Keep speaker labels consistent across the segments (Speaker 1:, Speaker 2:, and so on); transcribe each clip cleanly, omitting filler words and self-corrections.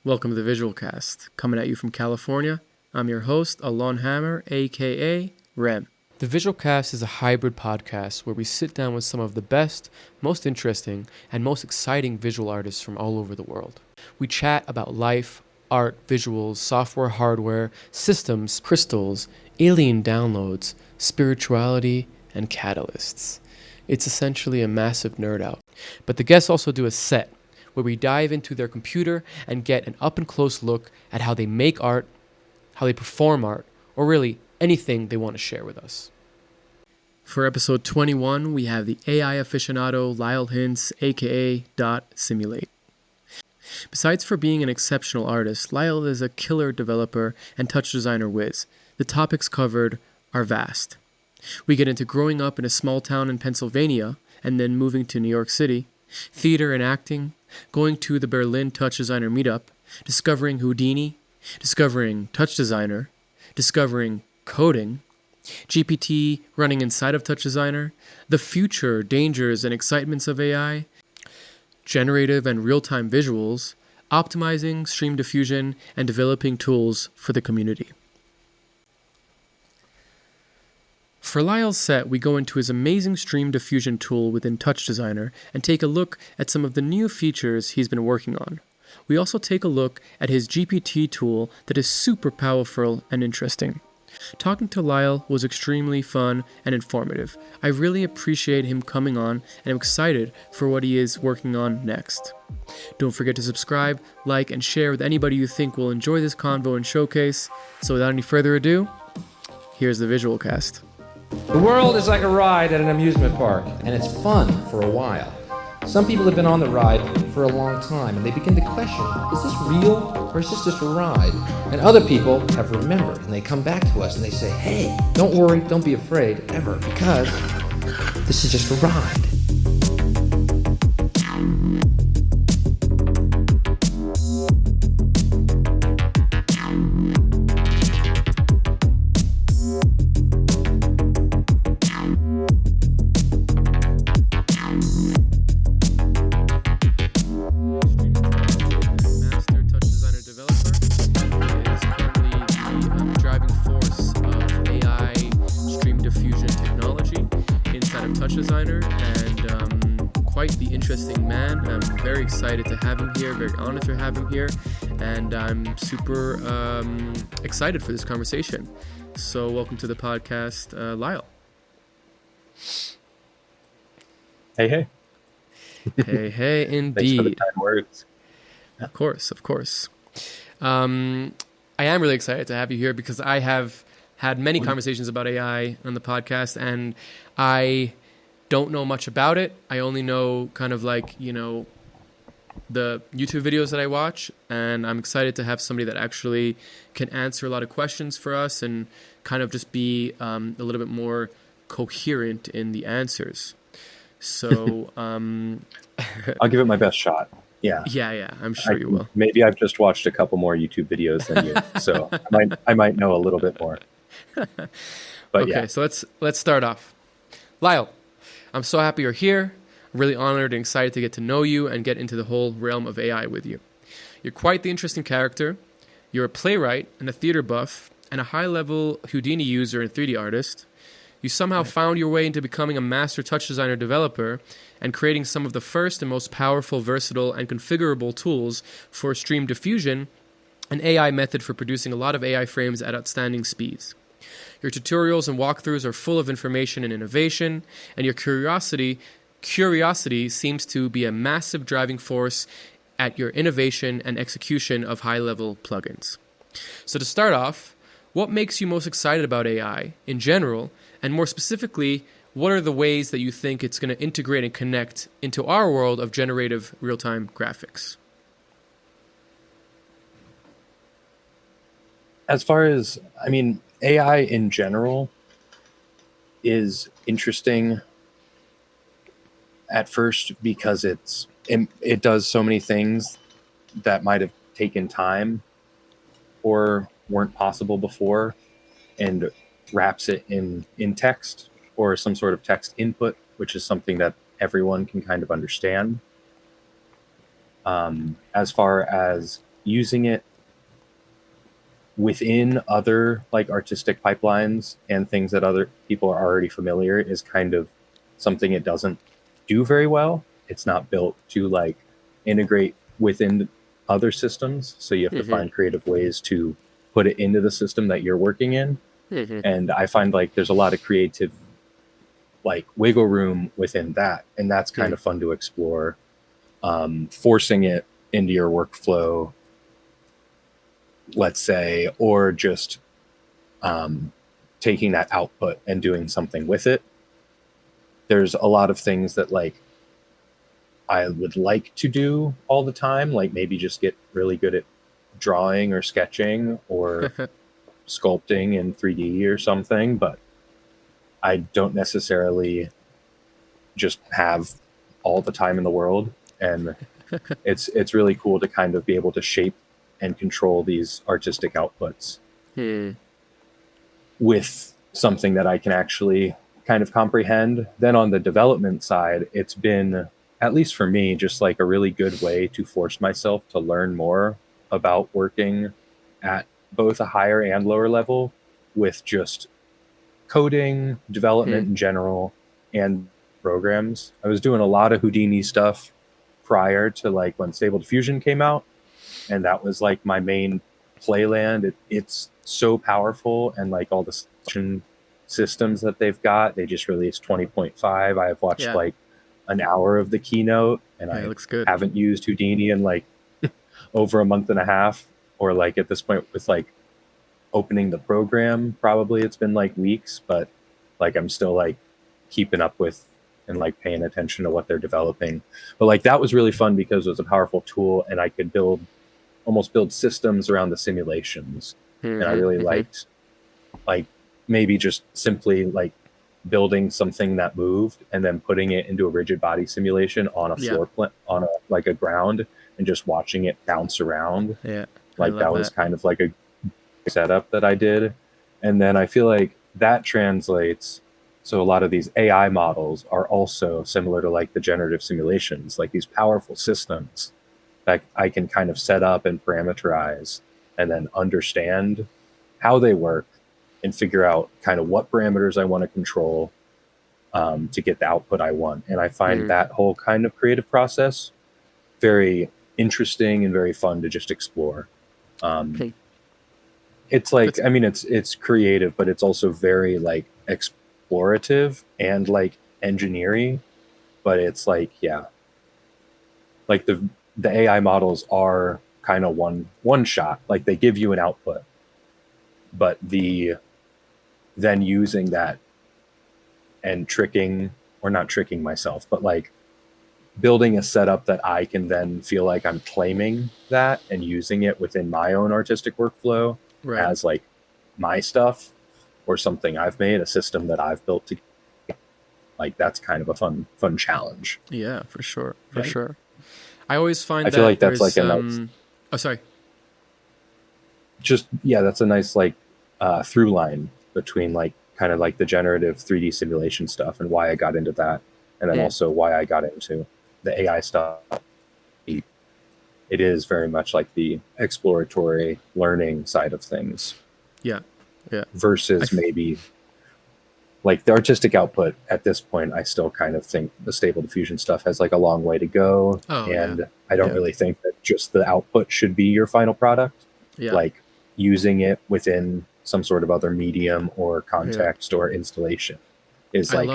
Speaker 1: Welcome to the Visual Cast. Coming at you from California, I'm your host, Lyell Hintz AKA Rem. The Visual Cast is a hybrid podcast where we sit down with some of the best, most interesting, and most exciting visual artists from all over the world. We chat about life, art, visuals, software, hardware, systems, crystals, alien downloads, spirituality, and catalysts. It's essentially a massive nerd out. But the guests also do a set where we dive into their computer and get an up-and-close look at how they make art, how they perform art, or really anything they want to share with us. For episode 21, we have the AI aficionado Lyell Hintz AKA Simulate. Besides for being an exceptional artist, Lyell is a killer developer and TouchDesigner whiz. The topics covered are vast. We get into growing up in a small town in Pennsylvania and then moving to New York City, theater and acting, going to the Berlin TouchDesigner meetup, discovering Houdini, discovering TouchDesigner, discovering coding, GPT running inside of TouchDesigner, the future, dangers, and excitements of AI, generative and real-time visuals, optimizing StreamDiffusion, and developing tools for the community. For Lyell's set, we go into his amazing StreamDiffusion tool within TouchDesigner and take a look at some of the new features he's been working on. We also take a look at his GPT tool that is super powerful and interesting. Talking to Lyell was extremely fun and informative. I really appreciate him coming on and I'm excited for what he is working on next. Don't forget to subscribe, like, and share with anybody you think will enjoy this convo and showcase. So without any further ado, here's the Visual Cast.
Speaker 2: The world is like a ride at an amusement park, and it's fun for a while. Some people have been on the ride for a long time, and they begin to question, is this real, or is this just a ride? And other people have remembered, and they come back to us, and they say, hey, don't worry, don't be afraid, ever, because this is just a ride.
Speaker 1: Excited to have him here, very honored to have him here, and I'm super excited for this conversation. So welcome to the podcast, Lyell.
Speaker 3: Hey.
Speaker 1: Hey, indeed.
Speaker 3: Thanks for the kind words.
Speaker 1: Of course. I am really excited to have you here because I have had many conversations about AI on the podcast, and I don't know much about it. I only know kind of like, the YouTube videos that I watch, and I'm excited to have somebody that actually can answer a lot of questions for us and kind of just be a little bit more coherent in the answers. So
Speaker 3: I'll give it my best shot. Yeah,
Speaker 1: I'm sure you will.
Speaker 3: Maybe I've just watched a couple more YouTube videos than you, so I might know a little bit more. But
Speaker 1: okay,
Speaker 3: yeah.
Speaker 1: So let's start off. Lyell, I'm so happy you're here. Really honored and excited to get to know you and get into the whole realm of AI with you. You're quite the interesting character. You're a playwright and a theater buff and a high-level Houdini user and 3D artist. You somehow found your way into becoming a master TouchDesigner developer and creating some of the first and most powerful, versatile, and configurable tools for StreamDiffusion, an AI method for producing a lot of AI frames at outstanding speeds. Your tutorials and walkthroughs are full of information and innovation, and your curiosity seems to be a massive driving force at your innovation and execution of high-level plugins. So to start off, what makes you most excited about AI in general, and more specifically, what are the ways that you think it's going to integrate and connect into our world of generative real-time graphics?
Speaker 3: As far as, AI in general is interesting at first because it does so many things that might have taken time or weren't possible before, and wraps it in text or some sort of text input, which is something that everyone can kind of understand. As far as using it within other like artistic pipelines and things that other people are already familiar is kind of something it doesn't do very well. It's not built to like integrate within other systems, so you have to find creative ways to put it into the system that you're working in. And I find like there's a lot of creative like wiggle room within that, and that's kind of fun to explore. Forcing it into your workflow, let's say, or just taking that output and doing something with it. There's a lot of things that like I would like to do all the time, like maybe just get really good at drawing or sketching or sculpting in 3D or something, but I don't necessarily just have all the time in the world. And it's really cool to kind of be able to shape and control these artistic outputs with something that I can actually kind of comprehend. Then on the development side, it's been, at least for me, just like a really good way to force myself to learn more about working at both a higher and lower level with just coding, development in general, and programs. I was doing a lot of Houdini stuff prior to like when Stable Diffusion came out, and that was like my main playland. It's so powerful, and like all the systems that they've got, they just released 20.5. I have watched like an hour of the keynote, and I
Speaker 1: looks good.
Speaker 3: haven't used Houdini in like over a month and a half, or like at this point with like opening the program, probably it's been like weeks, but like I'm still like keeping up with and like paying attention to what they're developing. But like that was really fun because it was a powerful tool, and I could almost build systems around the simulations. And I really liked like maybe just simply like building something that moved and then putting it into a rigid body simulation on a floor plan, on a like a ground, and just watching it bounce around. Like that was kind of like a setup that I did. And then I feel like that translates. So a lot of these AI models are also similar to like the generative simulations, like these powerful systems that I can kind of set up and parameterize and then understand how they work and figure out kind of what parameters I want to control to get the output I want. And I find that whole kind of creative process very interesting and very fun to just explore. It's like, I mean, it's creative, but it's also very like explorative and like engineering, but it's like, like the AI models are kind of one shot, like they give you an output, but then using that and not tricking myself, but like building a setup that I can then feel like I'm claiming that and using it within my own artistic workflow as like my stuff or something I've made, a system that I've built to like, that's kind of a fun challenge.
Speaker 1: Yeah, for sure. For sure. I always find
Speaker 3: I feel like that's like a nice,
Speaker 1: oh, sorry.
Speaker 3: Just, that's a nice like through line between like kind of like the generative 3D simulation stuff and why I got into that. And then also why I got into the AI stuff. It is very much like the exploratory learning side of things. Yeah. Versus maybe like the artistic output at this point, I still kind of think the Stable Diffusion stuff has like a long way to go. I don't really think that just the output should be your final product. Like using it within some sort of other medium or context or installation is like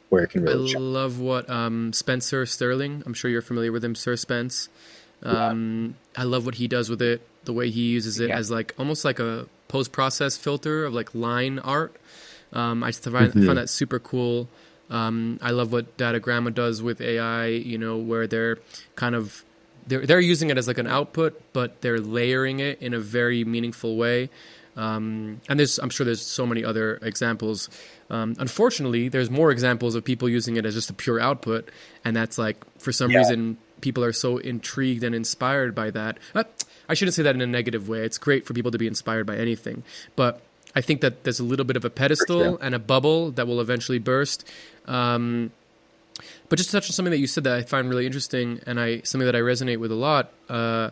Speaker 3: where it can really
Speaker 1: love what Spencer Sterling, I'm sure you're familiar with him, Sir Spence. I love what he does with it, the way he uses it as like almost like a post-process filter of like line art. I find that super cool. I love what Datagramma does with AI, you know, where they're kind of they're using it as like an output, but they're layering it in a very meaningful way. And I'm sure there's so many other examples. Unfortunately, there's more examples of people using it as just a pure output, and that's like for some reason people are so intrigued and inspired by that. I shouldn't say that in a negative way. It's great for people to be inspired by anything, but I think that there's a little bit of a pedestal and a bubble that will eventually burst. But just to touch on something that you said that I find really interesting, and something that I resonate with a lot, the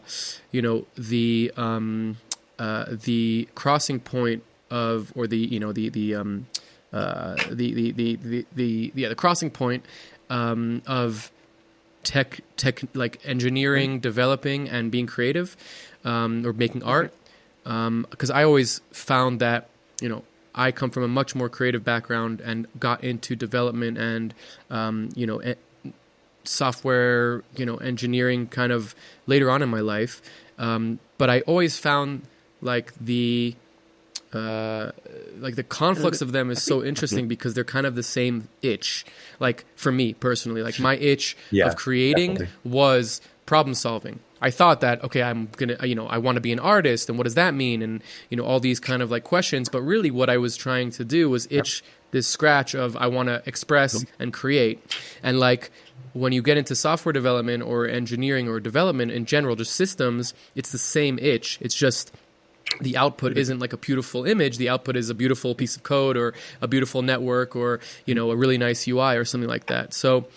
Speaker 1: crossing point of, or the crossing point of tech, like engineering, developing, and being creative, or making art. Because I always found that, I come from a much more creative background and got into development and, software, engineering kind of later on in my life. But I always found like the conflicts of them is so interesting because they're kind of the same itch. Like for me personally, like my itch of creating was problem solving. I thought that, okay, I'm going to, I want to be an artist, and what does that mean? And, all these kind of like questions, but really what I was trying to do was itch this scratch of, I want to express and create. And like, when you get into software development or engineering or development in general, just systems, it's the same itch. It's just the output isn't like a beautiful image. The output is a beautiful piece of code or a beautiful network or, a really nice UI or something like that. So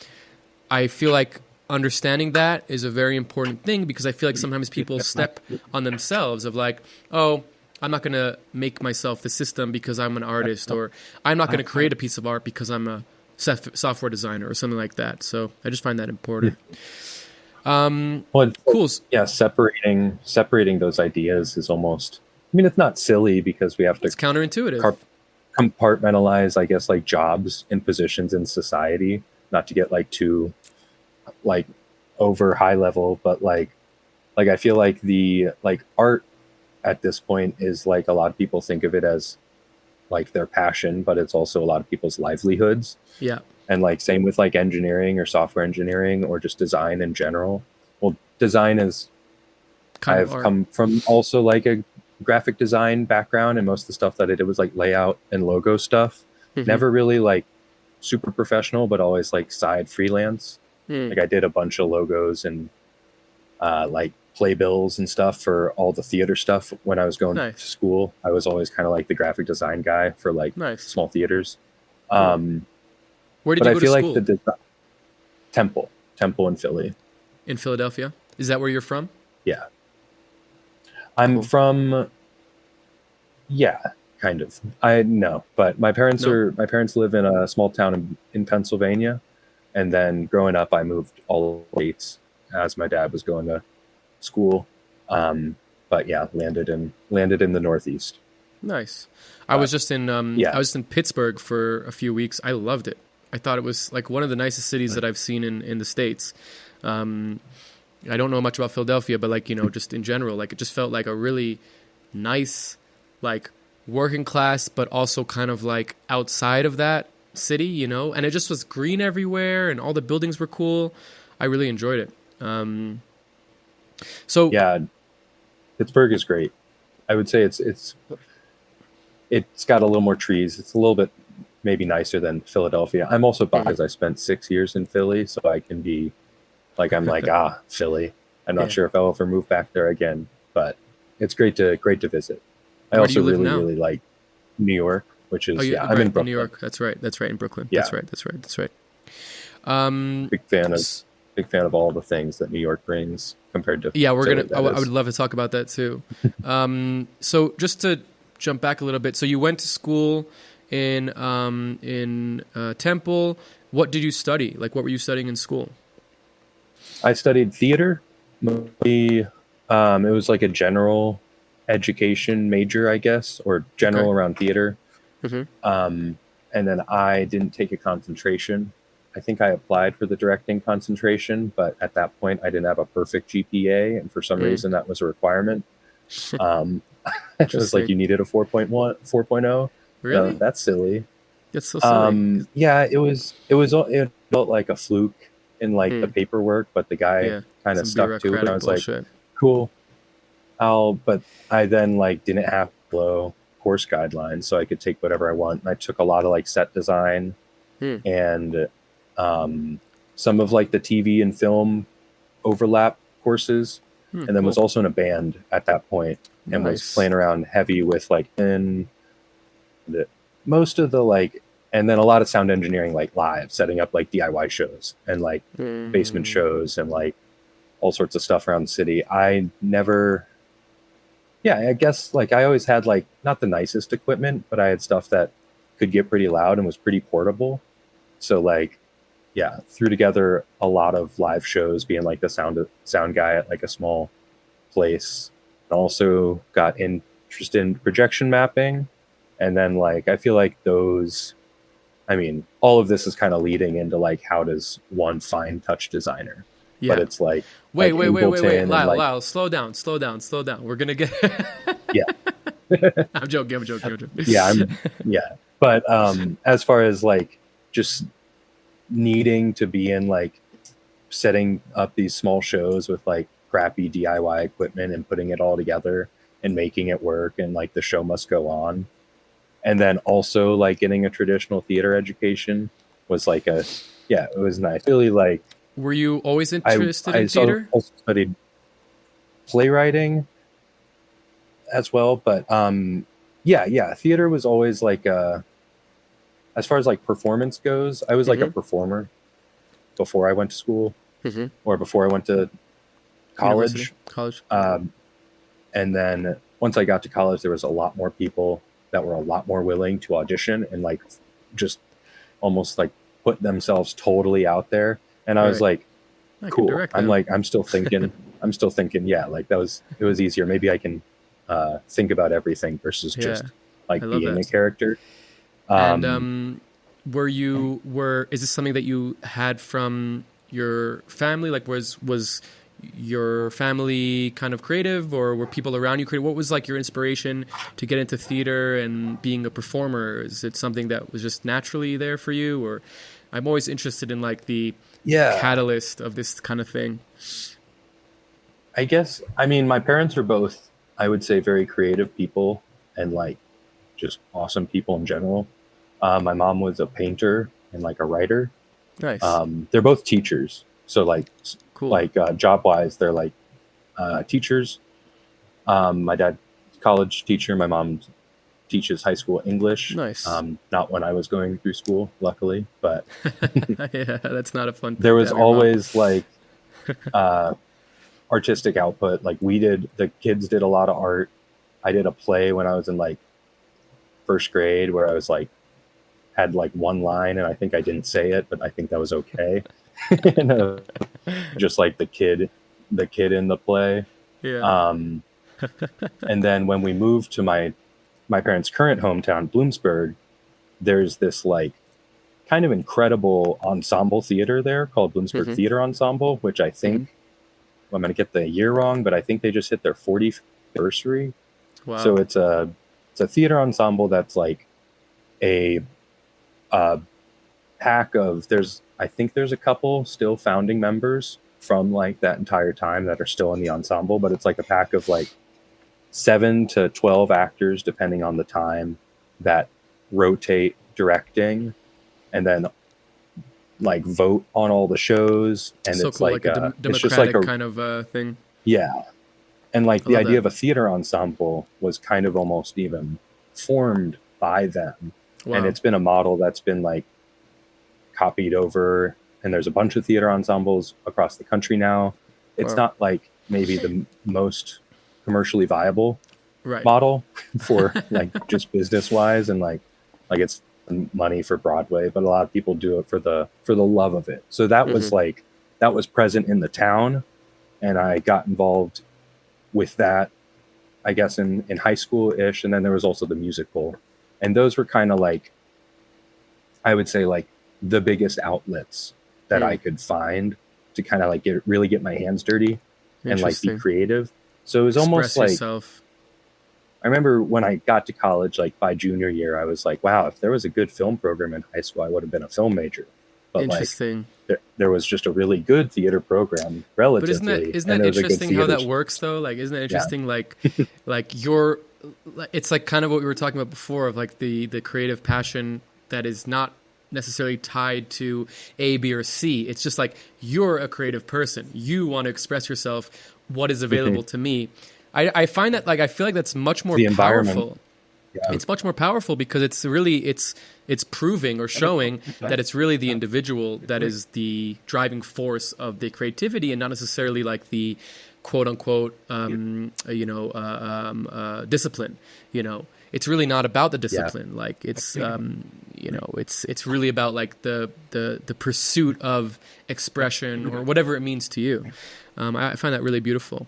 Speaker 1: I feel like understanding that is a very important thing, because I feel like sometimes people step on themselves of like, oh, I'm not going to make myself the system because I'm an artist, or I'm not going to create a piece of art because I'm a software designer or something like that. So I just find that important. Cool.
Speaker 3: Yeah, separating those ideas is almost, it's not silly, because we have to,
Speaker 1: it's counterintuitive.
Speaker 3: Compartmentalize, I guess, like jobs and positions in society, not to get like too like over high level, but like I feel like the like art at this point is like, a lot of people think of it as like their passion, but it's also a lot of people's livelihoods.
Speaker 1: Yeah.
Speaker 3: And like same with like engineering or software engineering or just design in general. Well, design is I've come from also like a graphic design background, and most of the stuff that I did was like layout and logo stuff. Never really like super professional, but always like side freelance. Like I did a bunch of logos and like playbills and stuff for all the theater stuff when I was going to school. I was always kind of like the graphic design guy for like small theaters.
Speaker 1: Where did you go to school?
Speaker 3: Like Temple in Philly.
Speaker 1: In Philadelphia? Is that where you're from?
Speaker 3: Yeah. I'm from, kind of. But my parents live in a small town in Pennsylvania. And then growing up, I moved all the states as my dad was going to school. But yeah, landed in the Northeast.
Speaker 1: Nice. I was just in I was in Pittsburgh for a few weeks. I loved it. I thought it was like one of the nicest cities that I've seen in the States. I don't know much about Philadelphia, but like, just in general, like it just felt like a really nice, like working class, but also kind of like outside of that city, and it just was green everywhere and all the buildings were cool. I really enjoyed it. So
Speaker 3: yeah, Pittsburgh is great. I would say it's got a little more trees. It's a little bit maybe nicer than Philadelphia. I'm also biased because I spent 6 years in Philly, so I can be like, I'm like, Philly. I'm not sure if I'll ever move back there again, but it's great to visit. I also really like New York, which is I'm in Brooklyn.
Speaker 1: New York. That's right, in Brooklyn.
Speaker 3: Yeah.
Speaker 1: That's right.
Speaker 3: Big fan of all the things that New York brings compared to
Speaker 1: I would love to talk about that too. So just to jump back a little bit, so you went to school in Temple. What did you study? Like, what were you studying in school?
Speaker 3: I studied theater. It was like a general education major, I guess, or general around theater. And then I didn't take a concentration. I think I applied for the directing concentration, but at that point I didn't have a perfect GPA, and for some reason that was a requirement. It was like you needed a 4.0.
Speaker 1: Really?
Speaker 3: No, that's silly.
Speaker 1: That's so silly.
Speaker 3: It felt like a fluke in like the paperwork, but the guy kind of stuck to it. And I was like, cool. But I then like didn't have to follow course guidelines, so I could take whatever I want. And I took a lot of like set design and some of like the TV and film overlap courses, and then was also in a band at that point and was playing around heavy with like most of the like And then a lot of sound engineering, like live, setting up like DIY shows and like basement shows and like all sorts of stuff around the city. I guess like I always had like not the nicest equipment, but I had stuff that could get pretty loud and was pretty portable. So like, yeah, threw together a lot of live shows, being like the sound guy at like a small place. And also got interested in projection mapping. And then like, I feel like all of this is kind of leading into like, how does one find TouchDesigner?
Speaker 1: Yeah.
Speaker 3: But it's like,
Speaker 1: wait, Lyle,
Speaker 3: like,
Speaker 1: Lyle, slow down. We're gonna get.
Speaker 3: Yeah.
Speaker 1: I'm joking.
Speaker 3: But as far as like just needing to be in like setting up these small shows with like crappy DIY equipment and putting it all together and making it work, and like the show must go on. And then also like getting a traditional theater education was like it was nice. Really like.
Speaker 1: Were you always interested in theater?
Speaker 3: I also studied playwriting as well, but theater was always like as far as like performance goes, I was like a performer before I went to school or before I went to college. And then once I got to college, there was a lot more people that were a lot more willing to audition and like just almost like put themselves totally out there. And I was like, cool. I'm still thinking, yeah, like it was easier. Maybe I can think about everything versus just like being a character.
Speaker 1: And is this something that you had from your family? Like was your family kind of creative, or were people around you creative? What was like your inspiration to get into theater and being a performer? Is it something that was just naturally there for you? Or I'm always interested in like the catalyst of this kind of thing.
Speaker 3: I guess, my parents are both, I would say, very creative people and like just awesome people in general. My mom was a painter and like a writer.
Speaker 1: Nice.
Speaker 3: They're both teachers. So like,
Speaker 1: cool.
Speaker 3: Like job wise, they're like teachers. My dad's a college teacher. My mom teaches high school English.
Speaker 1: Nice.
Speaker 3: Not when I was going through school, luckily, but
Speaker 1: yeah, that's not a fun thing.
Speaker 3: There was always like artistic output. Like the kids did a lot of art. I did a play when I was in like first grade where I was like, had like one line and I think I didn't say it, but I think that was okay. Just like the kid in the play.
Speaker 1: Yeah.
Speaker 3: And then when we moved to my parents' current hometown, Bloomsburg, there's this like kind of incredible ensemble theater there called Bloomsburg Theater Ensemble, which I think I'm going to get the year wrong, but I think they just hit their 40th anniversary.
Speaker 1: Wow.
Speaker 3: So it's a theater ensemble that's like a pack of I think there's a couple still founding members from like that entire time that are still in the ensemble, but it's like a pack of like 7 to 12 actors depending on the time that rotate directing and then like vote on all the shows. And
Speaker 1: so
Speaker 3: it's
Speaker 1: cool,
Speaker 3: like
Speaker 1: a
Speaker 3: it's
Speaker 1: democratic
Speaker 3: just like
Speaker 1: kind of thing.
Speaker 3: Yeah. And like the idea
Speaker 1: that.
Speaker 3: of a theater ensemble was kind of almost even formed by them.
Speaker 1: Wow.
Speaker 3: And it's been a model that's been like copied over, and there's a bunch of theater ensembles across the country now. It's not like maybe the most commercially viable model for like just business wise, and like it's money for Broadway, but a lot of people do it for the love of it. So that was like, that was present in the town. And I got involved with that, I guess, in high school ish. And then there was also the musical, and those were kind of like, I would say like the biggest outlets that I could find to kind of like really get my hands dirty and like be creative. So it was almost like, I remember when I got to college, like by junior year, I was like, wow, if there was a good film program in high school, I would have been a film major. But
Speaker 1: interesting.
Speaker 3: Like there was just a really good theater program relatively.
Speaker 1: But isn't that interesting how that works though? Like, isn't that interesting? Like it's like kind of what we were talking about before of like the creative passion that is not necessarily tied to A, B, or C. It's just like, you're a creative person. You want to express yourself. What is available to me? I find that like, I feel like that's much more powerful. it's much more powerful because it's really it's proving or showing that it's really the individual that is the driving force of the creativity, and not necessarily like the quote unquote discipline. It's really not about the discipline. Like it's it's really about like the pursuit of expression or whatever it means to you. I find that really beautiful.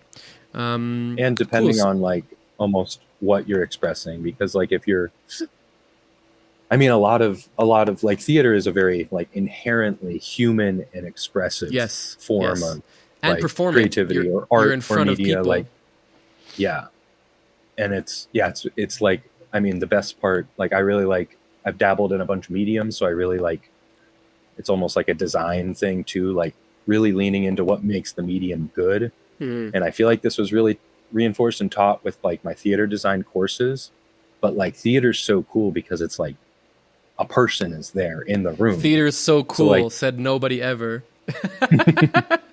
Speaker 3: And depending on like almost what you're expressing, because like if you're, I mean, a lot of like theater is a very like inherently human and expressive form of
Speaker 1: and
Speaker 3: like
Speaker 1: performing
Speaker 3: creativity or art
Speaker 1: you're in front
Speaker 3: or media.
Speaker 1: of people.
Speaker 3: Like, and it's like, I mean, the best part, like I really like, I've dabbled in a bunch of mediums, so I really like, it's almost like a design thing too, like really leaning into what makes the medium good. And I feel like this was really reinforced and taught with like my theater design courses. But like theater's so cool because it's like a person is there in the room.
Speaker 1: Theater is so cool,
Speaker 3: like,
Speaker 1: said nobody ever.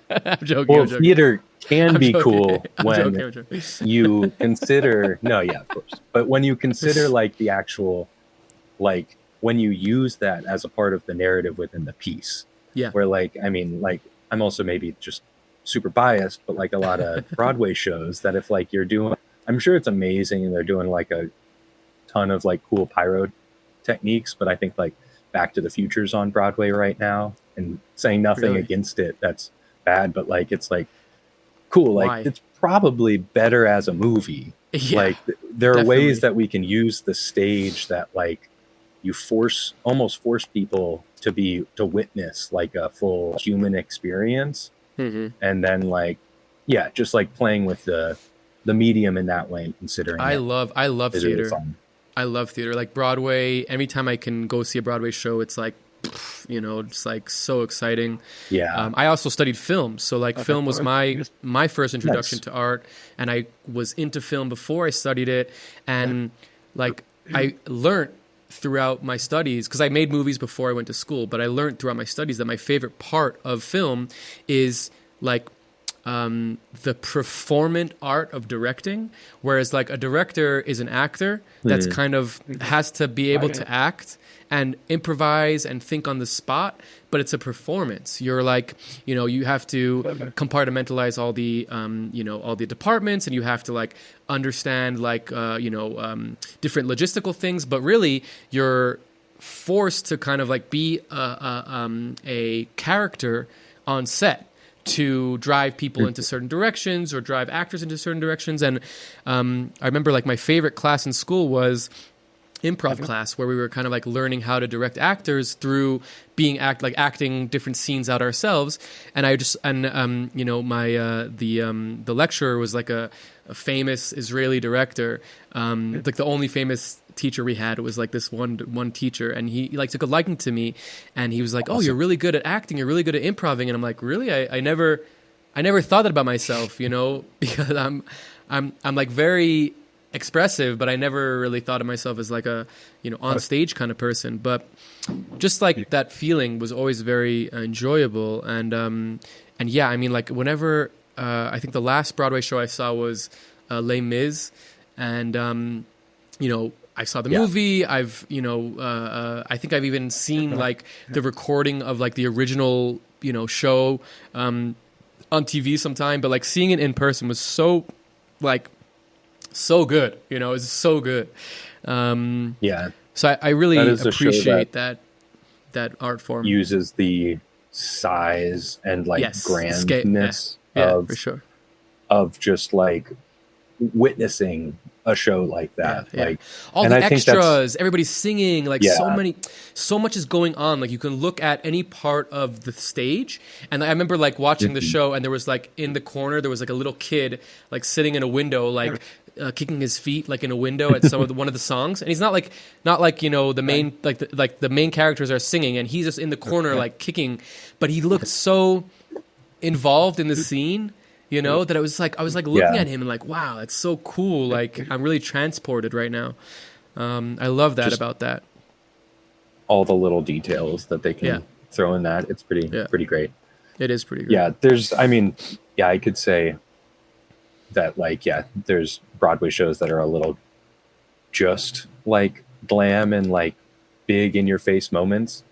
Speaker 1: I'm joking.
Speaker 3: Well,
Speaker 1: I'm joking.
Speaker 3: theater can be cool when
Speaker 1: I'm joking.
Speaker 3: you consider, of course. But when you consider like the actual, like when you use that as a part of the narrative within the piece.
Speaker 1: Yeah.
Speaker 3: Where like, I mean, like I'm also maybe just super biased, but like a lot of Broadway shows that if like you're doing, I'm sure it's amazing and they're doing like a ton of like cool pyro techniques, but I think like Back to the Future's on Broadway right now, and saying nothing against it, that's bad, but like it's like cool. Like it's probably better as a movie. Like there are ways that we can use the stage that like you almost force people to witness like a full human experience. And then like, just like playing with the medium in that way and considering
Speaker 1: I love theater.
Speaker 3: Really
Speaker 1: I love theater. Like Broadway, anytime I can go see a Broadway show, it's like, it's like so exciting. I also studied film. So like film was my first introduction to art, and I was into film before I studied it. And like I learned throughout my studies, because I made movies before I went to school, but I learned throughout my studies that my favorite part of film is like the performant art of directing, whereas like a director is an actor that's kind of has to be able to act and improvise and think on the spot, but it's a performance. You're like, you have to compartmentalize all the, all the departments, and you have to like understand like, different logistical things, but really you're forced to kind of like be a character on set to drive people into certain directions or drive actors into certain directions. And I remember like my favorite class in school was improv class, where we were kind of like learning how to direct actors through being acting different scenes out ourselves. And the lecturer was like a famous Israeli director. Like the only famous teacher we had was like this one teacher, and he like took a liking to me, and he was like, "Oh, you're really good at acting. You're really good at improving." And I'm like, "Really? I never thought that about myself, because I'm like very expressive, but I never really thought of myself as like a on stage kind of person." But just like that feeling was always very enjoyable. And yeah, I mean, like whenever I think the last Broadway show I saw was Les Mis, and I saw the movie. I've I think I've even seen like the recording of like the original show on TV sometime, but like seeing it in person was so good. It's so good. So I really appreciate that art form.
Speaker 3: Uses the size and like grandness
Speaker 1: for sure,
Speaker 3: of just like witnessing a show like that. Like
Speaker 1: all the extras, everybody's singing, like so much is going on. Like you can look at any part of the stage. And I remember like watching the show, and there was like in the corner, there was like a little kid like sitting in a window, like kicking his feet like in a window at one of the songs. And he's not like the main the main characters are singing, and he's just in the corner like kicking, but he looked so involved in the scene. That I was like looking at him and like, wow, that's so cool. Like I'm really transported right now. I love that about that.
Speaker 3: All the little details that they can throw in that. It's pretty great.
Speaker 1: It is pretty great.
Speaker 3: Yeah. I could say that like, there's Broadway shows that are a little just like glam and like big in your face moments,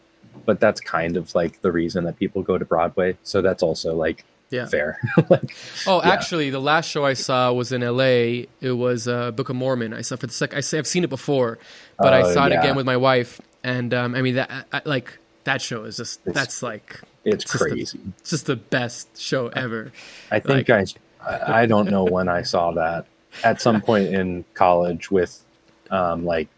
Speaker 3: but that's kind of like the reason that people go to Broadway. So that's also like fair. Like,
Speaker 1: Actually, the last show I saw was in LA. It was Book of Mormon. I saw for the I've seen it before, but I saw it again with my wife, and I mean that show is just it's
Speaker 3: crazy.
Speaker 1: It's just the best show ever.
Speaker 3: I think I don't know when I saw that, at some point in college with like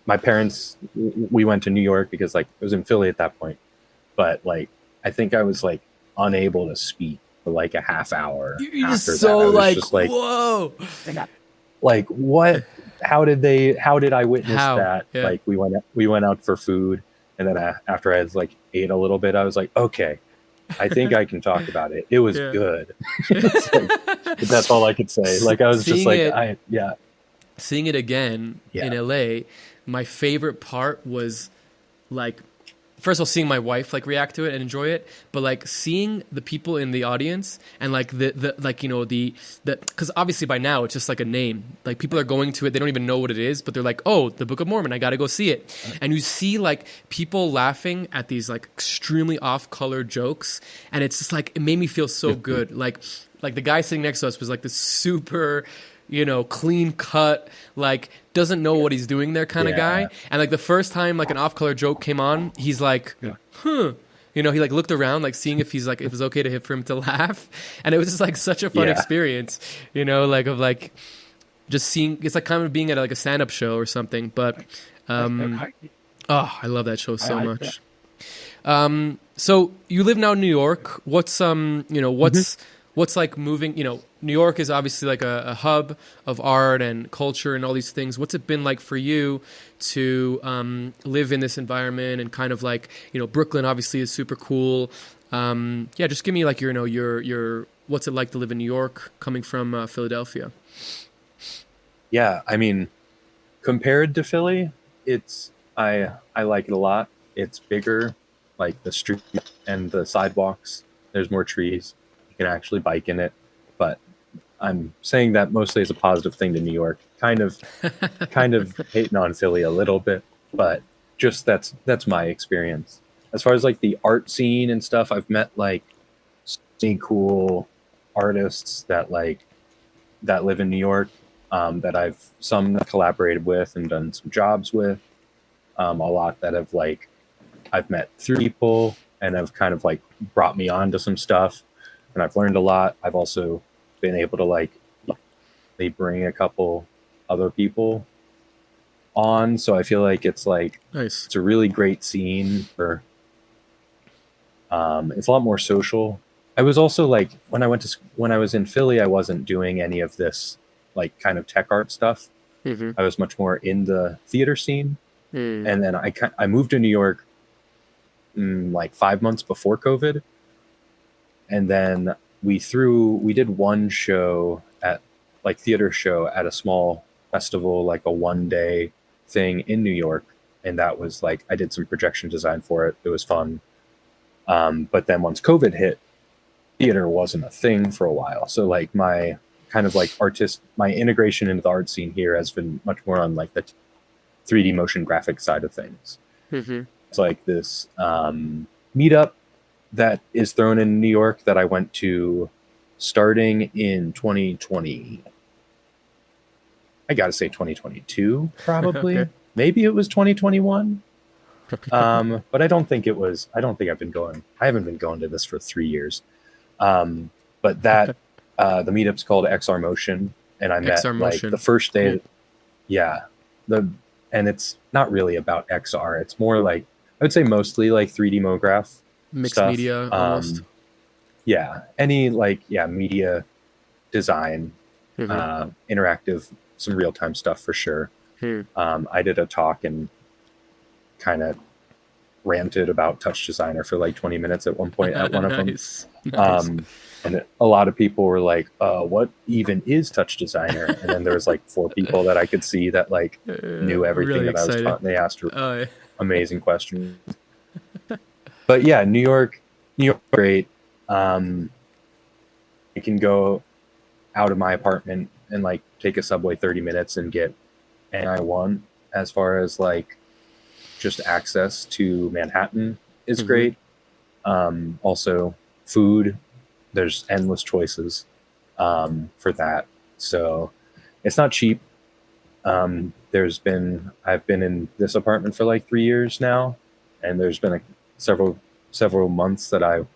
Speaker 3: my parents. We went to New York because like it was in Philly at that point, but like I think I was like unable to speak for like a half hour.
Speaker 1: You're just so like, whoa,
Speaker 3: like what? How did I witness that?
Speaker 1: Yeah.
Speaker 3: Like we went out for food, and then after I like ate a little bit, I was like, okay, I think I can talk about it. It was good. Like, that's all I could say. Like I was just like,
Speaker 1: seeing it again in LA. My favorite part was like, first of all, seeing my wife like react to it and enjoy it, but like seeing the people in the audience and like the like, you know, the because obviously by now it's just like a name. Like people are going to it, they don't even know what it is, but they're like, oh, the Book of Mormon, I got to go see it. And you see like people laughing at these like extremely off-color jokes, and it's just like it made me feel so good. Like the guy sitting next to us was like this super, you know, clean cut, like doesn't know what he's doing there kind of guy. And like the first time like an off-color joke came on, he's like, you know, he like looked around like seeing if he's like, if it was okay for him to laugh. And it was just like such a fun experience, you know, like of like just seeing, it's like kind of being at like a stand-up show or something. But I love that show so much. So you live now in New York. What's you know, what's like moving, you know, New York is obviously like a hub of art and culture and all these things. What's it been like for you to live in this environment, and kind of like, you know, Brooklyn obviously is super cool. Just give me like your, you know, your what's it like to live in New York coming from Philadelphia?
Speaker 3: Yeah, I mean, compared to Philly, it's I like it a lot. It's bigger, like the street and the sidewalks. There's more trees. You can actually bike in it, but I'm saying that mostly as a positive thing to New York. Kind of hating on Philly a little bit, but just that's my experience. As far as like the art scene and stuff, I've met like so many cool artists that live in New York, that I've some collaborated with and done some jobs with. A lot that I've met through people and have kind of like brought me on to some stuff, and I've learned a lot. I've also been able to like they bring a couple other people on, so I feel like it's like
Speaker 1: nice.
Speaker 3: It's a really great scene for it's a lot more social. I was also like when I was in Philly, I wasn't doing any of this like kind of tech art stuff. I was much more in the theater scene. And then I moved to New York like 5 months before COVID, and then we did one show at like theater show at a small festival, like a 1-day thing in New York, and that was like I did some projection design for it. It was fun, but then once COVID hit, theater wasn't a thing for a while. So like my kind of like my integration into the art scene here has been much more on like the 3D motion graphic side of things. It's like this meetup that is thrown in New York that I went to starting in 2020. I gotta say 2022, probably. Okay. Maybe it was 2021. But I don't think I haven't been going to this for 3 years. But that the meetup's called XR Motion, and I met like the first day. Cool. And it's not really about XR. It's more like I would say mostly like 3D MoGraph
Speaker 1: mixed
Speaker 3: stuff.
Speaker 1: media almost.
Speaker 3: Any media design, interactive, some real-time stuff for sure. I did a talk and kind of ranted about TouchDesigner for like 20 minutes at one point at one of them. Nice. And a lot of people were like, what even is TouchDesigner? And then there was like 4 people that I could see that like knew everything really that excited. I was taught, and they asked amazing questions. But yeah, New York, great. I can go out of my apartment and like take a subway 30 minutes and get and I want as far as like just access to Manhattan is great. Also food, there's endless choices for that. So it's not cheap. I've been in this apartment for like 3 years now, and there's been several months that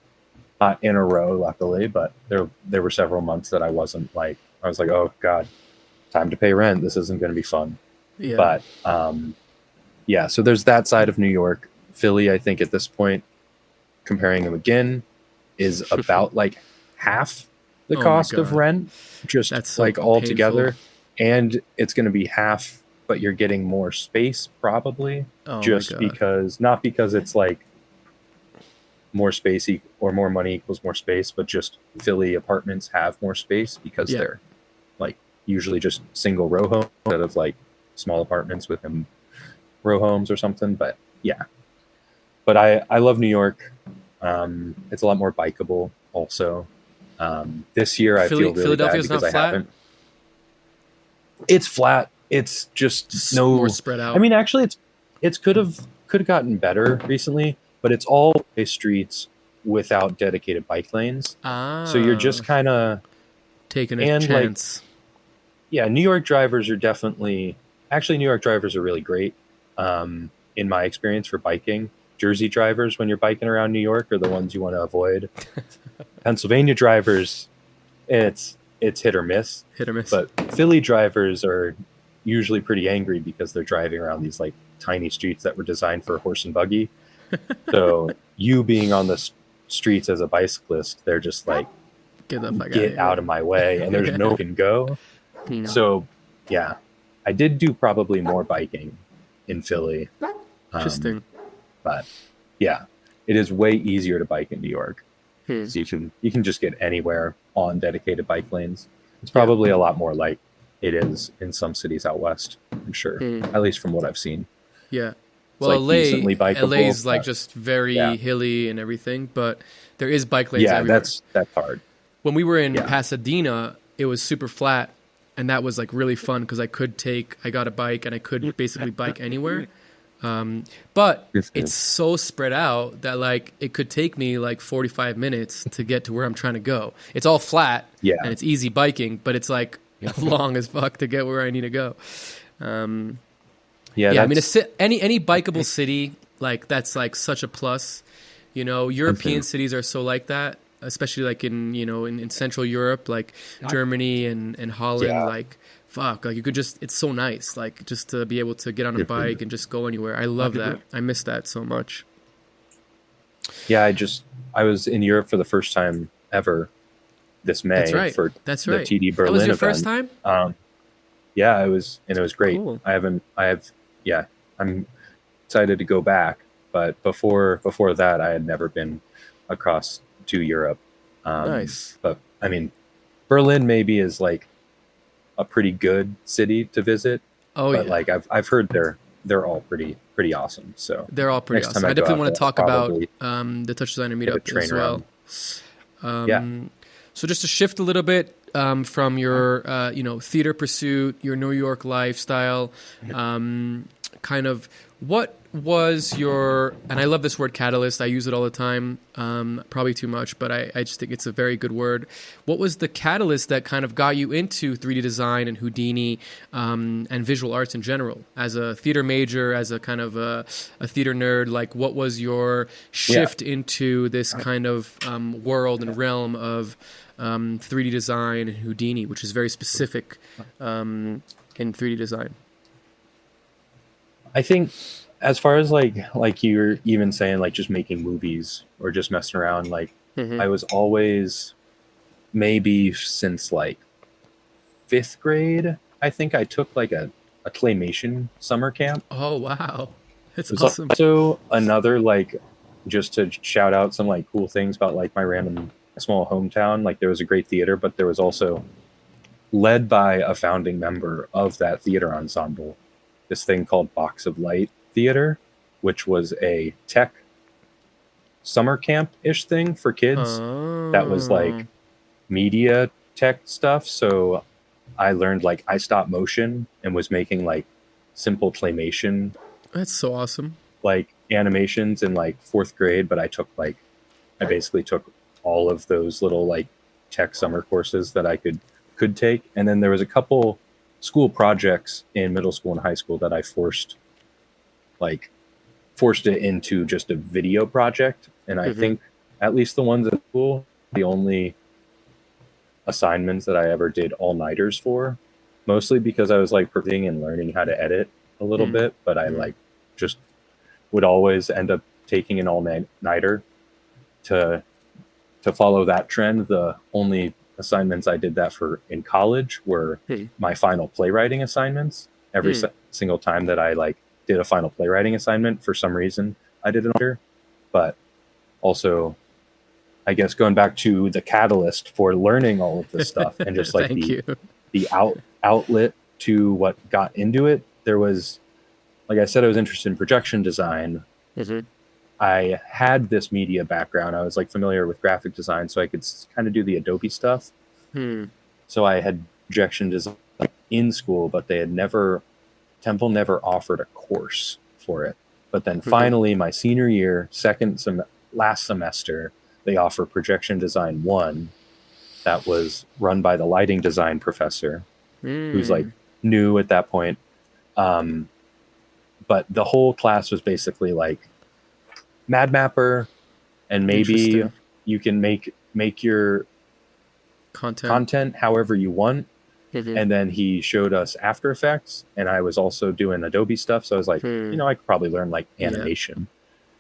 Speaker 3: not in a row, luckily, but there were several months that I was like, oh God, time to pay rent. This isn't going to be fun.
Speaker 1: Yeah.
Speaker 3: But yeah, so there's that side of New York. Philly, I think at this point, comparing them again, is about like half the cost of rent, just
Speaker 1: that's so
Speaker 3: like all
Speaker 1: painful.
Speaker 3: together. And it's going to be half, but you're getting more space probably, just because, not because it's like more space or more money equals more space, but just Philly apartments have more space because they're like usually just single row homes instead of like small apartments within row homes or something. But yeah, but I love New York. It's a lot more bikeable also. This year I feel really
Speaker 1: Philadelphia's
Speaker 3: bad because
Speaker 1: not
Speaker 3: I haven't. It's flat. It's just
Speaker 1: more spread out.
Speaker 3: I mean, actually, it's could have gotten better recently, but it's all streets without dedicated bike lanes. So you're just kind of
Speaker 1: taking a chance.
Speaker 3: New York drivers are New York drivers are really great. In my experience for biking, Jersey drivers, when you're biking around New York, are the ones you want to avoid. Pennsylvania drivers, it's hit or miss. But Philly drivers are usually pretty angry because they're driving around these like tiny streets that were designed for a horse and buggy. So you being on the streets as a bicyclist, they're just like, get out of my way, and there's no can go. So yeah, I did do probably more biking in Philly.
Speaker 1: Interesting.
Speaker 3: But yeah, it is way easier to bike in New York. So you can just get anywhere on dedicated bike lanes. It's probably a lot more like it is in some cities out west, I'm sure. At least from what I've seen.
Speaker 1: Yeah.
Speaker 3: Well,
Speaker 1: like LA is like just very hilly and everything, but there is bike lanes everywhere.
Speaker 3: That's hard.
Speaker 1: When we were in Pasadena, it was super flat, and that was like really fun because I got a bike and I could basically bike anywhere. But it's so spread out that like it could take me like 45 minutes to get to where I'm trying to go. It's all flat and it's easy biking, but it's like long as fuck to get where I need to go. I mean, any bikeable city, like that's like such a plus. You know, European cities are so like that, especially like in Central Europe, like Germany and Holland, like fuck, like you could just, it's so nice, like just to be able to get on a bike and just go anywhere. I love that. I miss that so much.
Speaker 3: Yeah, I was in Europe for the first time ever this May. For the TD Berlin event. That was your first time? Yeah, it was great. Cool. I'm excited to go back, but before that I had never been across to Europe. Nice. But I mean, Berlin maybe is like a pretty good city to visit. But like I've heard they're all pretty awesome. So
Speaker 1: they're all pretty awesome. I definitely want to talk about the TouchDesigner meetup as well. So just to shift a little bit from your theater pursuit, your New York lifestyle, kind of what was your, and I love this word catalyst, I use it all the time, probably too much, but I just think it's a very good word. What was the catalyst that kind of got you into 3D design and Houdini and visual arts in general? As a theater major, as a kind of a theater nerd, like what was your shift into this kind of world and realm of 3D design and Houdini, which is very specific in 3D design?
Speaker 3: I think as far as like you're even saying, like just making movies or just messing around, like I was always, maybe since like 5th grade, I think I took like a claymation summer camp.
Speaker 1: Oh, wow. That's
Speaker 3: awesome. Also another, like, just to shout out some like cool things about like my random small hometown, like there was a great theater, but there was also, led by a founding member of that theater ensemble, this thing called Box of Light Theater, which was a tech summer camp-ish thing for kids that was like media tech stuff. So I learned like I stop motion and was making like simple claymation
Speaker 1: That's so awesome.
Speaker 3: like animations in like 4th grade, but I basically took all of those little like tech summer courses that I could take. And then there was a couple school projects in middle school and high school that I forced it into just a video project. And I think at least the ones at school, the only assignments that I ever did all-nighters for, mostly because I was like perfecting and learning how to edit a little bit, but I like just would always end up taking an all-nighter to follow that trend. The only assignments I did that for in college were my final playwriting assignments. Every single time that I like did a final playwriting assignment, for some reason I did an all-nighter. But also, I guess going back to the catalyst for learning all of this stuff and just like the outlet to what got into it, there was, like I said, I was interested in projection design. I had this media background. I was like familiar with graphic design, so I could kind of do the Adobe stuff. So I had projection design in school, but Temple never offered a course for it. But then finally, my senior year, last semester, they offer Projection Design 1 that was run by the lighting design professor, who's like new at that point. But the whole class was basically like Mad Mapper, and maybe you can make your content however you want. And then he showed us After Effects, and I was also doing Adobe stuff. So I was like, I could probably learn like animation.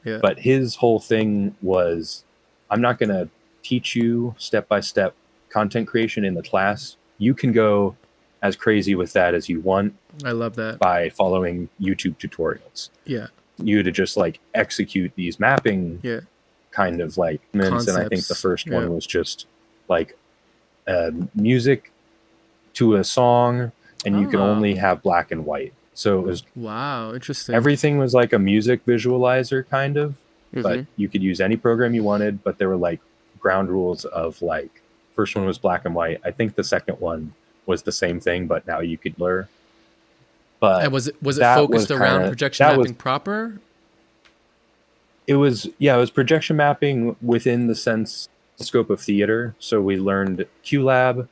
Speaker 3: But his whole thing was, I'm not going to teach you step-by-step content creation in the class. You can go as crazy with that as you want.
Speaker 1: I love that.
Speaker 3: By following YouTube tutorials. You to just like execute these mapping kind of like concepts. And I think the first one was just like music to a song, and you can only have black and white. So it was
Speaker 1: interesting.
Speaker 3: Everything was like a music visualizer kind of, but you could use any program you wanted. But there were like ground rules of like, first one was black and white. I think the second one was the same thing, but now you could blur. But
Speaker 1: and was it focused around projection mapping proper?
Speaker 3: It was projection mapping within the scope of theater. So we learned QLab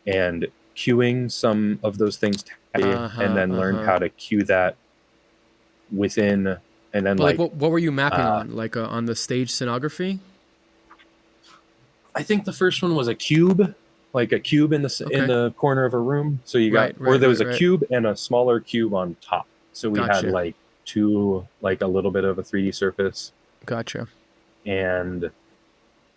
Speaker 3: and queuing some of those things, and then learned how to queue that within. And then
Speaker 1: what were you mapping on? Like on the stage scenography?
Speaker 3: I think the first one was a cube, like a cube in the corner of a room. So you got, there was a cube and a smaller cube on top. So we had like a little bit of a 3D surface.
Speaker 1: Gotcha.
Speaker 3: And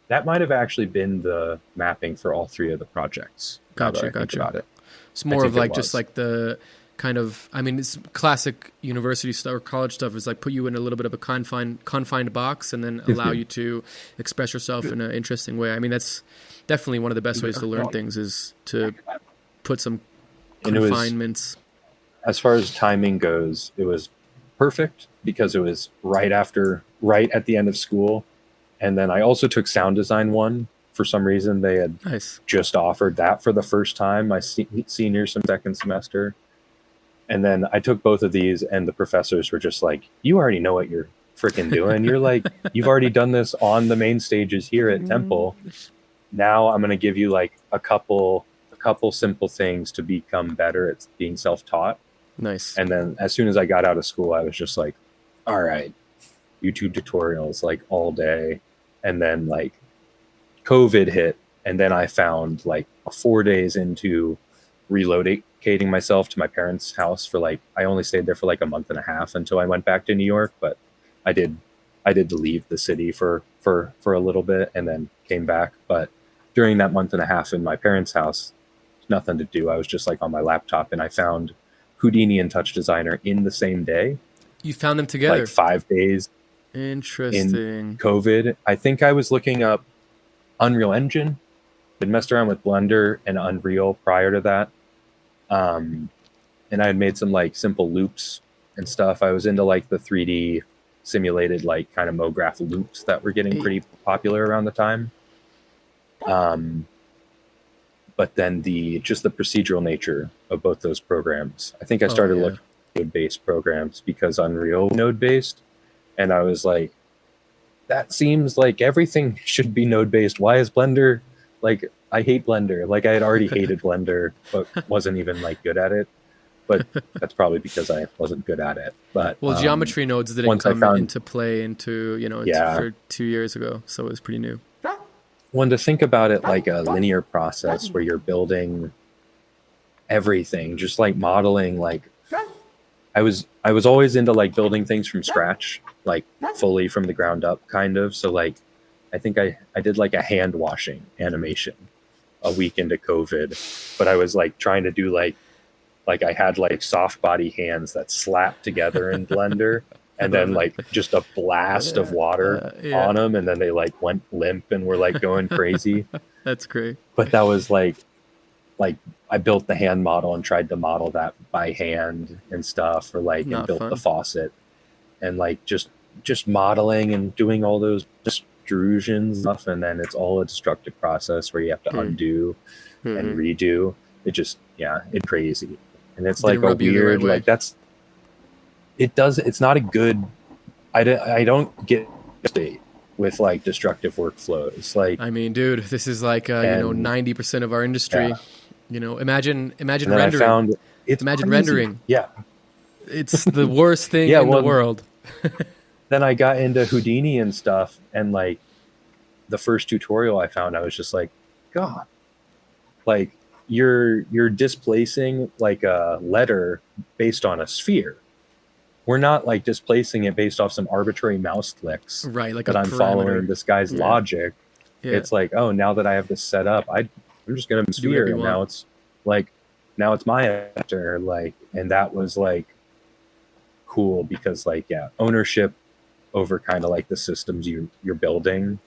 Speaker 3: that might have actually been the mapping for all 3 of the projects.
Speaker 1: Gotcha.
Speaker 3: About it.
Speaker 1: It's more of like just like the kind of, I mean, it's classic university stuff or college stuff is like put you in a little bit of a confined box and then allow you to express yourself in an interesting way. I mean, that's definitely one of the best ways to learn things, is to put some confinements.
Speaker 3: As far as timing goes, it was perfect because it was right at the end of school. And then I also took sound design 1. For some reason, they had just offered that for the first time, my senior second semester. And then I took both of these, and the professors were just like, you already know what you're freaking doing. You're like, you've already done this on the main stages here at Temple. Now I'm going to give you like a couple simple things to become better at being self-taught.
Speaker 1: Nice.
Speaker 3: And then as soon as I got out of school, I was just like, all right, YouTube tutorials like all day. And then like COVID hit, and then I found like 4 days into relocating myself to my parents' house for like, I only stayed there for like a month and a half until I went back to New York. But I did leave the city for a little bit and then came back. But during that month and a half in my parents' house, nothing to do. I was just like on my laptop, and I found Houdini and TouchDesigner in the same day.
Speaker 1: You found them together?
Speaker 3: Like 5 days.
Speaker 1: Interesting.
Speaker 3: In COVID. I think I was looking up Unreal Engine. I'd messed around with Blender and Unreal prior to that. And I had made some like simple loops and stuff. I was into like the 3D simulated like kind of MoGraph loops that were getting pretty popular around the time. But then the procedural nature of both those programs. I think I started node-based programs because Unreal node-based, and I was like, that seems like everything should be node-based. Why is Blender like? I hate Blender. Like I had already hated Blender, but wasn't even like good at it. But that's probably because I wasn't good at it. But
Speaker 1: well, geometry nodes didn't come into play for 2 years ago, so it was pretty new.
Speaker 3: One to think about it like a linear process where you're building everything, just like modeling. Like I was always into like building things from scratch, like fully from the ground up, kind of. So like I think I did like a hand washing animation a week into COVID, but I was like trying to do like I had like soft body hands that slapped together in Blender, and then like just a blast of water on them, and then they like went limp and were like going crazy.
Speaker 1: That's great.
Speaker 3: But that was like I built the hand model and tried to model that by hand and stuff, or like and built the faucet, and like just modeling and doing all those extrusions stuff, and then it's all a destructive process where you have to undo and redo. It just it's crazy. And it's like a weird, like it's not a good, I don't get state with like destructive workflows. Like,
Speaker 1: I mean, dude, this is like, 90% of our industry, imagine rendering. Imagine rendering.
Speaker 3: Yeah.
Speaker 1: It's the worst thing in the world.
Speaker 3: Then I got into Houdini and stuff. And like the first tutorial I found, I was just like, God, like, you're displacing like a letter based on a sphere. We're not like displacing it based off some arbitrary mouse clicks,
Speaker 1: right? Like
Speaker 3: that I'm following this guy's logic. It's like, oh, now that I have this set up, I'm just gonna sphere, and now it's my actor, like, and that was like cool because like ownership over kind of like the systems you're building.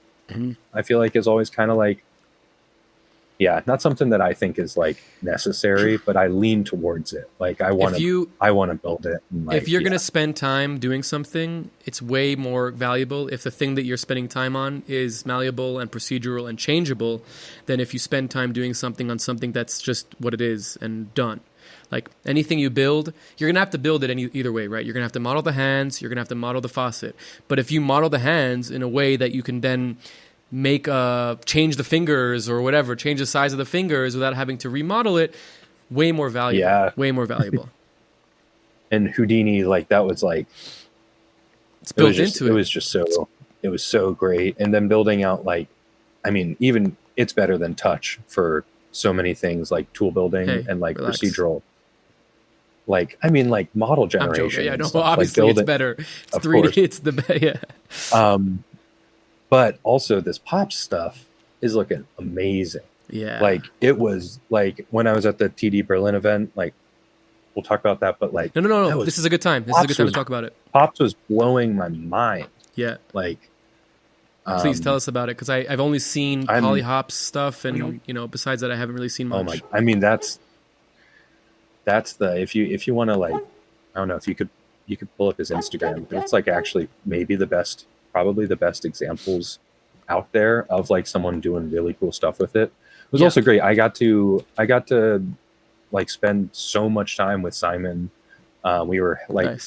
Speaker 3: I feel like is always kind of like. Not something that I think is like necessary, but I lean towards it. Like I want to build it. And, like,
Speaker 1: if you're going to spend time doing something, it's way more valuable if the thing that you're spending time on is malleable and procedural and changeable than if you spend time doing something on something that's just what it is and done. Like anything you build, you're going to have to build it either way, right? You're going to have to model the hands, you're going to have to model the faucet. But if you model the hands in a way that you can then make change the fingers or whatever, change the size of the fingers without having to remodel it, way more valuable. Way more valuable.
Speaker 3: And Houdini, like that was like
Speaker 1: it's built into it.
Speaker 3: It was so great. And then building out like, I mean, even it's better than Touch for so many things like tool building and like procedural. Like I mean, like model generation.
Speaker 1: Yeah, no, obviously it's better. It's 3D. It's the best.
Speaker 3: But also this pop stuff is looking amazing.
Speaker 1: Yeah.
Speaker 3: Like it was like when I was at the TD Berlin event, like we'll talk about that, but like
Speaker 1: no. This is a good time. This is a good time to talk about it.
Speaker 3: Pops was blowing my mind.
Speaker 1: Yeah.
Speaker 3: Like
Speaker 1: please tell us about it, because I've only seen Polyhops stuff, and besides that I haven't really seen much.
Speaker 3: Oh my! I mean that's the if you want to like, I don't know if you could pull up his Instagram, but it's like actually maybe probably the best examples out there of like someone doing really cool stuff with it. It was also great. I got to like spend so much time with Simon. We were like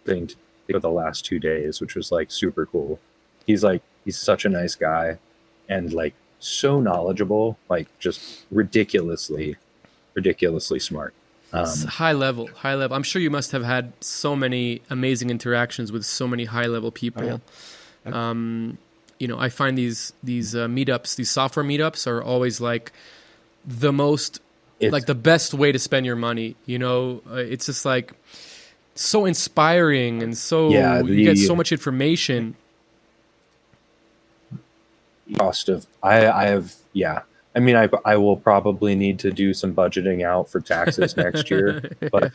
Speaker 3: thing for the last 2 days, which was like super cool. He's such a nice guy and like so knowledgeable, like just ridiculously smart.
Speaker 1: High level. I'm sure you must have had so many amazing interactions with so many high level people. I find these meetups, these software meetups, are always like the most, like the best way to spend your money. It's just like so inspiring and so you get so much information.
Speaker 3: Cost of I mean, I will probably need to do some budgeting out for taxes next year, but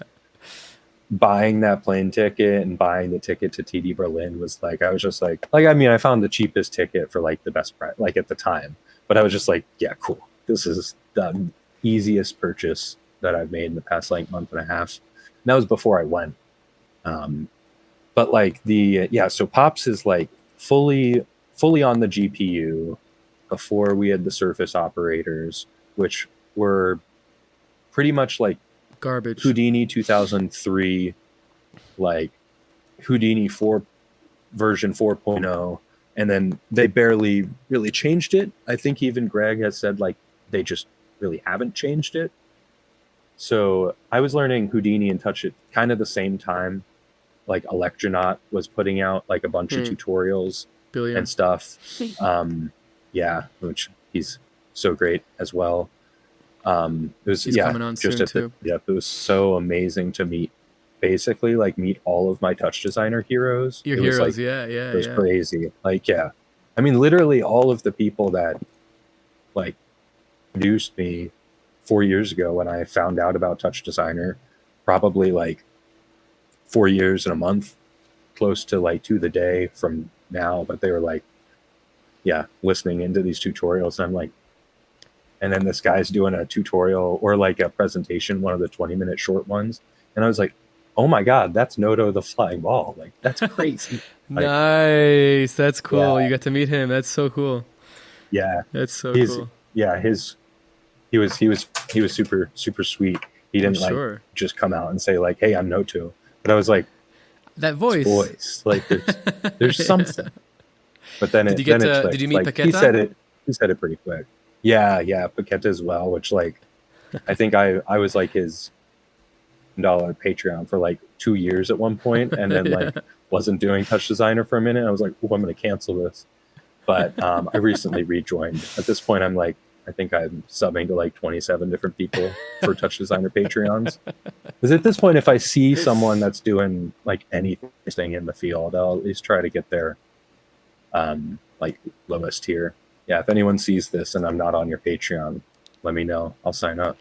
Speaker 3: buying that plane ticket and buying the ticket to TD Berlin was like, I was just like, I mean, I found the cheapest ticket for like the best price, like at the time, but I was just like, yeah, cool. This is the easiest purchase that I've made in the past like month and a half. And that was before I went. But like so Pops is like fully on the GPU before we had the surface operators, which were pretty much like
Speaker 1: garbage.
Speaker 3: Houdini 2003 like Houdini 4 version 4.0, and then they barely really changed it. I think even Greg has said like they just really haven't changed it. So I was learning Houdini and Touch at kind of the same time. Like Electronaut was putting out like a bunch of tutorials and stuff. Yeah, which he's so great as well. It was
Speaker 1: He's coming on
Speaker 3: just
Speaker 1: soon
Speaker 3: at the
Speaker 1: too.
Speaker 3: it was so amazing to meet all of my TouchDesigner heroes.
Speaker 1: Your
Speaker 3: It was,
Speaker 1: heroes,
Speaker 3: like,
Speaker 1: yeah.
Speaker 3: it was crazy. Like, yeah, I mean, literally all of the people that like introduced me 4 years ago when I found out about TouchDesigner, probably like 4 years and a month, close to like to the day from now. But they were like, yeah, listening into these tutorials, and I'm like, and then this guy's doing a tutorial or like a presentation, one of the 20-minute short ones, and I was like, oh my god, that's Noto the Flying Ball. Like, that's crazy. Like,
Speaker 1: Nice. That's cool.
Speaker 3: Yeah.
Speaker 1: You got to meet him. That's so cool.
Speaker 3: yeah,
Speaker 1: That's so
Speaker 3: he's
Speaker 1: cool.
Speaker 3: yeah, he was super sweet. He didn't like
Speaker 1: Sure.
Speaker 3: just come out and say like, hey, I'm Noto, but I was like,
Speaker 1: That voice.
Speaker 3: like there's something. But then
Speaker 1: Did you get to- did you meet
Speaker 3: like,
Speaker 1: Paqueta?
Speaker 3: he said it pretty quick. Yeah, Paqueta as well, which like I think I was like his $1 Patreon for like 2 years at one point, and then like wasn't doing TouchDesigner for a minute. I was like, oh, I'm gonna cancel this. But I recently rejoined. At this point, I'm like, I think I'm subbing to like 27 different people for TouchDesigner Patreons. Because at this point, if I see someone that's doing like anything in the field, I'll at least try to get their like lowest tier. Yeah, if anyone sees this and I'm not on your Patreon, let me know. I'll sign up.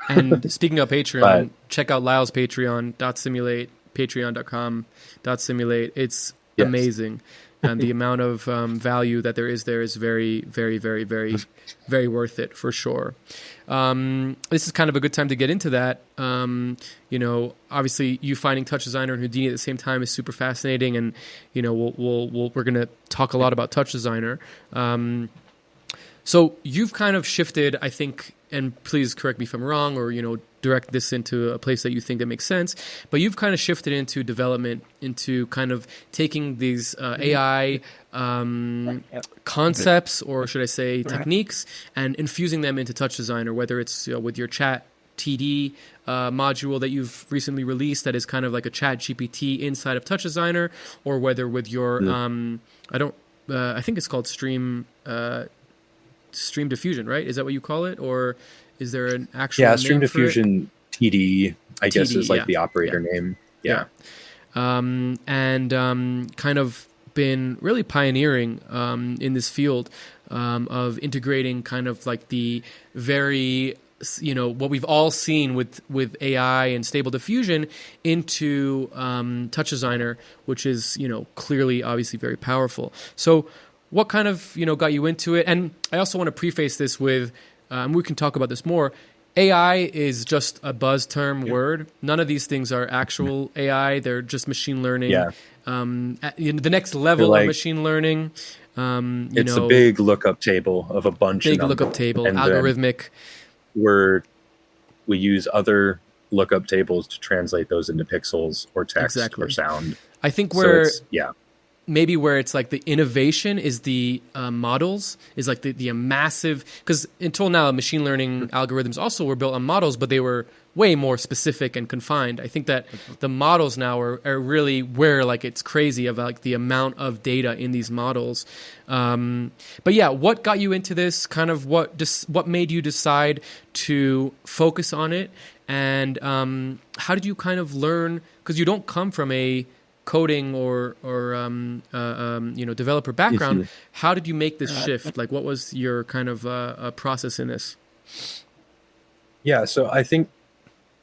Speaker 1: And speaking of Patreon,
Speaker 3: But-
Speaker 1: check out Lyle's Patreon, .simulate, patreon.com.simulate. It's
Speaker 3: Yes.
Speaker 1: amazing. And the amount of value that there is very, very, very, very, very worth it for sure. This is kind of a good time to get into that. You know, obviously, you finding TouchDesigner and Houdini at the same time is super fascinating, and you know, we're going to talk a lot about TouchDesigner. So you've kind of shifted, I think, and please correct me if I'm wrong, or you know, direct this into a place that you think that makes sense. But you've kind of shifted into development, into kind of taking these AI concepts, or should I say techniques, and infusing them into TouchDesigner, whether it's with your Chat TD module that you've recently released that is kind of like a Chat GPT inside of TouchDesigner, or whether with your I think it's called StreamDiffusion, right? Is that what you call it, or is there an actual name
Speaker 3: StreamDiffusion TD, I guess, is like
Speaker 1: yeah.
Speaker 3: the operator name. Yeah.
Speaker 1: And kind of been really pioneering in this field of integrating kind of like the very, you know, what we've all seen with AI and Stable Diffusion into TouchDesigner, which is, you know, clearly obviously very powerful. So what kind of, you know, got you into it? And I also want to preface this with, we can talk about this more, AI is just a buzz term word. None of these things are actual AI. They're just machine learning.
Speaker 3: Yeah.
Speaker 1: The next level
Speaker 3: Like,
Speaker 1: of machine learning.
Speaker 3: It's a big lookup table of a bunch of
Speaker 1: big
Speaker 3: numbers.
Speaker 1: lookup table,
Speaker 3: And then
Speaker 1: algorithmic.
Speaker 3: we use other lookup tables to translate those into pixels or text
Speaker 1: Exactly.
Speaker 3: or sound.
Speaker 1: I think
Speaker 3: So
Speaker 1: where
Speaker 3: it's, yeah.
Speaker 1: maybe where it's like the innovation is the models, is like the massive, because until now machine learning algorithms also were built on models, but they were way more specific and confined. I think that the models now are really where like it's crazy of like the amount of data in these models. But yeah, what got you into this? Kind of what made you decide to focus on it, and how did you kind of learn? Because you don't come from a coding or you know, developer background. How did you make this shift? Like, what was your kind of process in this?
Speaker 3: Yeah, so I think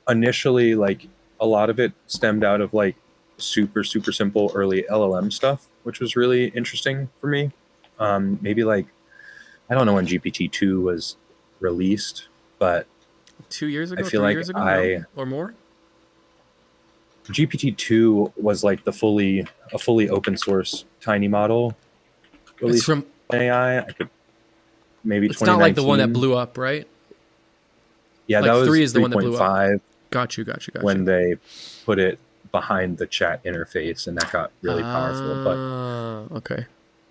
Speaker 3: initially, like, a lot of it stemmed out of like super simple early LLM stuff, which was really interesting for me. Maybe like, I don't know when GPT-2 was released, but
Speaker 1: 2 years ago,
Speaker 3: I feel
Speaker 1: 3
Speaker 3: like
Speaker 1: years ago, no? Or more?
Speaker 3: GPT-2 was like a fully open source tiny model
Speaker 1: It's
Speaker 3: released
Speaker 1: from.
Speaker 3: AI. I could maybe
Speaker 1: It's not like the one that
Speaker 3: 2019.
Speaker 1: blew up, right?
Speaker 3: Yeah,
Speaker 1: like
Speaker 3: that was
Speaker 1: 3 is the one that blew up.
Speaker 3: 3.5
Speaker 1: Got you.
Speaker 3: when they put it behind the chat interface, and that got really powerful. But
Speaker 1: okay.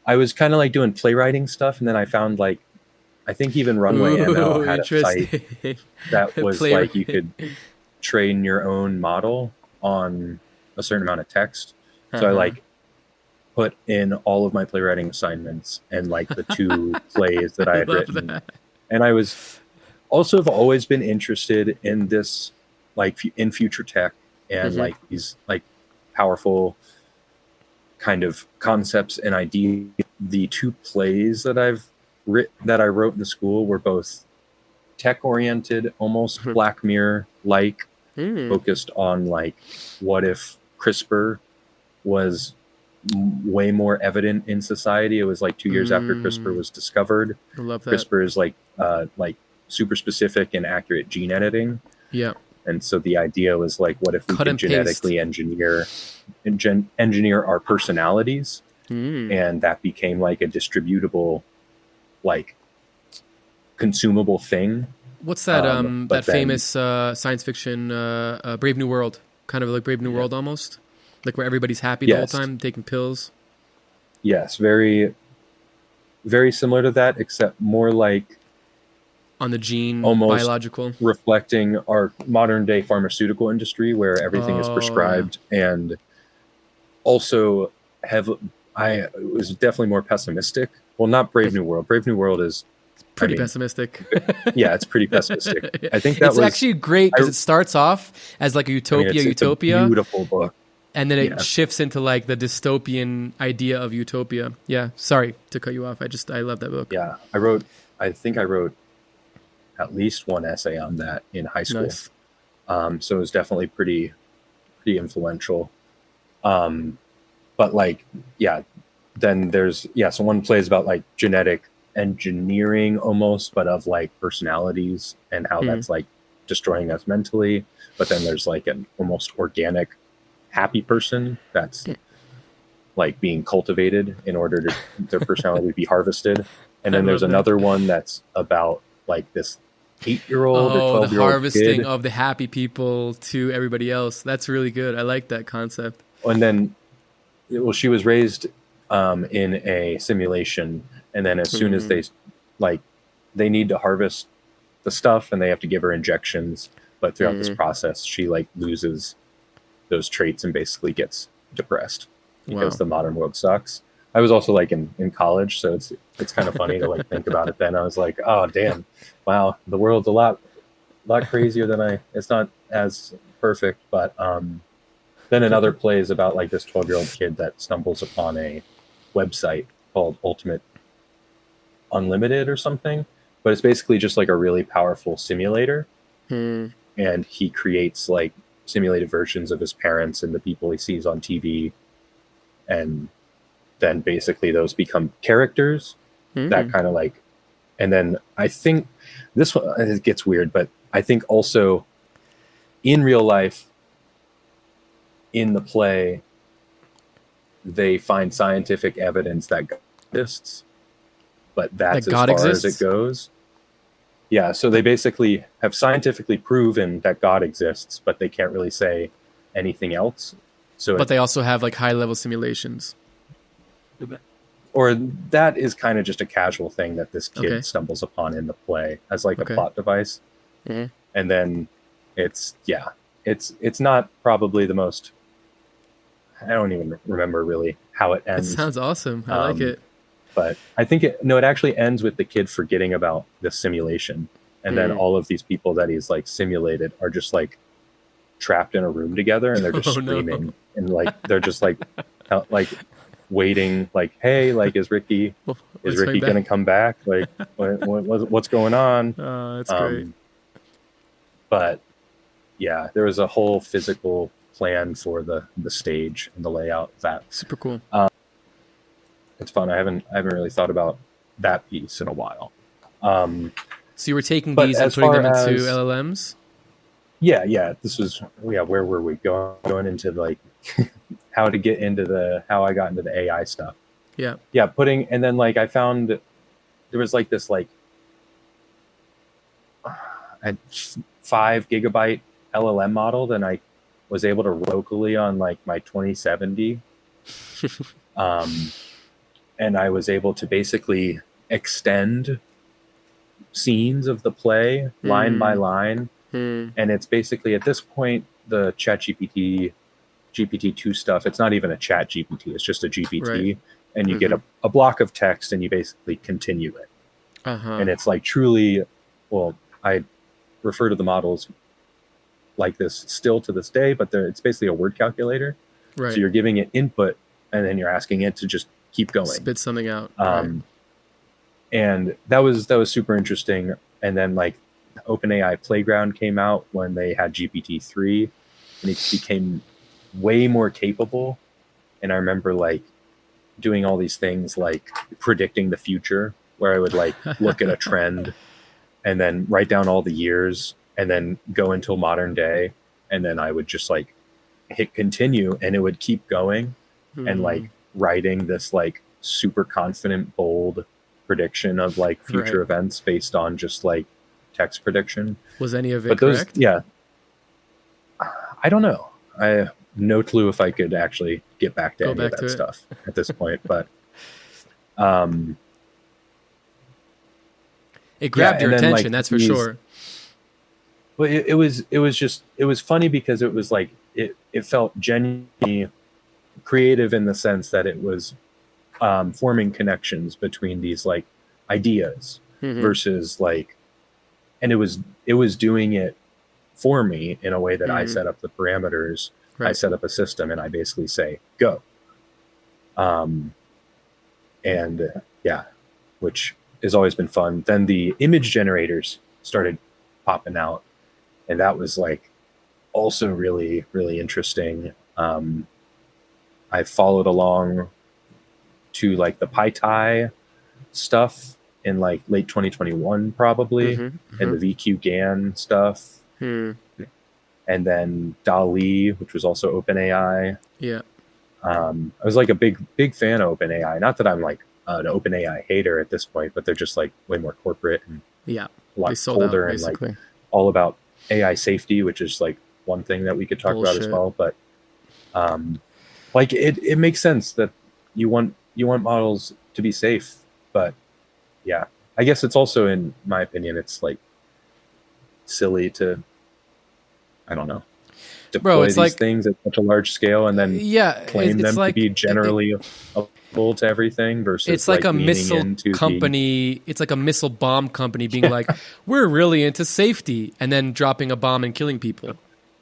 Speaker 3: I was kind of like doing playwriting stuff, and then I found like, I think even Runway ML had a site that was like you could train your own model on a certain amount of text. So I like put in all of my playwriting assignments and like the 2 plays that I had written. That. And I was also have always been interested in this, like in future tech and like these like powerful kind of concepts and ideas. The 2 plays that I wrote in the school were both tech oriented, almost Black Mirror like, focused on like, what if CRISPR was way more evident in society? It was like 2 years after CRISPR was discovered.
Speaker 1: I love that.
Speaker 3: CRISPR is like super specific and accurate gene editing.
Speaker 1: Yeah.
Speaker 3: And so the idea was like, what if we could genetically engineer our personalities? And that became like a distributable, like consumable thing.
Speaker 1: What's that that famous science fiction Brave New World, kind of like Brave New World almost, like where everybody's happy the whole time taking pills?
Speaker 3: Yes, very very similar to that, except more like
Speaker 1: on the gene,
Speaker 3: almost
Speaker 1: biological,
Speaker 3: reflecting our modern day pharmaceutical industry where everything is prescribed. And also I was definitely more pessimistic. Well, not Brave New World. Brave New World is
Speaker 1: pretty pessimistic.
Speaker 3: Yeah, it's pretty pessimistic. I think that
Speaker 1: it's actually great because it starts off as like a utopia,
Speaker 3: it's a beautiful book.
Speaker 1: And then it shifts into like the dystopian idea of utopia. Yeah, sorry to cut you off. I love that book.
Speaker 3: Yeah, I think I wrote at least 1 essay on that in high school.
Speaker 1: Nice.
Speaker 3: So it was definitely pretty influential. But like, yeah, then there's, so one play is about like genetic engineering almost, but of like personalities and how that's like destroying us mentally. But then there's like an almost organic happy person that's like being cultivated in order to their personality be harvested. And then there's another one that's about like this 8-year-old or 12-year-old
Speaker 1: the harvesting
Speaker 3: kid
Speaker 1: of the happy people to everybody else. That's really good. I like that concept.
Speaker 3: And then, well, she was raised in a simulation, and then as soon as they need to harvest the stuff and they have to give her injections, but throughout this process she like loses those traits and basically gets depressed because the modern world sucks. I was also like in college, so it's kind of funny to like think about it then. I was like, oh damn, wow, the world's a lot crazier than it's not as perfect. But then another play is about like this 12-year-old kid that stumbles upon a website called Ultimate Unlimited or something, but it's basically just like a really powerful simulator. And he creates like simulated versions of his parents and the people he sees on TV, and then basically those become characters that kind of like, and then I think this one, it gets weird, but I think also in real life in the play they find scientific evidence that God exists, but that's as far as it goes. Yeah, so they basically have scientifically proven that God exists, but they can't really say anything else. So,
Speaker 1: but they also have like high-level simulations.
Speaker 3: Or that is kind of just a casual thing that this kid stumbles upon in the play as like a plot device. And then it's not probably the most. I don't even remember really how it ends.
Speaker 1: It sounds awesome. I like it.
Speaker 3: But I think it actually ends with the kid forgetting about the simulation. And then all of these people that he's like simulated are just like trapped in a room together, and they're just screaming. And like, they're just like waiting, like, hey, like, is Ricky going to come back? Like, what's going on?
Speaker 1: Oh, that's great.
Speaker 3: But yeah, there was a whole physical plan for the stage and the layout of that.
Speaker 1: Super cool.
Speaker 3: It's fun. I haven't really thought about that piece in a while.
Speaker 1: So you were taking these and putting them into LLMs?
Speaker 3: Yeah. This was where were we going into like how I got into the AI stuff. Yeah. And then like I found there was like this like a 5 gigabyte LLM model that I was able to locally on like my 2070. And I was able to basically extend scenes of the play line by line. And it's basically at this point, the ChatGPT, GPT-2 stuff, it's not even a chat GPT, it's just a GPT. Right. And you get a block of text and you basically continue it. And it's like truly, well, I refer to the models like this still to this day, but it's basically a word calculator. Right. So you're giving it input and then you're asking it to just keep going.
Speaker 1: Spit something out.
Speaker 3: And that was super interesting. And then like OpenAI Playground came out when they had GPT-3 and it became way more capable. And I remember like doing all these things like predicting the future, where I would like look at a trend and then write down all the years and then go until modern day. And then I would just like hit continue and it would keep going and like writing this like super confident, bold prediction of like future events based on just like text prediction.
Speaker 1: Was any of it correct?
Speaker 3: Yeah. I don't know. I have no clue if I could actually get back to any of that stuff at this point, but
Speaker 1: it grabbed your attention, like, that's for sure.
Speaker 3: Well, it was funny because it was like it felt genuinely creative in the sense that it was forming connections between these like ideas versus like, and it was doing it for me in a way that I set up the parameters. I set up a system and I basically say go. And yeah, which has always been fun. Then the image generators started popping out, and that was like also really, really interesting. I followed along to like the PyTie stuff in like late 2021 probably, and the VQ GAN stuff. And then DALL-E, which was also OpenAI.
Speaker 1: Yeah.
Speaker 3: I was like a big fan of OpenAI. Not that I'm like an OpenAI hater at this point, but they're just like way more corporate and a lot colder and like all about AI safety, which is like one thing that we could talk about as well. But like it makes sense that you want models to be safe. But yeah, I guess it's also, in my opinion, it's like silly to, I don't know, deploy these things at such a large scale and then claim them to be generally applicable to everything versus
Speaker 1: it's like a missile company. It's like a missile bomb company being like, we're really into safety, and then dropping a bomb and killing people.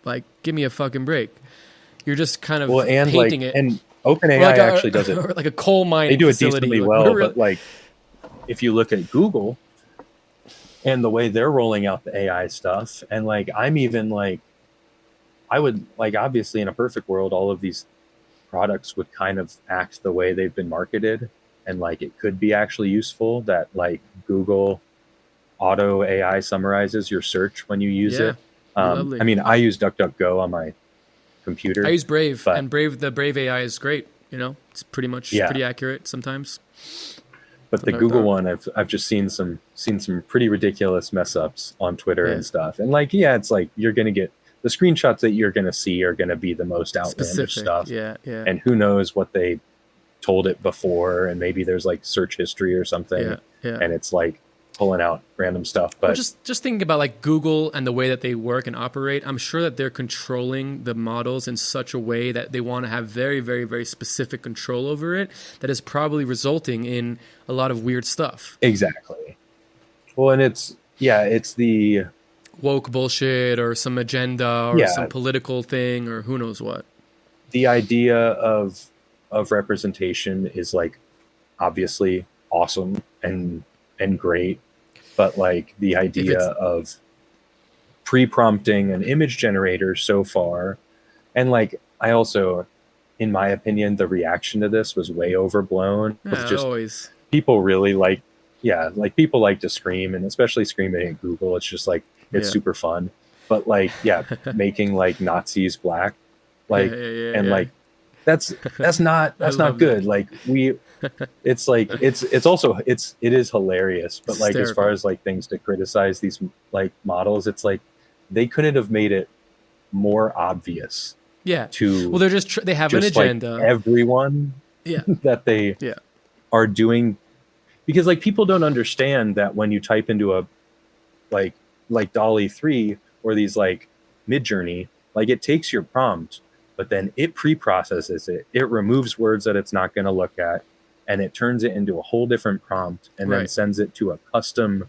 Speaker 1: Like, give me a fucking break. You're just kind of painting it.
Speaker 3: And OpenAI actually does it.
Speaker 1: Or like a coal mine.
Speaker 3: They do it decently well, but like if you look at Google and the way they're rolling out the AI stuff, and like I'm even like, I would like, obviously in a perfect world, all of these products would kind of act the way they've been marketed, and like it could be actually useful that like Google auto AI summarizes your search when you use it. I mean, I use DuckDuckGo on my computer.
Speaker 1: I use Brave, and the Brave AI is great. You know, it's pretty much pretty accurate sometimes.
Speaker 3: But the Google one, I've just seen some pretty ridiculous mess ups on Twitter and stuff. And like, it's like you're gonna get the screenshots that you're gonna see are gonna be the most outlandish stuff. And who knows what they told it before, and maybe there's like search history or something. And it's like pulling out random stuff. But
Speaker 1: just thinking about like Google and the way that they work and operate, I'm sure that they're controlling the models in such a way that they want to have very, very, very specific control over it, that is probably resulting in a lot of weird stuff.
Speaker 3: Exactly. Well, and it's the
Speaker 1: woke bullshit or some agenda or some political thing or who knows what.
Speaker 3: The idea of representation is like obviously awesome and great, but like the idea of pre-prompting an image generator so far, and like I also, in my opinion, the reaction to this was way overblown. Just people really like people like to scream, and especially screaming at Google. It's just like it's super fun, but like making like Nazis black, like like that's not good. Like it's like it's also it is hilarious, but like as far as like things to criticize these like models, it's like they couldn't have made it more obvious
Speaker 1: Yeah.
Speaker 3: to
Speaker 1: Well, they're they have an
Speaker 3: just like
Speaker 1: agenda.
Speaker 3: everyone
Speaker 1: Yeah.
Speaker 3: that they
Speaker 1: Yeah.
Speaker 3: are doing, because like people don't understand that when you type into a like DALL-E 3 or these like Midjourney, like it takes your prompt, but then it pre-processes it. It removes words that it's not going to look at, and it turns it into a whole different prompt, and then
Speaker 1: Right.
Speaker 3: sends it to a custom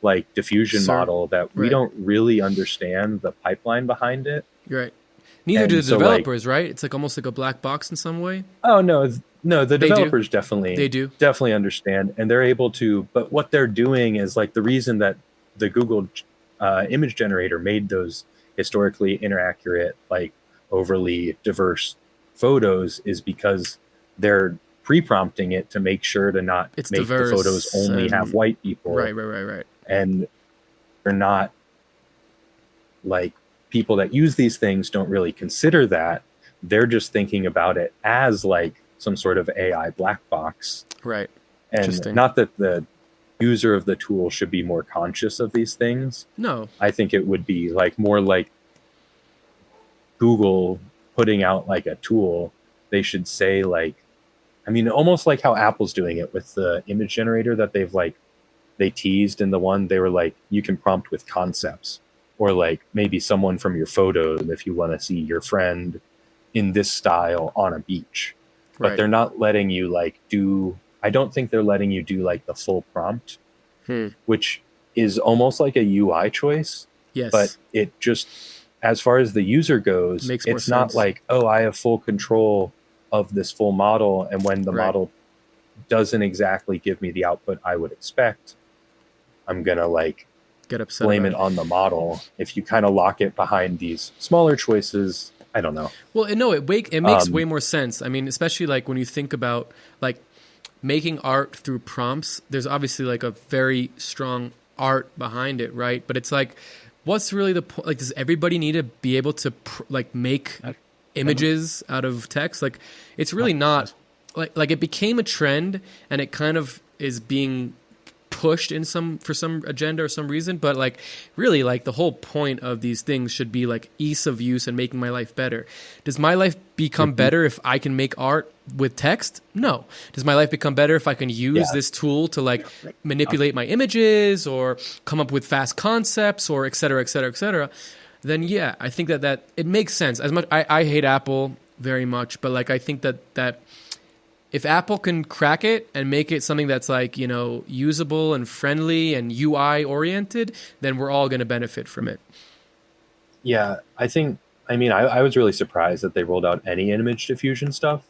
Speaker 3: like diffusion model that we
Speaker 1: Right.
Speaker 3: don't really understand the pipeline behind it.
Speaker 1: Right. Neither
Speaker 3: And
Speaker 1: do the
Speaker 3: so, like-
Speaker 1: developers, right? It's like almost like a black box in some way.
Speaker 3: Oh no, no, the
Speaker 1: They do.
Speaker 3: developers definitely understand, and they're able to. But what they're doing is like the reason that the Google image generator made those historically inaccurate, like overly diverse photos is because they're pre-prompting it to make sure to not
Speaker 1: It's
Speaker 3: make
Speaker 1: diverse
Speaker 3: the photos only
Speaker 1: and-
Speaker 3: have white people.
Speaker 1: Right.
Speaker 3: And they're not like people that use these things don't really consider that. They're just thinking about it as like some sort of AI black box.
Speaker 1: Right.
Speaker 3: And
Speaker 1: Interesting.
Speaker 3: not that the user of the tool should be more conscious of these things.
Speaker 1: No.
Speaker 3: I think it would be like more like Google putting out like a tool. They should say like, I mean, almost like how Apple's doing it with the image generator that they teased in the one, they were like, you can prompt with concepts, or like maybe someone from your photos if you want to see your friend in this style on a beach. But
Speaker 1: Right.
Speaker 3: they're not letting you like I don't think they're letting you do like the full prompt, which is almost like a UI choice.
Speaker 1: Yes.
Speaker 3: But it just, as far as the user goes,
Speaker 1: Makes more
Speaker 3: it's not
Speaker 1: sense.
Speaker 3: like, oh, I have full control of this full model. And when the
Speaker 1: Right.
Speaker 3: model doesn't exactly give me the output I would expect, I'm going to like
Speaker 1: Get upset.
Speaker 3: blame
Speaker 1: about
Speaker 3: it on the model. If you kind of lock it behind these smaller choices, I don't know.
Speaker 1: Well, no, it makes way more sense. I mean, especially like when you think about like making art through prompts, there's obviously like a very strong art behind it, right? But it's like, what's really the point? Like, does everybody need to be able to like make images out of text? Like, it's really not like it became a trend, and it kind of is being pushed in for some agenda or some reason, but like really like the whole point of these things should be like ease of use and making my life better. Does my life become better if I can make art with text? No. Does my life become better if I can use this tool to like manipulate my images or come up with fast concepts or et cetera, et cetera, et cetera? Then yeah, I think that it makes sense. As much I hate Apple very much, but like I think that if Apple can crack it and make it something that's like, you know, usable and friendly and UI oriented, then we're all going to benefit from it.
Speaker 3: Yeah, I was really surprised that they rolled out any image diffusion stuff,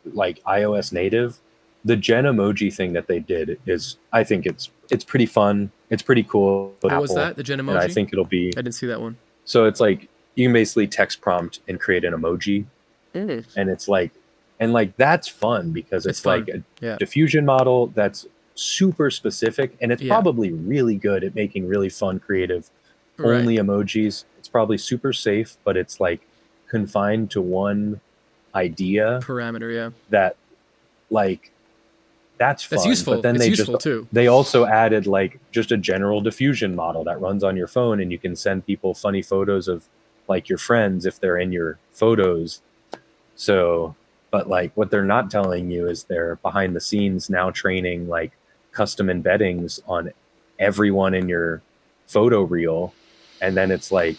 Speaker 3: like iOS native. The Gen emoji thing that they did is, I think it's pretty fun. It's pretty cool.
Speaker 1: What was that? The Gen emoji?
Speaker 3: And I think it'll be.
Speaker 1: I didn't see that one.
Speaker 3: So it's like you can basically text prompt and create an emoji, and it's like, and like that's fun because it's
Speaker 1: fun.
Speaker 3: like a diffusion model that's super specific, and it's probably really good at making really fun, creative, only emojis. It's probably super safe, but it's like confined to one idea
Speaker 1: parameter.
Speaker 3: That like that's fun.
Speaker 1: That's useful.
Speaker 3: But then
Speaker 1: it's useful too.
Speaker 3: They also added like just a general diffusion model that runs on your phone, and you can send people funny photos of like your friends if they're in your photos. So. But like what they're not telling you is they're behind the scenes now training like custom embeddings on everyone in your photo reel. And then it's like,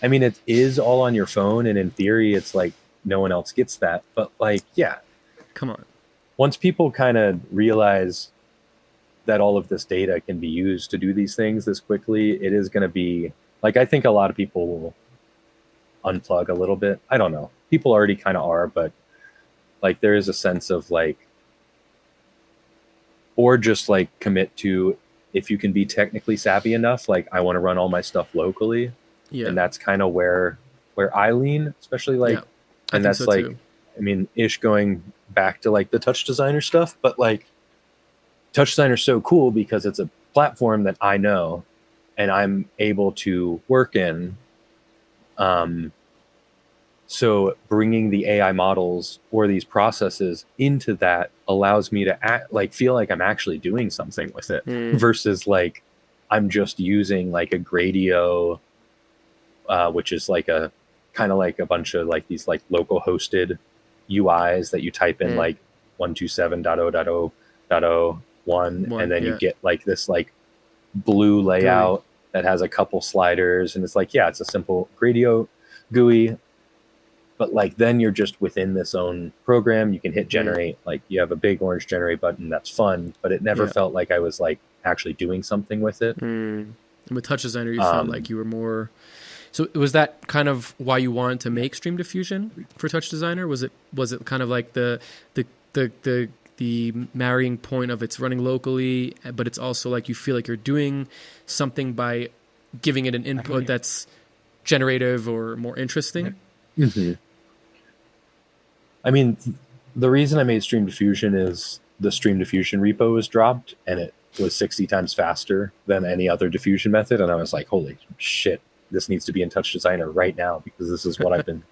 Speaker 3: I mean, it is all on your phone. And in theory, it's like no one else gets that. But like, yeah.
Speaker 1: Come on.
Speaker 3: Once people kind of realize that all of this data can be used to do these things this quickly, it is going to be like, I think a lot of people will unplug a little bit. I don't know. People already kind of are, but like there is a sense of like, or just like commit to, if you can be technically savvy enough, like I want to run all my stuff locally. Yeah. And that's kind of where I lean, especially like, and that's so like, too. I mean, ish going back to like the TouchDesigner stuff, but like TouchDesigner is so cool because it's a platform that I know and I'm able to work in. So bringing the AI models or these processes into that allows me to feel like I'm actually doing something with it versus like I'm just using like a Gradio which is like a kind of like a bunch of like these like local hosted UIs that you type in like 127.0.0.0.1, and then you get like this like blue layout that has a couple sliders, and it's like, yeah, it's a simple Gradio GUI, but like then you're just within this own program. You can hit generate, like you have a big orange generate button. That's fun, but it never felt like I was like actually doing something with it.
Speaker 1: And with TouchDesigner, you felt like you were more. So was that kind of why you wanted to make StreamDiffusion for TouchDesigner? Was it kind of like the marrying point of it's running locally, but it's also like you feel like you're doing something by giving it an input that's generative or more interesting?
Speaker 3: Mm-hmm. I mean, the reason I made StreamDiffusion is the StreamDiffusion repo was dropped, and it was 60 times faster than any other diffusion method. And I was like, holy shit, this needs to be in TouchDesigner right now, because this is what I've been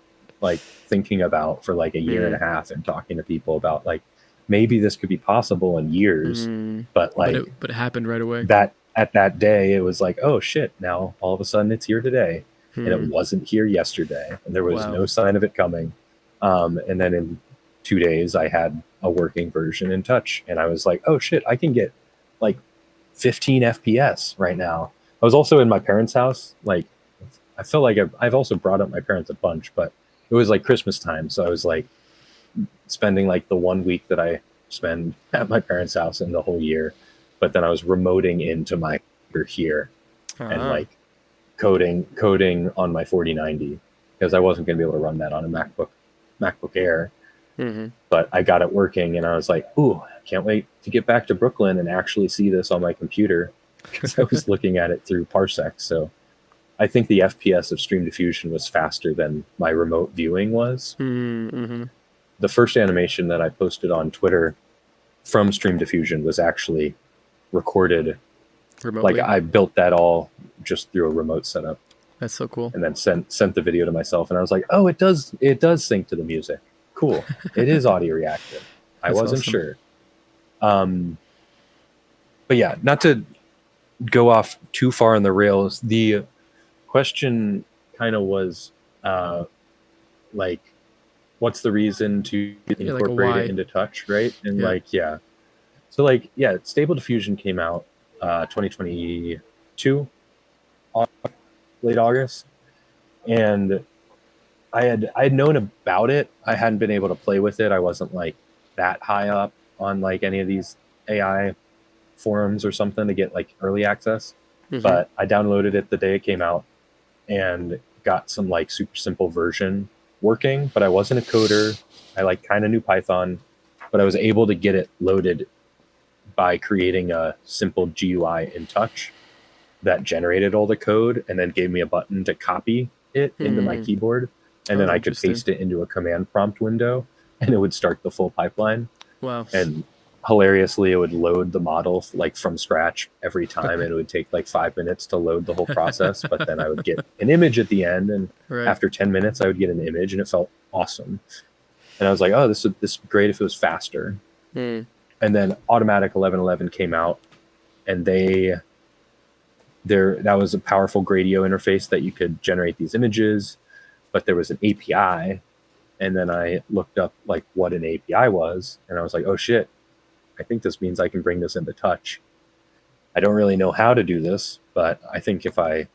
Speaker 3: like thinking about for like a year and a half, and talking to people about like, maybe this could be possible in years, but like,
Speaker 1: but it happened right away.
Speaker 3: That at that day, it was like, oh shit, now all of a sudden it's here today. And it wasn't here yesterday, and there was no sign of it coming. And then in 2 days, I had a working version in Touch, and I was like, oh shit, I can get like 15 FPS right now. I was also in my parents' house. Like, I felt like I've also brought up my parents a bunch, but it was like Christmas time. So I was like spending like the 1 week that I spend at my parents' house in the whole year. But then I was remoting into my computer here and like coding on my 4090, because I wasn't going to be able to run that on a MacBook Air. But I got it working, and I was like, ooh, can't wait to get back to Brooklyn and actually see this on my computer, because I was looking at it through Parsec. So I think the FPS of StreamDiffusion was faster than my remote viewing was. The first animation that I posted on Twitter from StreamDiffusion was actually recorded remotely. Like I built that all just through a remote setup.
Speaker 1: That's so cool.
Speaker 3: And then sent the video to myself, and I was like, oh, it does sync to the music. Cool. It is audio reactive. I wasn't sure. But yeah, not to go off too far on the rails, the question kind of was like, what's the reason to incorporate it into Touch, right? And so like, Stable Diffusion came out 2022, late August, and I had known about it. I hadn't been able to play with it. I wasn't like that high up on like any of these AI forums or something to get like early access. But I downloaded it the day it came out and got some like super simple version working, but I wasn't a coder. I like kind of knew Python, but I was able to get it loaded by creating a simple GUI in Touch that generated all the code and then gave me a button to copy it into my keyboard. And then I could paste it into a command prompt window, and it would start the full pipeline.
Speaker 1: Wow.
Speaker 3: And hilariously, it would load the model like from scratch every time, and it would take like 5 minutes to load the whole process. But then I would get an image at the end, and after 10 minutes, I would get an image, and it felt awesome. And I was like, oh, this would be great if it was faster. And then Automatic 1111 came out, and that was a powerful Gradio interface that you could generate these images, but there was an API. And then I looked up like what an API was, and I was like, oh shit, I think this means I can bring this into Touch. I don't really know how to do this, but I think if I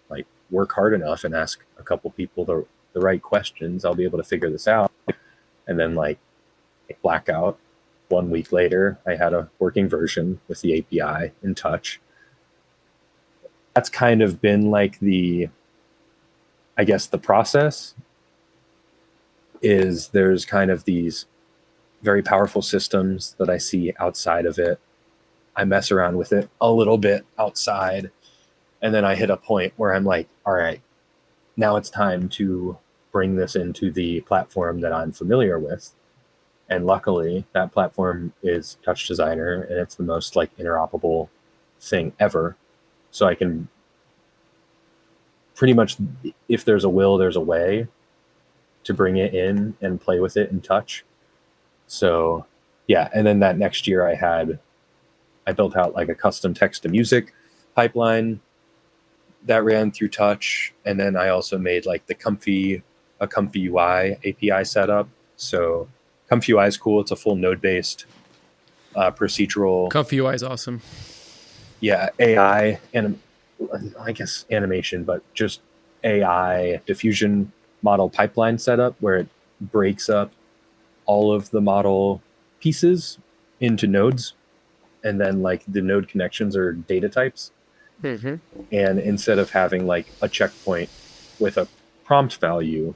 Speaker 3: like work hard enough and ask a couple people the right questions, I'll be able to figure this out. And then like blackout, 1 week later, I had a working version with the API in Touch. That's kind of been like the process is there's kind of these very powerful systems that I see outside of it. I mess around with it a little bit outside, and then I hit a point where I'm like, all right, now it's time to bring this into the platform that I'm familiar with. And luckily, that platform is TouchDesigner, and it's the most like interoperable thing ever. So I can pretty much, if there's a will, there's a way to bring it in and play with it in Touch. So yeah, and then that next year I built out like a custom text to music pipeline that ran through Touch, and then I also made like a Comfy UI API setup. So Comfy UI is cool. It's a full node-based procedural.
Speaker 1: Comfy UI is awesome.
Speaker 3: Yeah, AI and I guess animation, but just AI diffusion model pipeline setup where it breaks up all of the model pieces into nodes, and then like the node connections are data types.
Speaker 1: Mm-hmm.
Speaker 3: And instead of having like a checkpoint with a prompt value,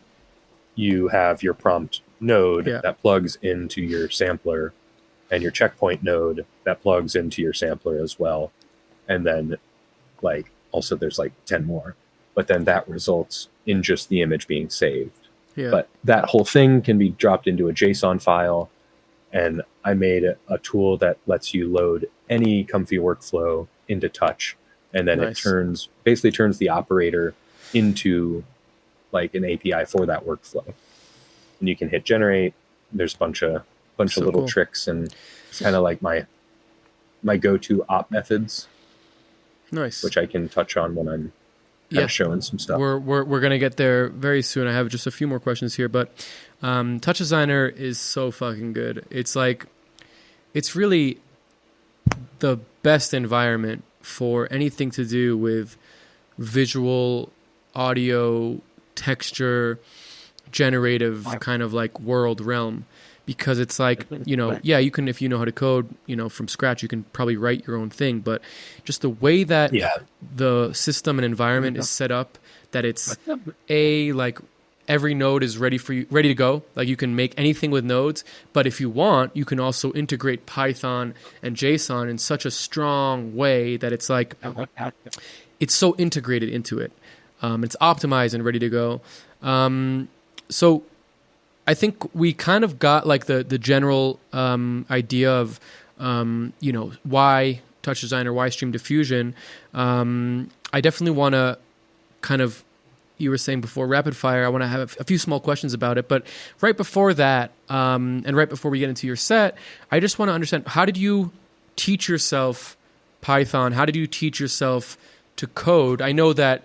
Speaker 3: you have your prompt node that plugs into your sampler, and your checkpoint node that plugs into your sampler as well. And then like also there's like 10 more, but then that results in just the image being saved. Yeah. But that whole thing can be dropped into a JSON file. And I made a tool that lets you load any Comfy workflow into Touch. And then it basically turns the operator into like an API for that workflow. And you can hit generate. There's a bunch of little tricks, and it's kind of like my go-to op methods.
Speaker 1: Nice.
Speaker 3: Which I can touch on when I'm kind of showing some stuff.
Speaker 1: We're gonna get there very soon. I have just a few more questions here, but TouchDesigner is so fucking good. It's like, it's really the best environment for anything to do with visual, audio, texture, generative kind of like world realm. Because it's like, you know, you can, if you know how to code, you know, from scratch, you can probably write your own thing. But just the way that the system and environment is set up, that it's like every node is ready to go. Like you can make anything with nodes, but if you want, you can also integrate Python and JSON in such a strong way that it's like, it's so integrated into it. It's optimized and ready to go. So I think we kind of got like the general idea of, you know, why TouchDesigner, why StreamDiffusion. I definitely want to kind of, you were saying before rapid fire, I want to have a few small questions about it. But right before that, and right before we get into your set, I just want to understand, how did you teach yourself Python? How did you teach yourself to code? I know that.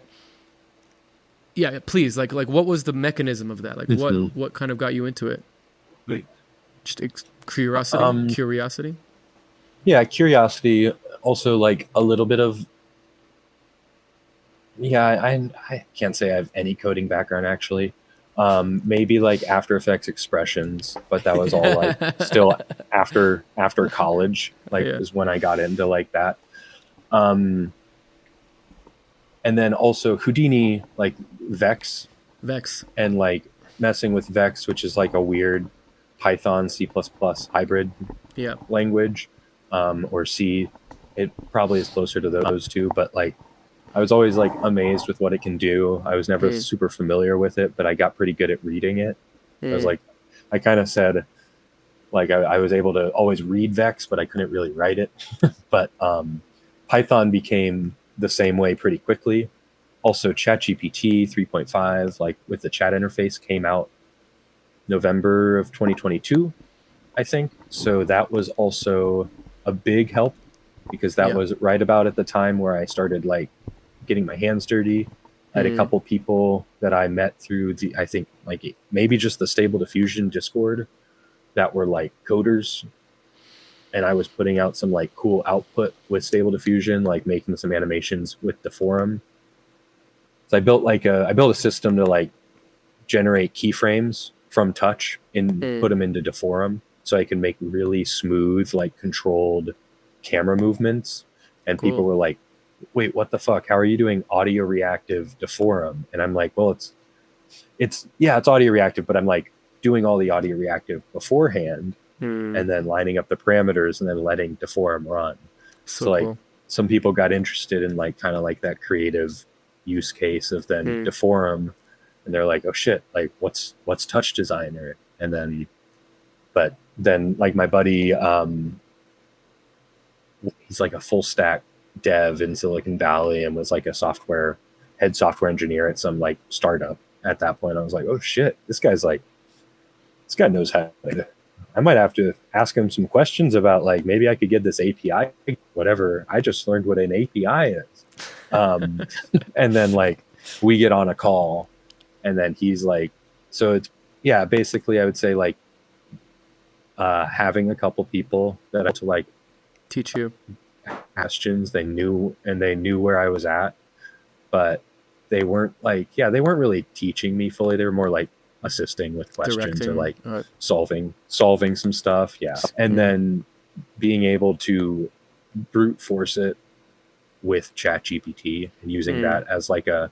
Speaker 1: Yeah, please. Like, what was the mechanism of that? Like, what kind of got you into it? Just curiosity. Curiosity.
Speaker 3: Yeah, curiosity. Also, like a little bit of. Yeah, I can't say I have any coding background actually. Maybe like After Effects expressions, but that was all like still after college. Like is when I got into like that. And then also Houdini, like Vex, and like messing with Vex, which is like a weird Python C++ hybrid language, or C. It probably is closer to those two, but like I was always like amazed with what it can do. I was never super familiar with it, but I got pretty good at reading it. I was like, I kind of said, like I was able to always read Vex, but I couldn't really write it. But Python became the same way pretty quickly. Also, ChatGPT 3.5, like with the chat interface, came out November of 2022, I think. So that was also a big help, because that was right about at the time where I started like getting my hands dirty. I had a couple people that I met through I think like maybe just the Stable Diffusion Discord that were like coders. And I was putting out some like cool output with Stable Diffusion, like making some animations with the forum. So I built a system to like generate keyframes from Touch and put them into Deforum, so I can make really smooth, like controlled camera movements. And people were like, "Wait, what the fuck? How are you doing audio reactive Deforum?" And I'm like, "Well, it's audio reactive, but I'm like doing all the audio reactive beforehand." And then lining up the parameters and then letting Deforum run. So like some people got interested in like kind of like that creative use case of then Deforum, and they're like, oh shit, like what's TouchDesigner? And then, but then like my buddy, he's like a full stack dev in Silicon Valley and was like a head software engineer at some like startup at that point. I was like, oh shit, this guy knows how to. I might have to ask him some questions about like maybe I could get this API, whatever. I just learned what an API is. And then like we get on a call, and then he's like, so it's, yeah, basically I would say like having a couple people that had to like
Speaker 1: Teach you.
Speaker 3: questions, they knew where I was at, but they weren't like, yeah, they weren't really teaching me fully. They were more like assisting with questions or like solving some stuff. Yeah. And then being able to brute force it with ChatGPT and using that as like a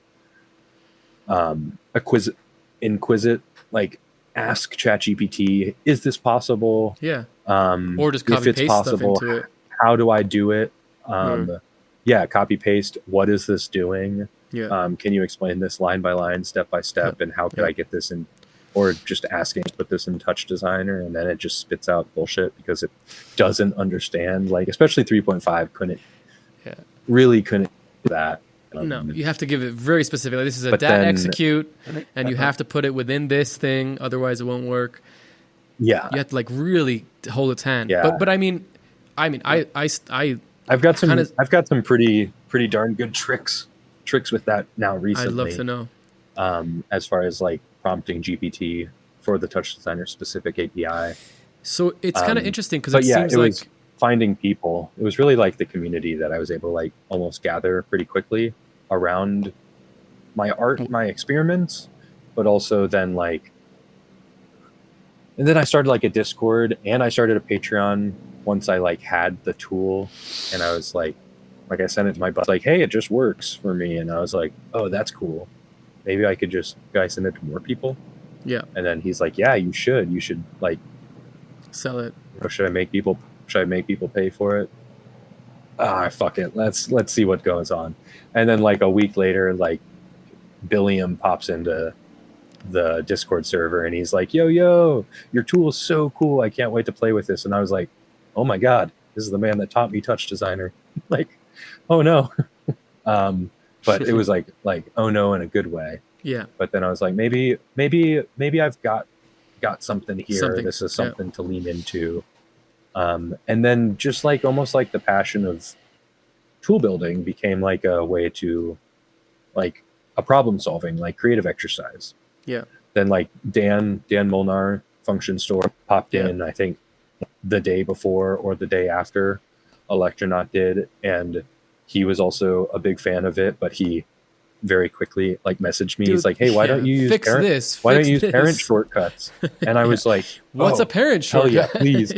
Speaker 3: inquisit, like ask ChatGPT, is this possible?
Speaker 1: Yeah. Or just copy paste
Speaker 3: possible,
Speaker 1: stuff into it.
Speaker 3: How do I do it? Yeah, copy paste. What is this doing?
Speaker 1: Yeah.
Speaker 3: Can you explain this line by line, step by step, and how could I get this in? Or just asking to put this in TouchDesigner, and then it just spits out bullshit because it doesn't understand. Like, especially 3.5 couldn't do that.
Speaker 1: No, you have to give it very specific. Like, this is a execute, and you have to put it within this thing, otherwise it won't work.
Speaker 3: Yeah,
Speaker 1: you have to like really hold its hand.
Speaker 3: Yeah.
Speaker 1: But I mean,
Speaker 3: I've got some pretty darn good tricks with that now recently.
Speaker 1: I'd love to know.
Speaker 3: As far as like prompting GPT for the TouchDesigner specific API.
Speaker 1: So it's kind of interesting because it seems
Speaker 3: it
Speaker 1: like
Speaker 3: was finding people. It was really like the community that I was able to like almost gather pretty quickly around my art, my experiments, but also then like, and then I started like a Discord and I started a Patreon once I like had the tool, and I was like I sent it to my boss, like, hey, it just works for me. And I was like, oh, that's cool. Maybe I could just send it to more people.
Speaker 1: Yeah.
Speaker 3: And then he's like, yeah, you should like
Speaker 1: sell it.
Speaker 3: Or should I make people pay for it? Fuck it. Let's see what goes on. And then like a week later, like Billiam pops into the Discord server and he's like, yo, your tool is so cool. I can't wait to play with this. And I was like, oh my God, this is the man that taught me TouchDesigner. Like, oh no. But it was like, oh no, in a good way.
Speaker 1: Yeah.
Speaker 3: But then I was like, maybe I've got something here. This is something to lean into. And then just like almost like the passion of tool building became like a way to like a problem solving, like creative exercise.
Speaker 1: Yeah.
Speaker 3: Then like Dan Molnar, Function Store, popped in, I think the day before or the day after Electronaut did, and he was also a big fan of it, but he very quickly like messaged me. He's like, hey, why don't you use parent shortcuts? And I was like,
Speaker 1: what's a parent shortcut?
Speaker 3: Hell yeah, please.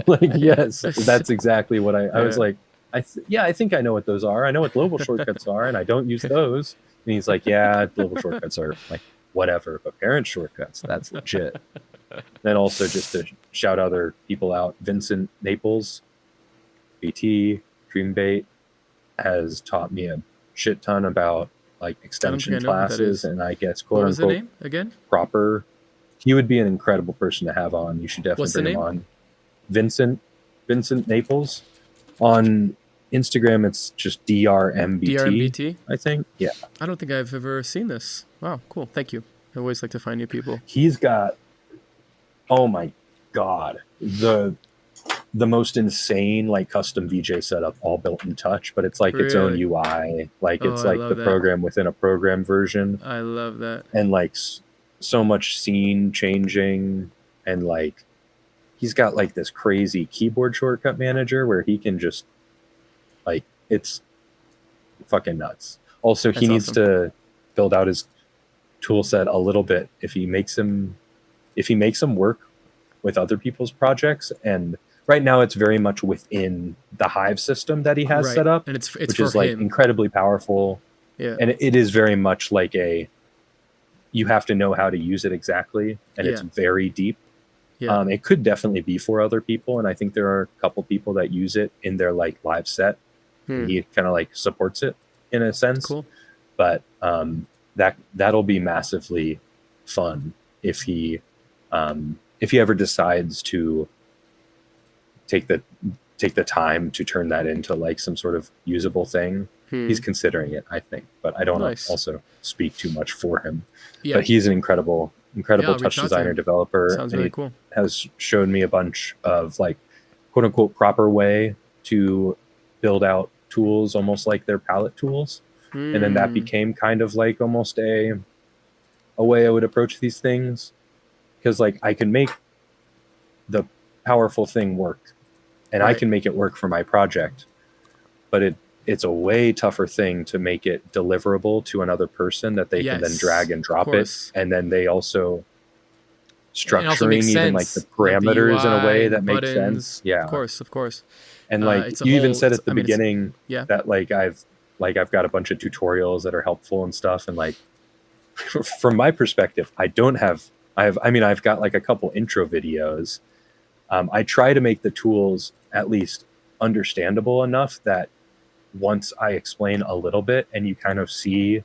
Speaker 3: Like, yes, that's exactly what I was like. I think I know what those are. I know what global shortcuts are, and I don't use those. And he's like, yeah, global shortcuts are like whatever, but parent shortcuts, that's legit. Then also just to shout other people out, Vincent Naples, BT, Dreambait, has taught me a shit ton about like extension classes, and I guess quote unquote
Speaker 1: the name again?
Speaker 3: Proper. He would be an incredible person to have on. You should definitely bring him on. Vincent Naples. On Instagram, it's just DRMBT. I think. Yeah.
Speaker 1: I don't think I've ever seen this. Wow, cool. Thank you. I always like to find new people.
Speaker 3: He's got, oh my God, the most insane like custom VJ setup, all built in Touch, but it's like its own UI. Like it's like the program within a program version.
Speaker 1: I love that.
Speaker 3: And like so much scene changing, and like he's got like this crazy keyboard shortcut manager where he can just like, it's fucking nuts. Also, he needs to build out his tool set a little bit if he makes them work with other people's projects. And right now it's very much within the Hive system that he has set up,
Speaker 1: and it's
Speaker 3: which
Speaker 1: for
Speaker 3: is like
Speaker 1: him.
Speaker 3: incredibly powerful.
Speaker 1: Yeah.
Speaker 3: And it is very much like you have to know how to use it exactly, and it's very deep.
Speaker 1: Yeah.
Speaker 3: It could definitely be for other people, and I think there are a couple people that use it in their like live set. He kind of like supports it in a sense.
Speaker 1: Cool.
Speaker 3: But that'll be massively fun if he ever decides to take the time to turn that into like some sort of usable thing. He's considering it, I think, but I don't also speak too much for him. Yeah. But he's an incredible TouchDesigner developer.
Speaker 1: Sounds really cool.
Speaker 3: Has shown me a bunch of like quote unquote proper way to build out tools almost like their palette tools. And then that became kind of like almost a way I would approach these things, because like I can make the powerful thing work, and I can make it work for my project, but it's a way tougher thing to make it deliverable to another person that they can then drag and drop it, and then they also structuring even like the parameters like the UI, in a way that makes sense. Yeah,
Speaker 1: of course.
Speaker 3: And like you even said at the beginning that like I've got a bunch of tutorials that are helpful and stuff, and like from my perspective, I've got like a couple intro videos. I try to make the tools at least understandable enough that once I explain a little bit and you kind of see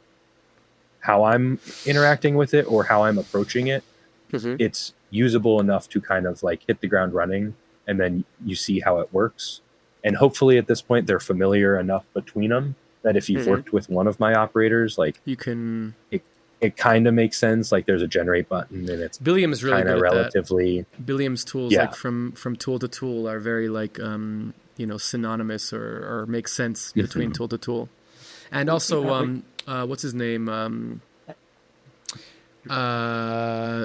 Speaker 3: how I'm interacting with it or how I'm approaching it, it's usable enough to kind of like hit the ground running, and then you see how it works. And hopefully at this point they're familiar enough between them that if you've worked with one of my operators, like
Speaker 1: you can,
Speaker 3: it kind of makes sense. Like there's a generate button, and it's
Speaker 1: Billiam is really good at
Speaker 3: relatively
Speaker 1: that. Billiam's tools, like from tool to tool, are very like synonymous or make sense between tool to tool. And also what's his name,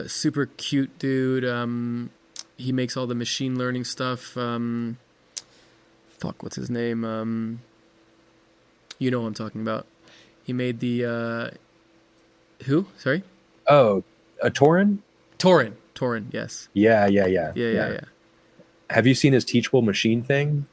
Speaker 1: super cute dude, he makes all the machine learning stuff, what's his name, you know what I'm talking about. He made the who? Sorry?
Speaker 3: Oh, a Torin?
Speaker 1: Torin, yes.
Speaker 3: Yeah. Have you seen his teachable machine thing?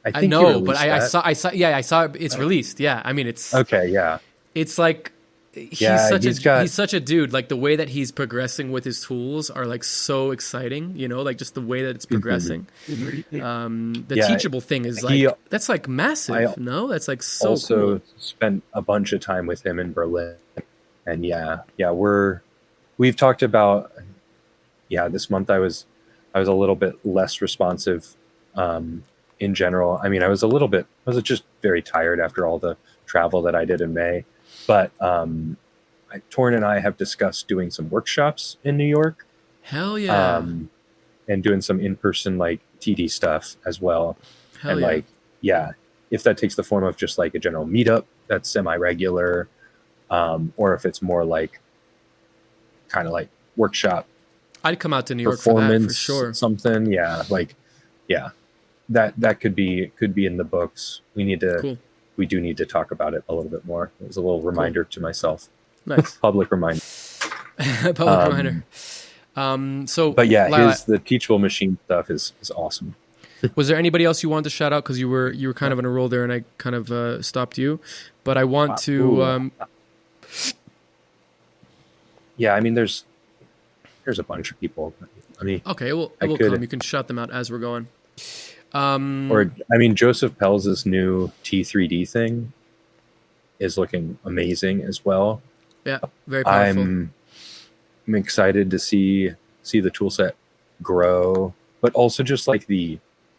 Speaker 3: I think
Speaker 1: know, but I saw it's released. Yeah. I mean, it's
Speaker 3: okay. Yeah.
Speaker 1: It's like he's such a dude. Like the way that he's progressing with his tools are like so exciting. Like just the way that it's progressing. The teachable thing is like that's like massive. That's like so.
Speaker 3: Also
Speaker 1: cool.
Speaker 3: Spent a bunch of time with him in Berlin, and we've talked about. Yeah, this month I was a little bit less responsive. In general, I mean, I was just very tired after all the travel that I did in May. But Torrin and I have discussed doing some workshops in New York.
Speaker 1: Hell yeah!
Speaker 3: And doing some in-person like TD stuff as well. If that takes the form of just like a general meetup that's semi-regular, or if it's more like kind of like workshop.
Speaker 1: I'd come out to New York for that for sure.
Speaker 3: Something, That could be in the books. We do need to talk about it a little bit more. It was a little reminder to myself.
Speaker 1: Nice.
Speaker 3: Public reminder.
Speaker 1: Reminder.
Speaker 3: The teachable machine stuff is awesome.
Speaker 1: Was there anybody else you wanted to shout out? Because you were kind of on a roll there, and I kind of stopped you. But I want to.
Speaker 3: I mean, there's a bunch of people. I mean,
Speaker 1: okay, well, we'll come. You can shout them out as we're going.
Speaker 3: Joseph Pelz's new T3D thing is looking amazing as well.
Speaker 1: Yeah, very powerful.
Speaker 3: I'm excited to see the tool set grow, but also just like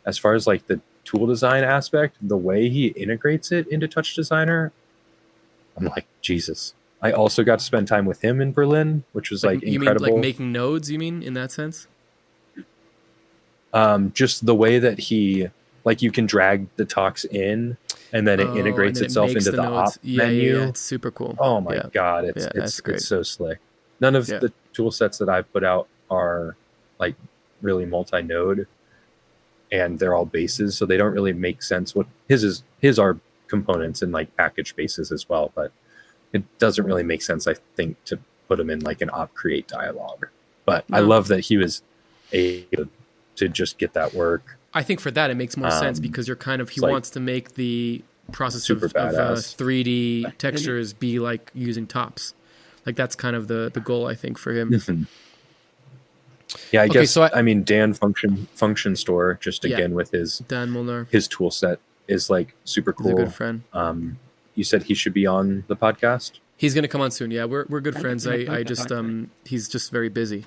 Speaker 3: as far as like the tool design aspect, the way he integrates it into TouchDesigner, I'm like, Jesus. I also got to spend time with him in Berlin, which was like incredible.
Speaker 1: You mean like making nodes, you mean, in that sense?
Speaker 3: Just the way that he, like, you can drag the talks in, and then it integrates itself into the op menu.
Speaker 1: Yeah, it's super cool.
Speaker 3: Oh my god, it's so slick. None of the tool sets that I've put out are like really multi-node, and they're all bases, so they don't really make sense. What his are components and like package bases as well, but it doesn't really make sense, I think, to put them in like an op create dialogue. But I love that he was able to just get that work.
Speaker 1: I think for that it makes more sense because you're kind of he wants to make the process of 3D textures be like using tops. Like that's kind of the goal, I think, for him.
Speaker 3: Yeah, I guess. So I mean, Dan Function Store, just again with his
Speaker 1: Dan Molnar,
Speaker 3: his tool set is like super cool.
Speaker 1: He's a good friend.
Speaker 3: You said he should be on the podcast.
Speaker 1: He's going to come on soon. Yeah, we're good friends. I just he's just very busy,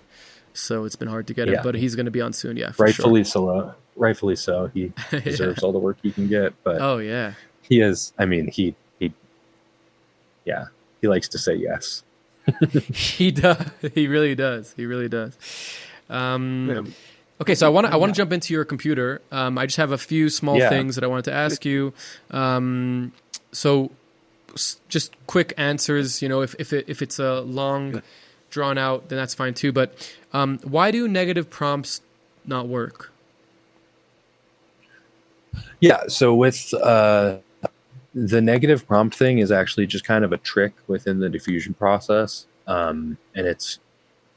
Speaker 1: so it's been hard to get him. But he's going to be on soon. Yeah,
Speaker 3: rightfully so. Rightfully so. He deserves all the work he can get. But he is. I mean, he likes to say He does. He really does.
Speaker 1: Okay, so I want to jump into your computer. I just have a few small things that I wanted to ask you. So just quick answers. You know, if it's a long, drawn out, then that's fine too. But why do negative prompts not work?
Speaker 3: Yeah. So with the negative prompt thing is actually just kind of a trick within the diffusion process, and it's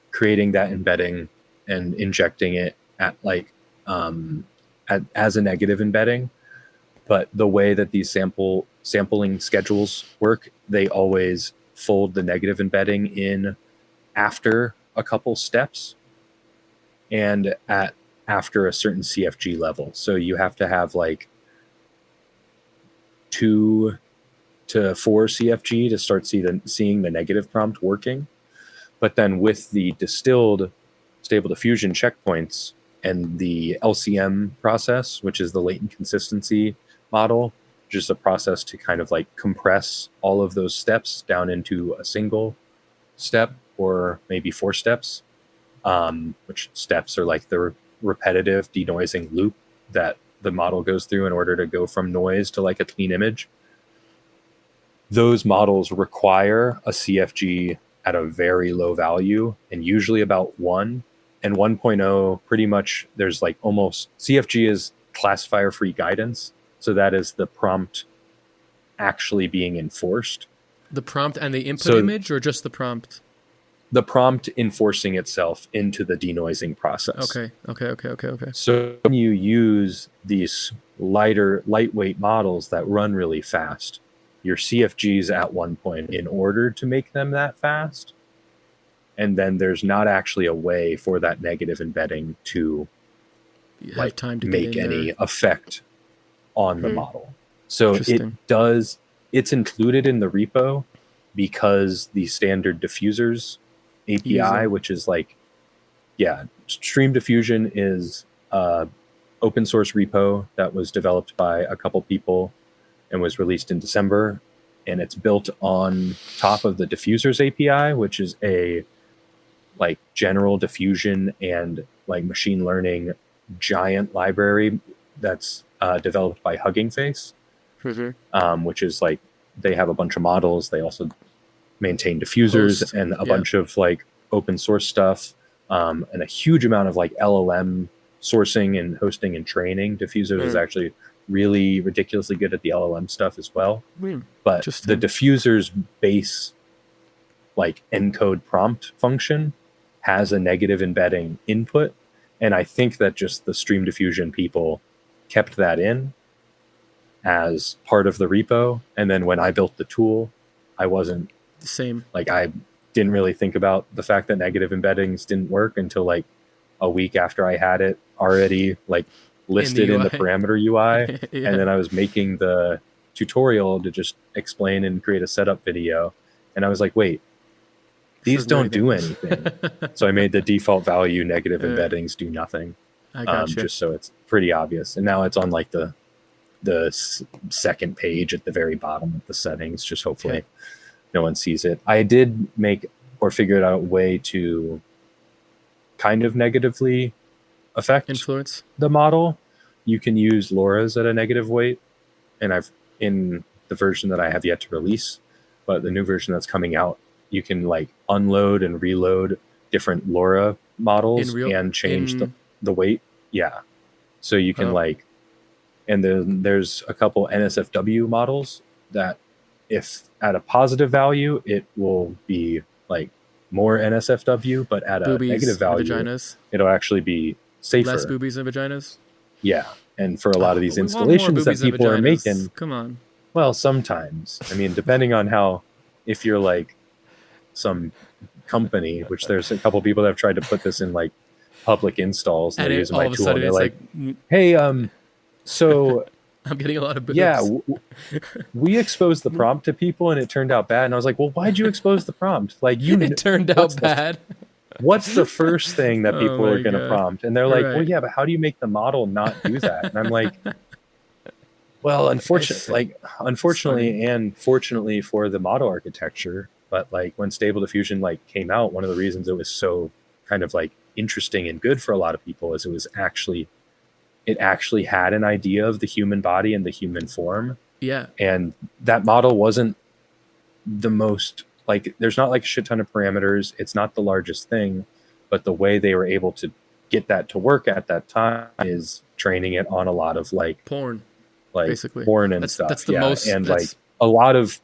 Speaker 3: creating that embedding and injecting it at like as a negative embedding. But the way that these sampling schedules work, they always fold the negative embedding in after a couple steps and after a certain CFG level. So you have to have like 2 to 4 CFG to start seeing the negative prompt working. But then with the distilled stable diffusion checkpoints and the LCM process, which is the latent consistency model, just a process to kind of like compress all of those steps down into a single step or maybe 4 steps, which steps are like the repetitive denoising loop that the model goes through in order to go from noise to like a clean image. Those models require a CFG at a very low value, and usually about 1. And 1.0, pretty much there's like almost, CFG is classifier free guidance. So that is the prompt actually being enforced.
Speaker 1: The prompt and the input image, or just the prompt?
Speaker 3: The prompt enforcing itself into the denoising process.
Speaker 1: Okay.
Speaker 3: So when you use these lightweight models that run really fast, your CFGs at one point in order to make them that fast. And then there's not actually a way for that negative embedding to
Speaker 1: have time to
Speaker 3: make any effect on the model. So it's included in the repo because the standard diffusers API, which is like, StreamDiffusion is open source repo that was developed by a couple people and was released in December. And it's built on top of the diffusers API, which is a like general diffusion and like machine learning giant library that's developed by Hugging Face, which is like, they have a bunch of models. They also maintain diffusers and a bunch of like open source stuff, and a huge amount of like LLM sourcing and hosting and training. Diffusers is actually really ridiculously good at the LLM stuff as well. But the diffusers base like encode prompt function has a negative embedding input. And I think that just the StreamDiffusion people kept that in as part of the repo. And then when I built the tool, I wasn't
Speaker 1: the same.
Speaker 3: Like, I didn't really think about the fact that negative embeddings didn't work until like a week after I had it already like listed in the parameter UI. And then I was making the tutorial to just explain and create a setup video. And I was like, wait, these don't do anything. So I made the default value negative embeddings do nothing.
Speaker 1: I gotcha.
Speaker 3: Just so it's pretty obvious. And now it's on like the second page at the very bottom of the settings, just hopefully no one sees it. I did figured out a way to kind of negatively influence the model. You can use LoRa's at a negative weight, and I've in the version that I have yet to release, but the new version that's coming out, you can like unload and reload different LoRa models and change the weight. Yeah. So you can and then there's a couple NSFW models that if at a positive value, it will be like more NSFW, but at a negative value, it'll actually be safer.
Speaker 1: Less boobies and vaginas?
Speaker 3: Yeah. And for a lot of these installations that people are making,
Speaker 1: come on.
Speaker 3: Well, sometimes. I mean, depending on if you're like some company, which there's a couple people that have tried to put this in like public installs, and they're using my tool, and they're like, hey, so
Speaker 1: I'm getting a lot of boobs.
Speaker 3: Yeah, we exposed the prompt to people, and it turned out bad. And I was like, well, why'd you expose the prompt? Like,
Speaker 1: it turned out bad.
Speaker 3: What's the first thing that people are going to prompt? And they're like, well, yeah, but how do you make the model not do that? And I'm like, well, unfortunately and fortunately for the model architecture, but like when Stable Diffusion like came out, one of the reasons it was so kind of like interesting and good for a lot of people is it actually had an idea of the human body and the human form.
Speaker 1: Yeah.
Speaker 3: And that model wasn't the most, like, there's not like a shit ton of parameters. It's not the largest thing, but the way they were able to get that to work at that time is training it on a lot of like
Speaker 1: porn,
Speaker 3: like
Speaker 1: basically
Speaker 3: porn and stuff.
Speaker 1: That's the most,
Speaker 3: and like a lot of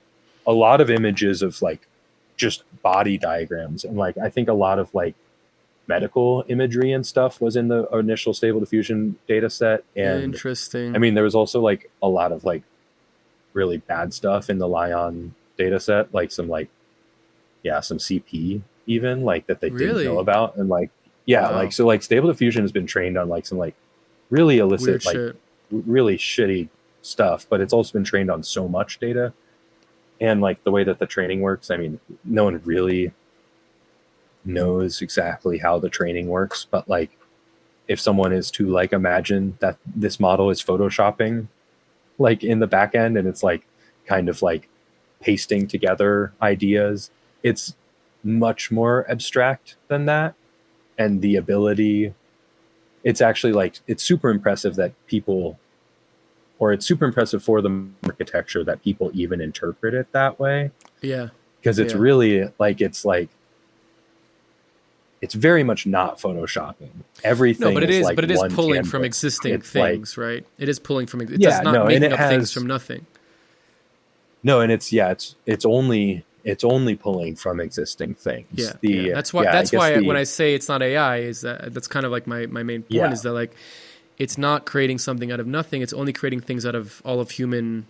Speaker 3: images of like just body diagrams. And like, I think a lot of like medical imagery and stuff was in the initial Stable Diffusion data set. And
Speaker 1: interesting.
Speaker 3: I mean, there was also like a lot of like really bad stuff in the Lion data set, like some some CP even like that they didn't know about. And like,
Speaker 1: wow.
Speaker 3: like, so like Stable Diffusion has been trained on like some like really illicit,
Speaker 1: weird
Speaker 3: like
Speaker 1: shit.
Speaker 3: Really shitty stuff, but it's also been trained on so much data. And like the way that the training works, I mean, no one really knows exactly how the training works, but like if someone is to like imagine that this model is photoshopping like in the back end and it's like kind of like pasting together ideas, it's much more abstract than that. And the ability, it's actually like, it's super impressive that people, or it's super impressive for the architecture that people even interpret it that way.
Speaker 1: Yeah.
Speaker 3: Because it's really like, it's very much not photoshopping. Everything.
Speaker 1: No, but it is,
Speaker 3: like
Speaker 1: but it is pulling
Speaker 3: canvas.
Speaker 1: from existing
Speaker 3: it's
Speaker 1: things, like, right? It is pulling from, it's
Speaker 3: yeah,
Speaker 1: not making up things from nothing.
Speaker 3: No, and it's only pulling from existing things.
Speaker 1: Yeah, that's why when I say it's not AI, is that's kind of like my main point is that like it's not creating something out of nothing. It's only creating things out of all of human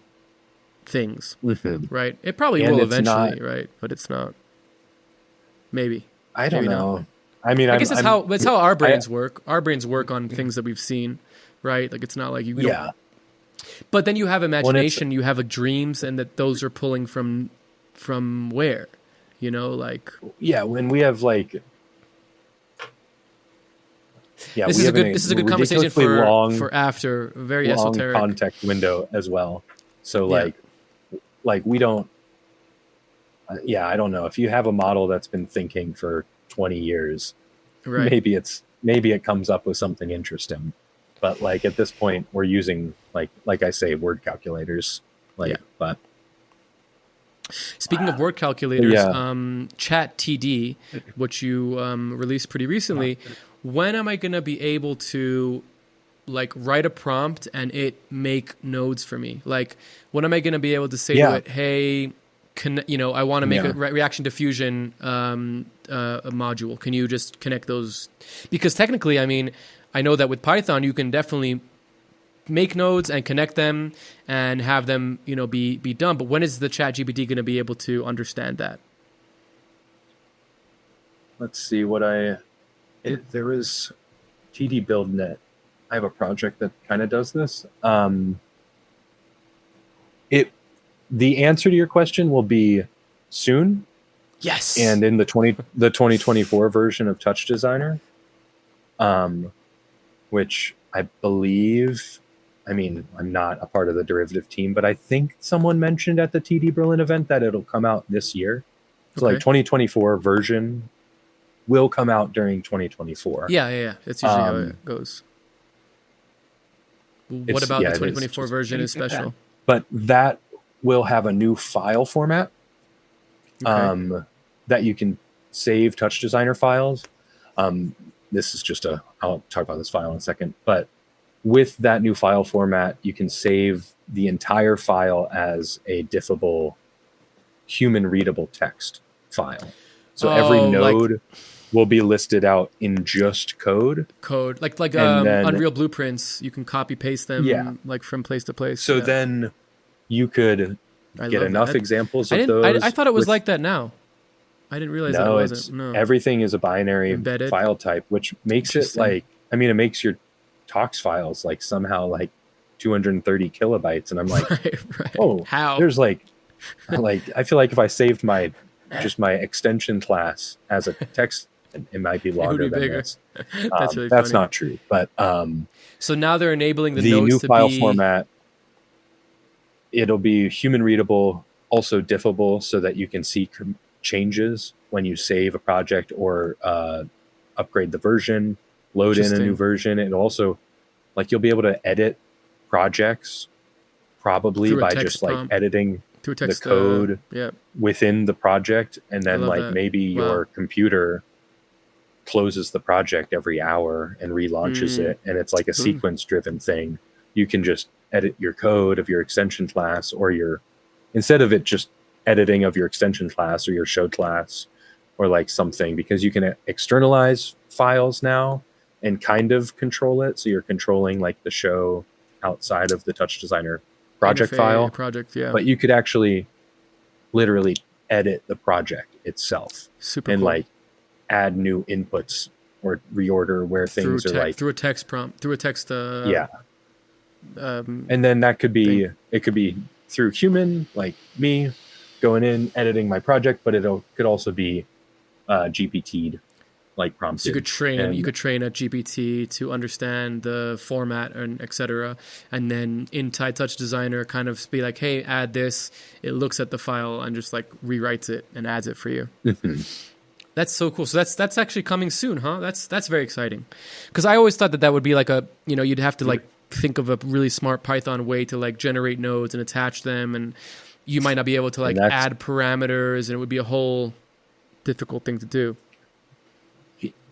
Speaker 1: things, right? It probably will eventually, right? But it's not. Maybe.
Speaker 3: I don't know.
Speaker 1: Not.
Speaker 3: I mean,
Speaker 1: I guess that's how our brains work. Our brains work on things that we've seen, right? Like it's not like you.
Speaker 3: Yeah.
Speaker 1: But then you have imagination, you have dreams, and that those are pulling from where, you know, like.
Speaker 3: Yeah, when we have like. Yeah,
Speaker 1: this is a good conversation for after a very
Speaker 3: long
Speaker 1: esoteric
Speaker 3: context window as well. So like we don't. I don't know if you have a model that's been thinking for 20 years,
Speaker 1: right.
Speaker 3: maybe it comes up with something interesting, but like at this point we're using like I say word calculators, but
Speaker 1: speaking of word calculators, Chat TD, which you released pretty recently, when am I going to be able to like write a prompt and it make nodes for me? Like when am I going to be able to say to it, hey, I want to make a reaction diffusion a module. Can you just connect those? Because technically, I mean, I know that with Python, you can definitely make nodes and connect them and have them, be done. But when is the ChatGPT going to be able to understand that?
Speaker 3: Let's see there is TD BuildNet. I have a project that kind of does this. The answer to your question will be soon.
Speaker 1: Yes.
Speaker 3: And in the 2024 version of TouchDesigner, which I believe, I mean, I'm not a part of the derivative team, but I think someone mentioned at the TD Berlin event that it'll come out this year. So like 2024 version will come out during 2024.
Speaker 1: Yeah. That's usually how it goes. What about the 2024 version is special?
Speaker 3: But that will have a new file format that you can save TouchDesigner files. This is just I'll talk about this file in a second, but with that new file format, you can save the entire file as a diffable human readable text file. So every node will be listed out in just code. Like
Speaker 1: Unreal blueprints, you can copy paste them like from place to place.
Speaker 3: So then you could get enough examples of those.
Speaker 1: I thought it was like that now. I didn't realize that it wasn't. No,
Speaker 3: everything is a binary
Speaker 1: embedded
Speaker 3: file type, which makes it like, I mean, it makes your Tox files like somehow like 230 kilobytes. And I'm like,
Speaker 1: right.
Speaker 3: Oh,
Speaker 1: how?
Speaker 3: There's like, I feel like if I saved my extension class as a text, it might be longer than this.
Speaker 1: That's really
Speaker 3: that's
Speaker 1: funny.
Speaker 3: not true. But
Speaker 1: so now they're enabling the
Speaker 3: new
Speaker 1: nodes
Speaker 3: file
Speaker 1: to be
Speaker 3: format. It'll be human readable, also diffable, so that you can see changes when you save a project or upgrade the version, load in a new version. And also, like, you'll be able to edit projects probably by just like editing the code within the project, and then like maybe your computer closes the project every hour and relaunches it, and it's like a sequence driven thing. You can just edit your code of your extension class, or instead of it just editing of your extension class or your show class or like something, because you can externalize files now and kind of control it. So you're controlling like the show outside of the TouchDesigner project file. But you could actually literally edit the project itself.
Speaker 1: Super
Speaker 3: and
Speaker 1: cool.
Speaker 3: Like add new inputs or reorder where things are like
Speaker 1: through a text prompt, through a text.
Speaker 3: And then that could be, it could be through human, like me going in, editing my project, but it could also be GPT'd, like prompted.
Speaker 1: So you could train a GPT to understand the format and etc. And then inside TouchDesigner kind of be like, hey, add this. It looks at the file and just like rewrites it and adds it for you. That's so cool. So that's actually coming soon, huh? That's very exciting. Because I always thought that would be like a, you'd have to like think of a really smart Python way to like generate nodes and attach them, and you might not be able to like add parameters, and it would be a whole difficult thing to do.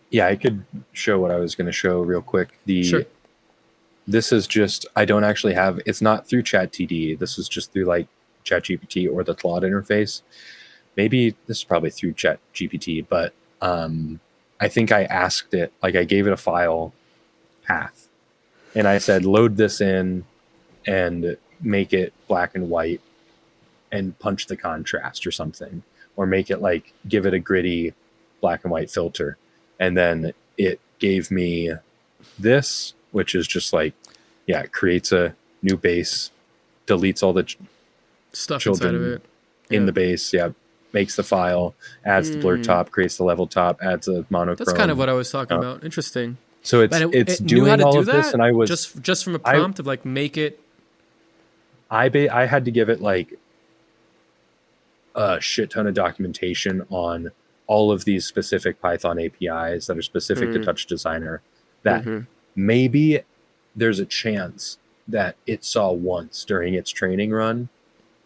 Speaker 3: Yeah, I could show what I was going to show real quick.
Speaker 1: Sure.
Speaker 3: This is just, I don't actually have, it's not through ChatTD. This is just through like ChatGPT or the Claude interface. Maybe this is probably through ChatGPT, but I think I asked it, like I gave it a file path, and I said, load this in and make it black and white and punch the contrast or something, or make it like, give it a gritty black and white filter. And then it gave me this, which is just like, it creates a new base, deletes all the
Speaker 1: stuff inside of it
Speaker 3: in the base. Yeah. Makes the file, adds the blur top, creates the level top, adds a monochrome.
Speaker 1: That's kind of what I was talking about. Interesting.
Speaker 3: So it's doing all of this, and I was
Speaker 1: just from a prompt of like make it.
Speaker 3: I had to give it like a shit ton of documentation on all of these specific Python APIs that are specific to TouchDesigner. That maybe there's a chance that it saw once during its training run,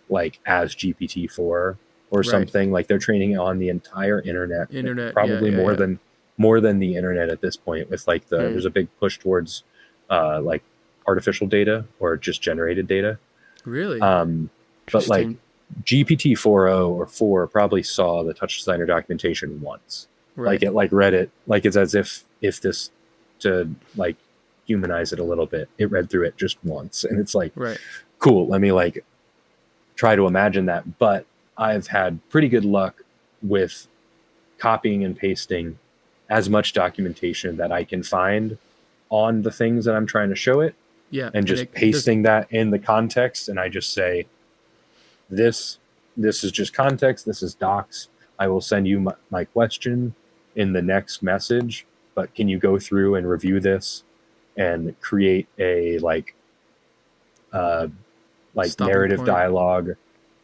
Speaker 3: like as GPT-4. Or something, like they're training on the entire internet probably more than the internet at this point, with like there's a big push towards like artificial data or just generated data.
Speaker 1: Really?
Speaker 3: But like GPT-4o or 4 probably saw the TouchDesigner documentation once. Like it like read it, like it's as if this, to like humanize it a little bit, it read through it just once, and it's like cool, let me like try to imagine that. But I've had pretty good luck with copying and pasting as much documentation that I can find on the things that I'm trying to show it.
Speaker 1: Yeah.
Speaker 3: And just pasting that in the context. And I just say, this is just context. This is docs. I will send you my question in the next message, but can you go through and review this and create a narrative dialogue,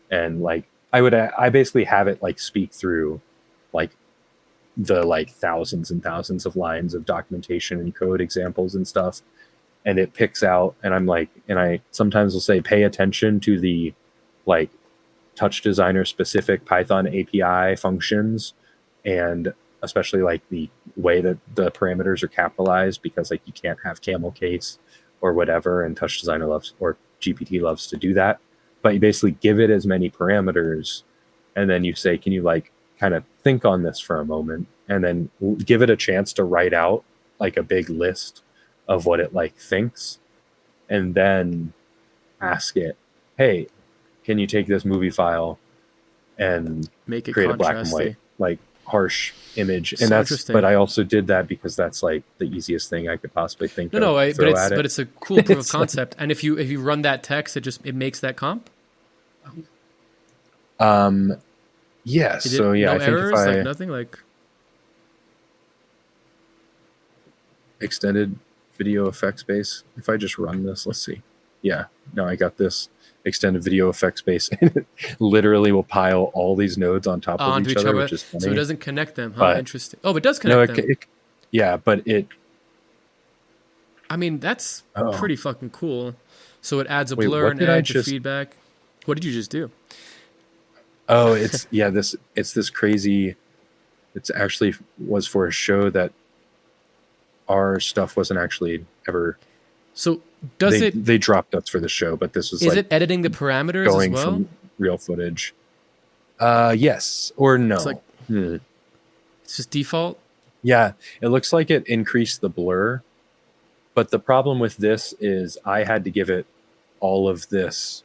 Speaker 3: and like, I basically have it like speak through like the like thousands and thousands of lines of documentation and code examples and stuff, and it picks out, and I'm like, and I sometimes will say, pay attention to the like TouchDesigner specific Python API functions, and especially like the way that the parameters are capitalized, because like you can't have camel case or whatever, and TouchDesigner loves, or GPT loves to do that. But you basically give it as many parameters, and then you say, can you like kind of think on this for a moment, and then give it a chance to write out like a big list of what it like thinks, and then ask it, hey, can you take this movie file and
Speaker 1: make it
Speaker 3: create a black and white, like harsh image? And that's, but I also did that because that's like the easiest thing I could possibly think of.
Speaker 1: But it's a cool proof of concept. And if you run that text, it makes that comp.
Speaker 3: Yes. So yeah,
Speaker 1: no
Speaker 3: I think
Speaker 1: errors,
Speaker 3: if I
Speaker 1: like nothing, like
Speaker 3: extended video effects base, if I just run this, let's see. Yeah, no, I got this extended video effects base, and it literally will pile all these nodes on top of each other, which is funny.
Speaker 1: So it doesn't connect them, huh? Interesting. Oh, but it does connect them.
Speaker 3: Yeah, but it.
Speaker 1: I mean, that's
Speaker 3: Oh.
Speaker 1: pretty fucking cool. So it adds a
Speaker 3: Wait,
Speaker 1: blur
Speaker 3: what
Speaker 1: and
Speaker 3: did I
Speaker 1: adds the
Speaker 3: just-
Speaker 1: feedback. What did you just do?
Speaker 3: Oh, it's this crazy. It's actually was for a show that our stuff wasn't actually ever.
Speaker 1: So does
Speaker 3: They dropped us for the show, but this was
Speaker 1: is
Speaker 3: like
Speaker 1: it editing the parameters as
Speaker 3: going
Speaker 1: well?
Speaker 3: from real footage. Yes or no.
Speaker 1: It's like- It's just default.
Speaker 3: Yeah, it looks like it increased the blur, but the problem with this is I had to give it all of this.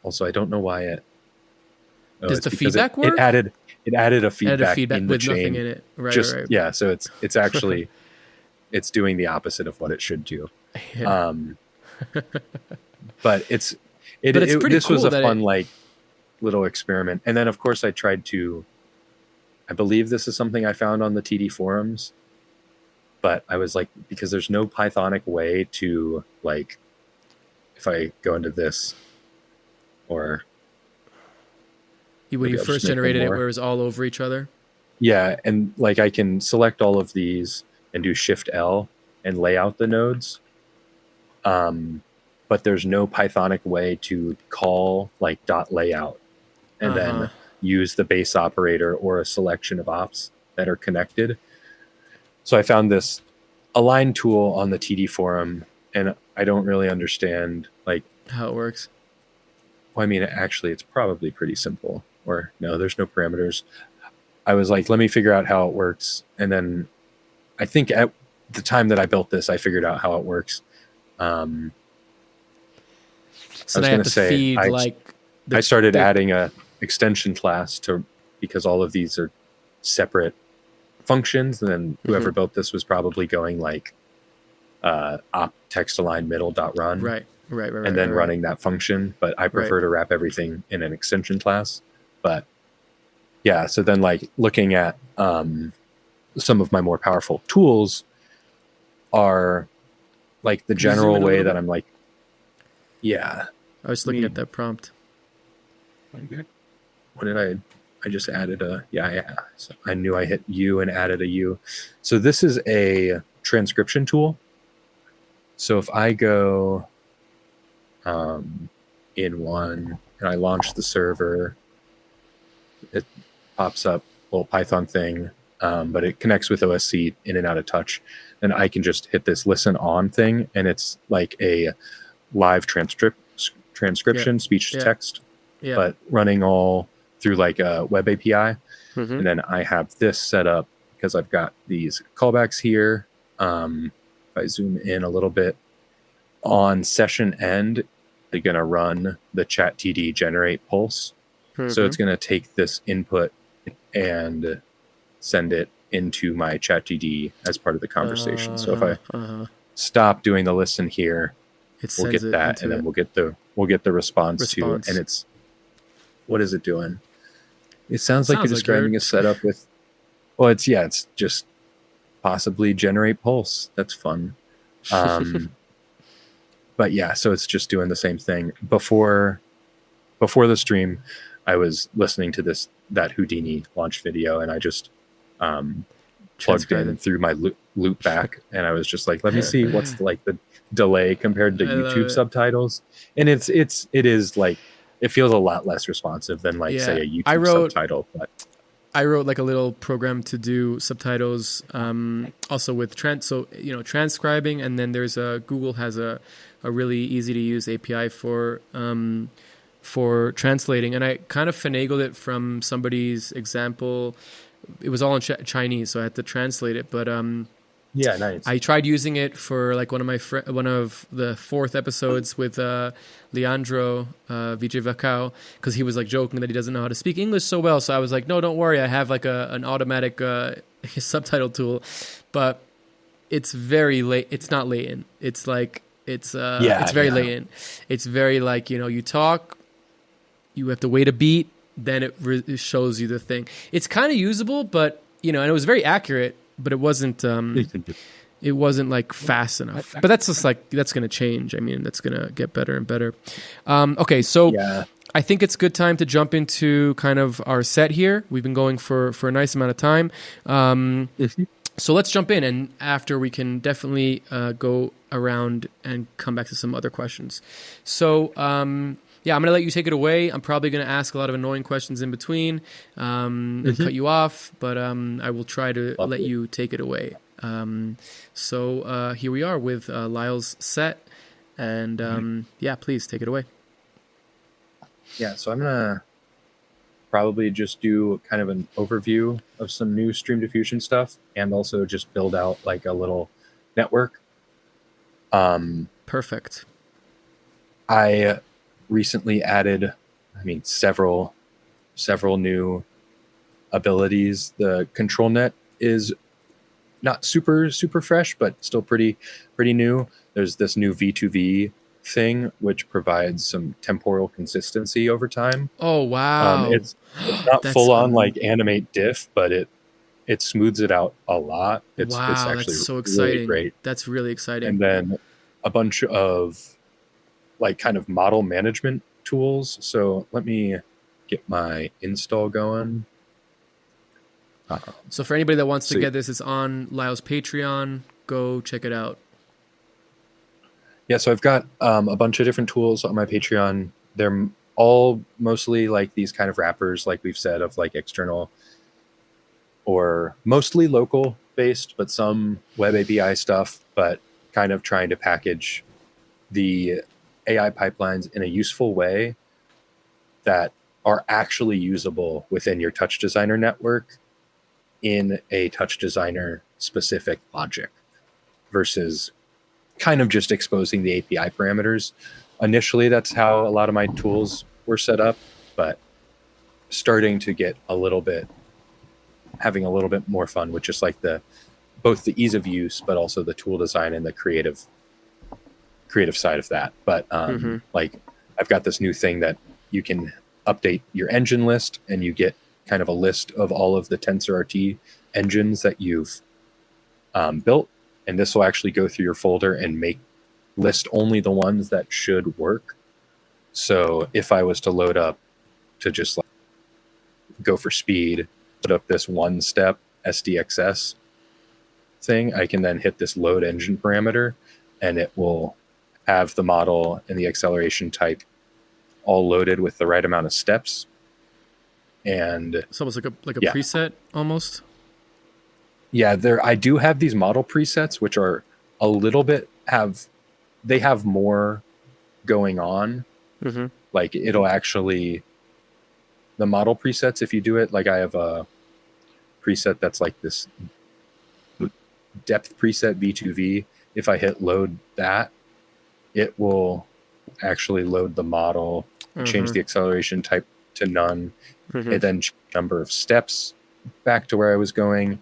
Speaker 3: Also, I don't know why it.
Speaker 1: Does
Speaker 3: it's
Speaker 1: the
Speaker 3: because
Speaker 1: feedback
Speaker 3: it
Speaker 1: work?
Speaker 3: added a
Speaker 1: Add
Speaker 3: feedback,
Speaker 1: a feedback
Speaker 3: in the
Speaker 1: with
Speaker 3: chain.
Speaker 1: nothing in it. Right,
Speaker 3: Just
Speaker 1: right.
Speaker 3: yeah, so it's actually it's doing the opposite of what it should do.
Speaker 1: Yeah.
Speaker 3: But it's
Speaker 1: But it's pretty
Speaker 3: this was
Speaker 1: cool
Speaker 3: a
Speaker 1: that
Speaker 3: fun like little experiment, and then of course I believe this is something I found on the TD forums, but I was like, because there's no Pythonic way to like, if I go into this or
Speaker 1: when
Speaker 3: maybe
Speaker 1: you
Speaker 3: I'll
Speaker 1: first
Speaker 3: just make one
Speaker 1: generated it,
Speaker 3: more.
Speaker 1: where it was all over each other.
Speaker 3: yeah, and like I can select all of these and do Shift L and lay out the nodes. But there's no Pythonic way to call like .layout and then use the base operator or a selection of ops that are connected. So I found this align tool on the TD forum, and I don't really understand like
Speaker 1: How it works.
Speaker 3: well, I mean, actually, it's probably pretty simple. Or no, there's no parameters. I was like, let me figure out how it works, and then I think at the time that I built this, I figured out how it works.
Speaker 1: So
Speaker 3: I was
Speaker 1: now you
Speaker 3: gonna
Speaker 1: have to
Speaker 3: say,
Speaker 1: feed
Speaker 3: I-
Speaker 1: like.
Speaker 3: I started adding a extension class because all of these are separate functions, and then whoever built this was probably going like op text align middle dot run,
Speaker 1: Right.
Speaker 3: and then running that function. But I prefer to wrap everything in an extension class. But yeah, so then like looking at some of my more powerful tools are like the
Speaker 1: Can you zoom
Speaker 3: general
Speaker 1: in a
Speaker 3: way
Speaker 1: little
Speaker 3: that
Speaker 1: bit?
Speaker 3: I'm like, yeah.
Speaker 1: I was looking at that prompt.
Speaker 3: What did I just added a, yeah. So I knew I hit U and added a U. So this is a transcription tool. So if I go in one and I launch the server, it pops up a little Python thing, but it connects with OSC in and out of touch. And I can just hit this listen on thing, and it's like a live transcription, speech to text, but running all through like a web API. And then I have this set up because I've got these callbacks here. If I zoom in a little bit, on session end, they're going to run the chat TD generate pulse. So it's going to take this input and send it into my chat TD as part of the conversation. So if I stop doing the listen here, we'll get that, and then we'll get the response to, and it's, what is it doing? It sounds like you're describing a setup with, well, it's just possibly generate pulse. That's fun. But yeah, so it's just doing the same thing. Before the stream, I was listening to that Houdini launch video, and I just plugged in through my loop back, and I was just like, let me see what's like the delay compared to YouTube subtitles. And it is like, it feels a lot less responsive than like say a YouTube subtitle. But
Speaker 1: I wrote like a little program to do subtitles, also with transcribing, and then there's Google has a really easy to use API for translating, and I kind of finagled it from somebody's example. It was all in Chinese, so I had to translate it. But
Speaker 3: yeah, nice.
Speaker 1: I tried using it for like one of the fourth episodes with Leandro Vijayvakau, because he was like joking that he doesn't know how to speak English so well. So I was like, no, don't worry, I have like an automatic subtitle tool, but it's very late. It's not latent. It's like it's very latent. It's very like, you talk, you have to wait a beat, then it shows you the thing. It's kind of usable, but and it was very accurate, but it wasn't like fast enough. But that's just like, that's going to change. I mean, that's going to get better and better. Okay, so I think it's a good time to jump into kind of our set here. We've been going for a nice amount of time. So let's jump in, and after we can definitely go around and come back to some other questions. So yeah, I'm going to let you take it away. I'm probably going to ask a lot of annoying questions in between and cut you off, but I will try to let you take it away. So here we are with Lyell's SET, and yeah, please take it away.
Speaker 3: Yeah, so I'm going to probably just do kind of an overview of some new StreamDiffusion stuff and also just build out like a little network.
Speaker 1: Perfect.
Speaker 3: I recently added, several new abilities. The control net is not super fresh, but still pretty new. There's this new V2V thing which provides some temporal consistency over time.
Speaker 1: Oh wow.
Speaker 3: It's not full on like animate diff, but it smooths it out a lot. It's actually
Speaker 1: that's so exciting.
Speaker 3: Really great.
Speaker 1: That's really exciting.
Speaker 3: And then a bunch of like kind of model management tools. So let me get my install going.
Speaker 1: So for anybody that wants to get this, it's on Lyell's Patreon. Go check it out.
Speaker 3: Yeah, so I've got a bunch of different tools on my Patreon. They're all mostly like these kind of wrappers, like we've said, of like external or mostly local based, but some web API stuff, but kind of trying to package the AI pipelines in a useful way that are actually usable within your TouchDesigner network in a TouchDesigner specific logic versus kind of just exposing the API parameters. Initially, that's how a lot of my tools were set up, but starting to get having a little bit more fun with just like both the ease of use, but also the tool design and the creative side of that. But like I've got this new thing that you can update your engine list and you get kind of a list of all of the TensorRT engines that you've built. And this will actually go through your folder and list only the ones that should work. So if I was to load up to just like go for speed, put up this one step SDXS thing, I can then hit this load engine parameter and it will have the model and the acceleration type all loaded with the right amount of steps. And
Speaker 1: it's almost like a preset almost.
Speaker 3: Yeah, I do have these model presets, which are a little bit they have more going on. Like it'll actually, the model presets, if you do it, like I have a preset that's like this depth preset V2V. If I hit load that, it will actually load the model, change the acceleration type to none, and then number of steps back to where I was going.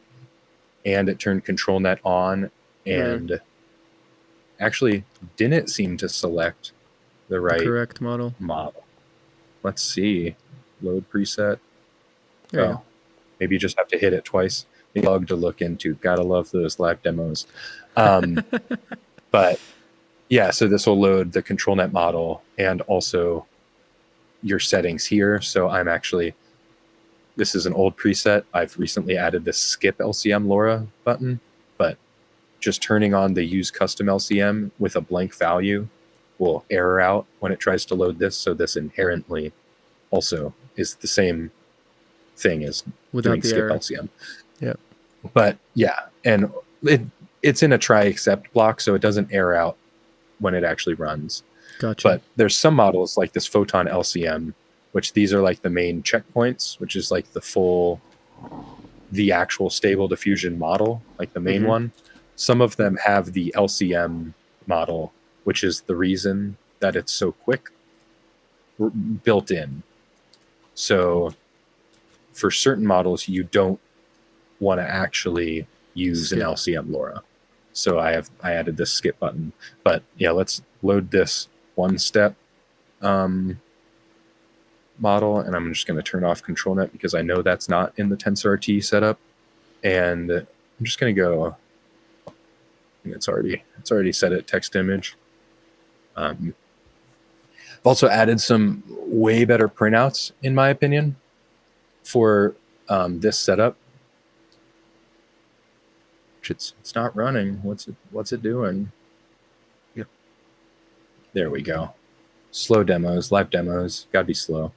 Speaker 3: And it turned control net on and actually didn't seem to select the
Speaker 1: correct model.
Speaker 3: Let's see. Load preset.
Speaker 1: There
Speaker 3: maybe you just have to hit it twice. A bug to look into. Gotta love those live demos. But yeah, so this will load the control net model and also your settings here. So this is an old preset. I've recently added this skip LCM LoRa button, but just turning on the use custom LCM with a blank value will error out when it tries to load this. So this inherently also is the same thing as
Speaker 1: without
Speaker 3: doing
Speaker 1: the
Speaker 3: skip
Speaker 1: error.
Speaker 3: LCM.
Speaker 1: Yeah.
Speaker 3: But yeah, and it's in a try except block, so it doesn't error out when it actually runs.
Speaker 1: Gotcha.
Speaker 3: But there's some models like this Photon LCM, which these are like the main checkpoints, which is like the actual stable diffusion model, like the main one. Some of them have the LCM model, which is the reason that it's so quick, built in. So for certain models, you don't want to actually use an LCM LoRa. So I added this skip button. But yeah, let's load this one step model, and I'm just going to turn off control net because I know that's not in the TensorRT setup. And I'm just going to go, it's already set at text image. I've also added some way better printouts, in my opinion, for this setup. It's not running. What's it doing?
Speaker 1: Yep.
Speaker 3: There we go. Slow demos, live demos, gotta be slow.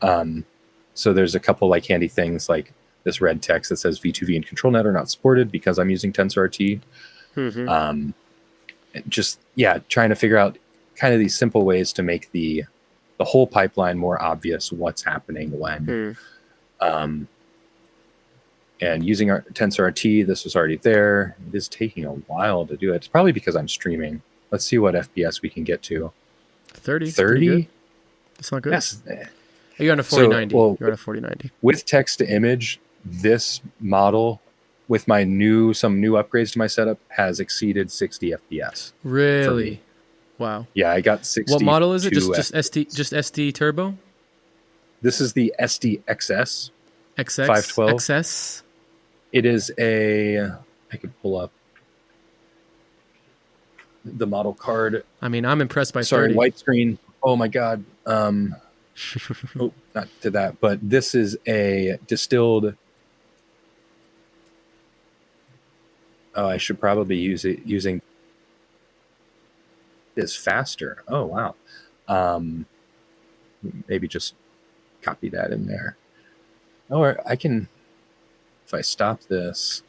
Speaker 3: So there's a couple like handy things like this red text that says V2V and ControlNet are not supported because I'm using TensorRT.
Speaker 1: Mm-hmm.
Speaker 3: Just trying to figure out kind of these simple ways to make the whole pipeline more obvious what's happening when. And using our TensorRT, this was already there. It is taking a while to do it. It's probably because I'm streaming. Let's see what FPS we can get to.
Speaker 1: 30.
Speaker 3: 30?
Speaker 1: That's not good.
Speaker 3: Yes.
Speaker 1: You're on a 4090.
Speaker 3: You're
Speaker 1: on a 4090.
Speaker 3: With text to image, this model with some new upgrades to my setup has exceeded 60 FPS.
Speaker 1: Really? Wow.
Speaker 3: Yeah, I got 60.
Speaker 1: What model is it? Just SD Turbo?
Speaker 3: This is the SDXS
Speaker 1: XX
Speaker 3: 512.
Speaker 1: XS.
Speaker 3: It is I could pull up the model card.
Speaker 1: I mean, I'm impressed by
Speaker 3: Sorry,
Speaker 1: 30.
Speaker 3: white screen. Oh my god. Oh, not to that, but this is a distilled. Oh, I should probably use it using is faster. Oh wow. Maybe just copy that in there. Or I can, if I stop this,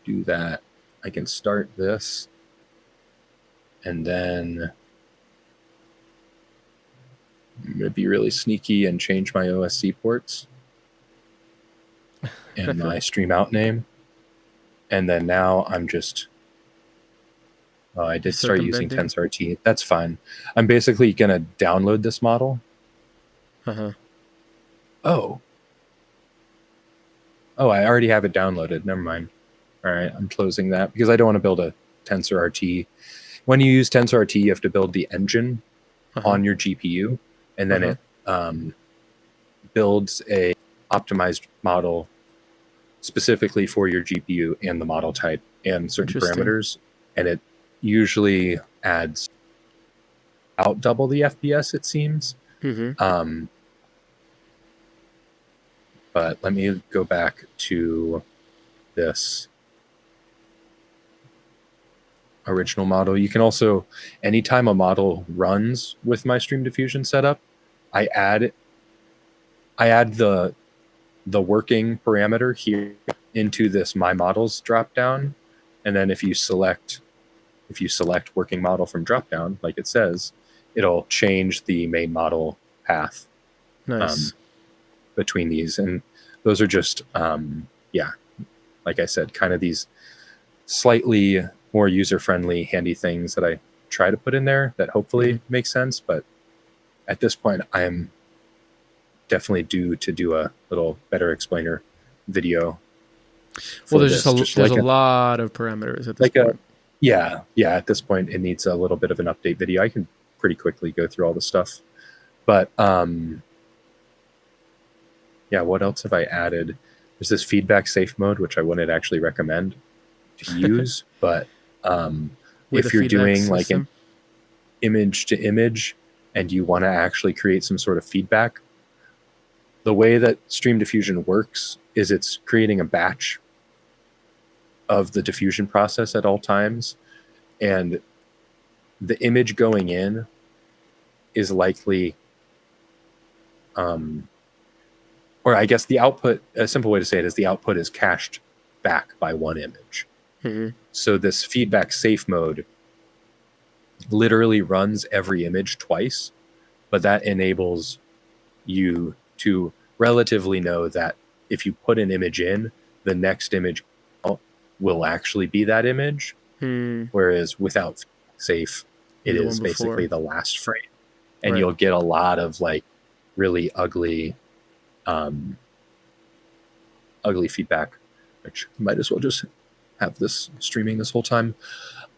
Speaker 3: do that, I can start this and then I'm going to be really sneaky and change my OSC ports and my stream out name. And then now I'm just, I did start using TensorRT. That's fine. I'm basically going to download this model. Oh, I already have it downloaded. Never mind. All right, I'm closing that because I don't want to build a TensorRT. When you use TensorRT, you have to build the engine on your GPU, and then it builds a optimized model specifically for your GPU and the model type and certain parameters, and it usually adds out double the FPS, it seems. But let me go back to this original model. You can also, anytime a model runs with my StreamDiffusion setup, I add the working parameter here into this My Models dropdown, and then if you select working model from dropdown, like it says, it'll change the main model path.
Speaker 1: Nice.
Speaker 3: Between these, and those are just like I said, kind of these slightly more user-friendly handy things that I try to put in there that hopefully make sense. But at this point I am definitely due to do a little better explainer video.
Speaker 1: Well, there's there's a lot of parameters at this point.
Speaker 3: At this point it needs a little bit of an update video. I can pretty quickly go through all the stuff, but what else have I added? There's this feedback safe mode, which I wouldn't actually recommend to use, but if you're doing like an image to image and you want to actually create some sort of feedback, the way that StreamDiffusion works is it's creating a batch of the diffusion process at all times, and the image going in is likely or I guess the output, a simple way to say it is the output is cached back by one image. So this feedback safe mode literally runs every image twice, but that enables you to relatively know that if you put an image in, the next image will actually be that image. Whereas without safe, it is basically the last frame. And you'll get a lot of like really ugly feedback, which might as well just have this streaming this whole time.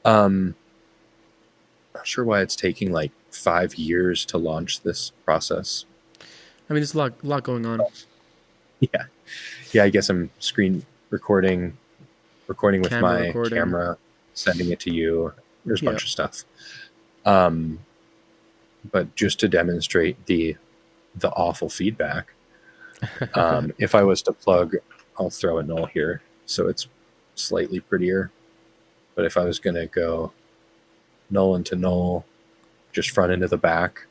Speaker 3: Not sure why it's taking like 5 years to launch this process.
Speaker 1: I mean, there's a lot going on.
Speaker 3: Yeah. I guess I'm screen recording with my camera, sending it to you. There's a bunch of stuff. But just to demonstrate the awful feedback, if I was to plug I'll throw a null here so it's slightly prettier. But if I was going to go null into null, just front into the back,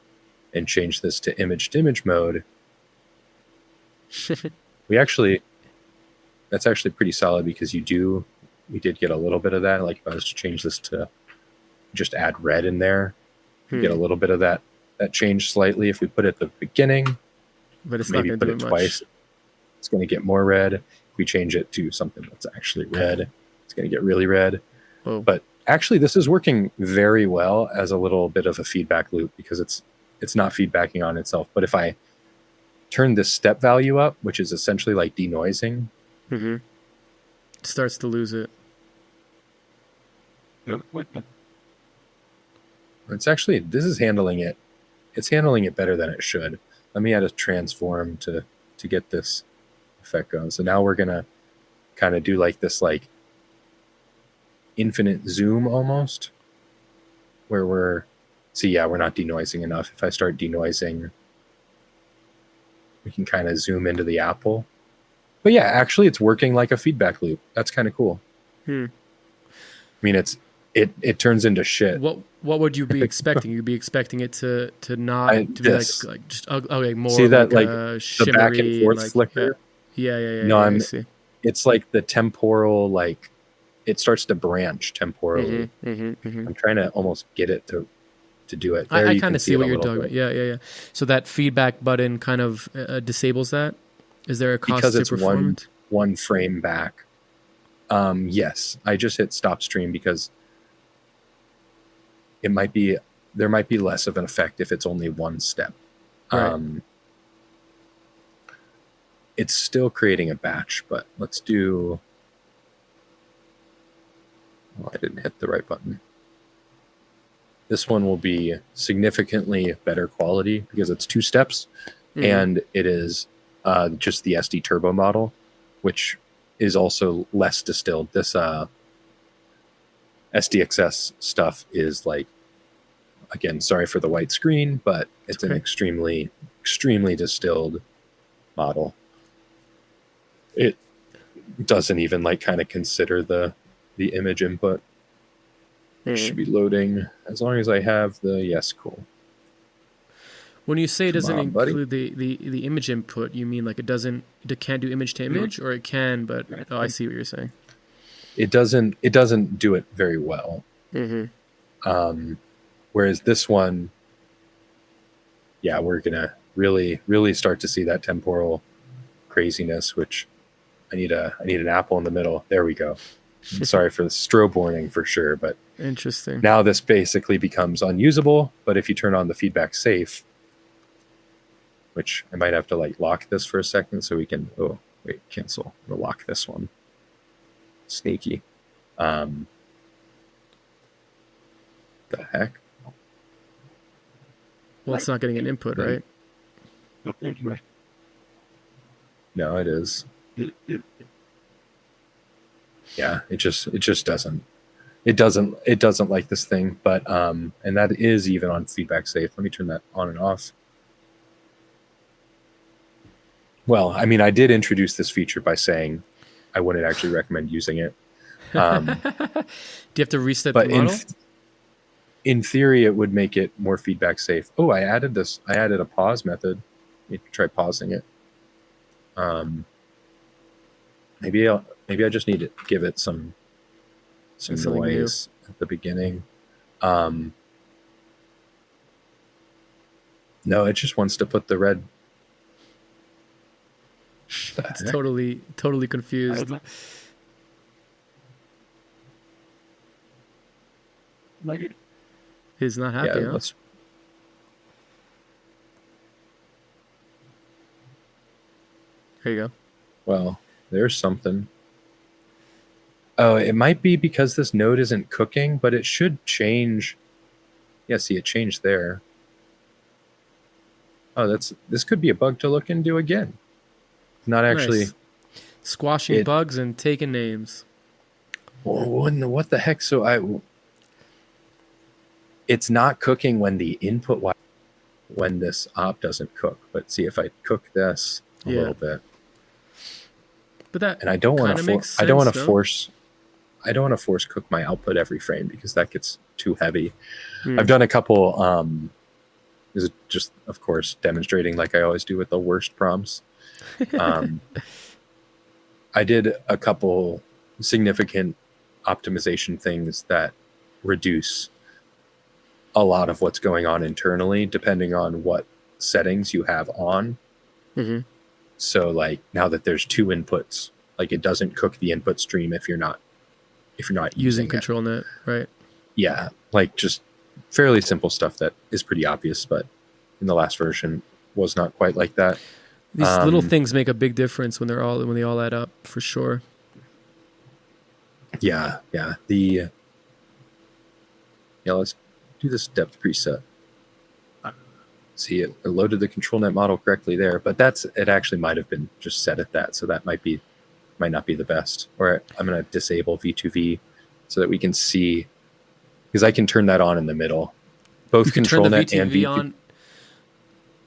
Speaker 3: and change this to image mode, that's actually pretty solid, because we did get a little bit of that. Like if I was to change this to just add red in there, you get a little bit of that change slightly. If we put it at the beginning,
Speaker 1: but it's
Speaker 3: maybe
Speaker 1: not
Speaker 3: put
Speaker 1: going
Speaker 3: it
Speaker 1: to do
Speaker 3: twice, it's going to get more red. If we change it to something that's actually red, it's going to get really red.
Speaker 1: Whoa.
Speaker 3: But actually, this is working very well as a little bit of a feedback loop, because it's not feedbacking on itself. But if I turn this step value up, which is essentially like denoising,
Speaker 1: it starts to lose it.
Speaker 3: This is handling it. It's handling it better than it should. Let me add a transform to get this effect going. So now we're gonna kind of do like this, like infinite zoom almost, where we're not denoising enough. If I start denoising, we can kind of zoom into the apple. But yeah, actually it's working like a feedback loop. That's kind of cool. I mean, it turns into shit.
Speaker 1: What would you be expecting? You'd be expecting it to not to be like just okay, more
Speaker 3: see that
Speaker 1: like
Speaker 3: the back and forth
Speaker 1: like,
Speaker 3: flicker.
Speaker 1: Yeah.
Speaker 3: No,
Speaker 1: I see.
Speaker 3: It's like the temporal, like it starts to branch temporally. I'm trying to almost get it to do it. There
Speaker 1: I kind of see what you're talking about. Yeah. So that feedback button kind of disables that. Is there a cost
Speaker 3: because
Speaker 1: to
Speaker 3: it's
Speaker 1: performance?
Speaker 3: one frame back? Yes, I just hit stop stream because there might be less of an effect if it's only one step.
Speaker 1: Right.
Speaker 3: It's still creating a batch, but let's do. Oh, I didn't hit the right button. This one will be significantly better quality because it's 2 steps, and it is just the SD Turbo model, which is also less distilled. This SDXS stuff is like, again, sorry for the white screen, but it's an extremely distilled model. It doesn't even like kind of consider the image input. It should be loading as long as I have the yes, cool.
Speaker 1: When you say it doesn't include the image input, you mean like it can't do image to image, or it can, but I see what you're saying.
Speaker 3: It doesn't do it very well. Whereas this one, yeah, we're gonna really start to see that temporal craziness, which I need an apple in the middle. There we go. I'm sorry for the strobe warning for sure, but
Speaker 1: interesting.
Speaker 3: Now this basically becomes unusable, but if you turn on the feedback safe, which I might have to like lock this for a second so we can, cancel. I'm gonna lock this one. Sneaky. The heck?
Speaker 1: Well, it's not getting an input, right?
Speaker 3: No, it is. Yeah, it just doesn't. It doesn't like this thing, but and that is even on feedback safe. Let me turn that on and off. Well, I mean, I did introduce this feature by saying I wouldn't actually recommend using it.
Speaker 1: Do you have to reset the model?
Speaker 3: In theory, it would make it more feedback safe. Oh, I added this. I added a pause method. Let me try pausing it. Maybe I just need to give it some noise at the beginning. No, it just wants to put the red.
Speaker 1: It's totally confused. He's not happy, huh? There you go.
Speaker 3: Well, there's something. Oh, it might be because this node isn't cooking, but it should change. Yeah, see, it changed there. Oh, this could be a bug to look into again. Not actually.
Speaker 1: Nice. Squashing bugs and taking names.
Speaker 3: What the heck? So it's not cooking when the input when this op doesn't cook. But see if I cook this a little bit.
Speaker 1: But that
Speaker 3: And I don't want
Speaker 1: kinda
Speaker 3: to
Speaker 1: makes
Speaker 3: I don't want
Speaker 1: sense,
Speaker 3: to
Speaker 1: no?
Speaker 3: force cook my output every frame because that gets too heavy.
Speaker 1: Hmm.
Speaker 3: I've done a couple this is just of course demonstrating like I always do with the worst prompts. I did a couple significant optimization things that reduce a lot of what's going on internally depending on what settings you have on.
Speaker 1: Mhm.
Speaker 3: So like now that there's two inputs, like it doesn't cook the input stream if you're not
Speaker 1: Using
Speaker 3: using it.
Speaker 1: control net, right?
Speaker 3: Yeah, like just fairly simple stuff that is pretty obvious, but in the last version was not quite like that.
Speaker 1: These little things make a big difference when they all add up, for sure.
Speaker 3: Yeah. Let's do this depth preset. See, it loaded the control net model correctly there, but it actually might have been just set at that, so that might not be the best. Or I'm going to disable V2V so that we can see, because I can turn that on in the middle. Both
Speaker 1: You can turn
Speaker 3: control
Speaker 1: the
Speaker 3: net and
Speaker 1: VTV
Speaker 3: V2V
Speaker 1: on.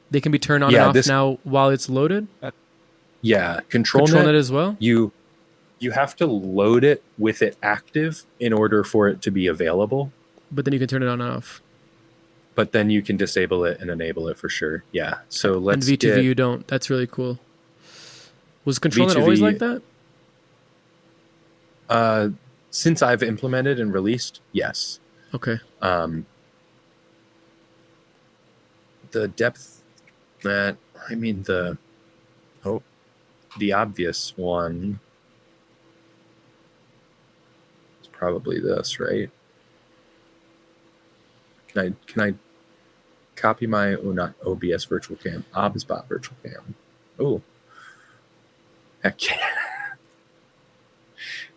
Speaker 1: They can be turned on and off now while it's loaded.
Speaker 3: Yeah, control
Speaker 1: net
Speaker 3: net
Speaker 1: as well.
Speaker 3: You have to load it with it active in order for it to be available.
Speaker 1: But then you can turn it on and off.
Speaker 3: But then you can disable it and enable it for sure. Yeah. So let's
Speaker 1: and V2V you don't. That's really cool. Was control net always like that?
Speaker 3: Since I've implemented and released, yes.
Speaker 1: Okay.
Speaker 3: The depth that the obvious one is probably this, right? Can I copy my not OBS virtual cam, OBSBot virtual cam? Oh, heck yeah.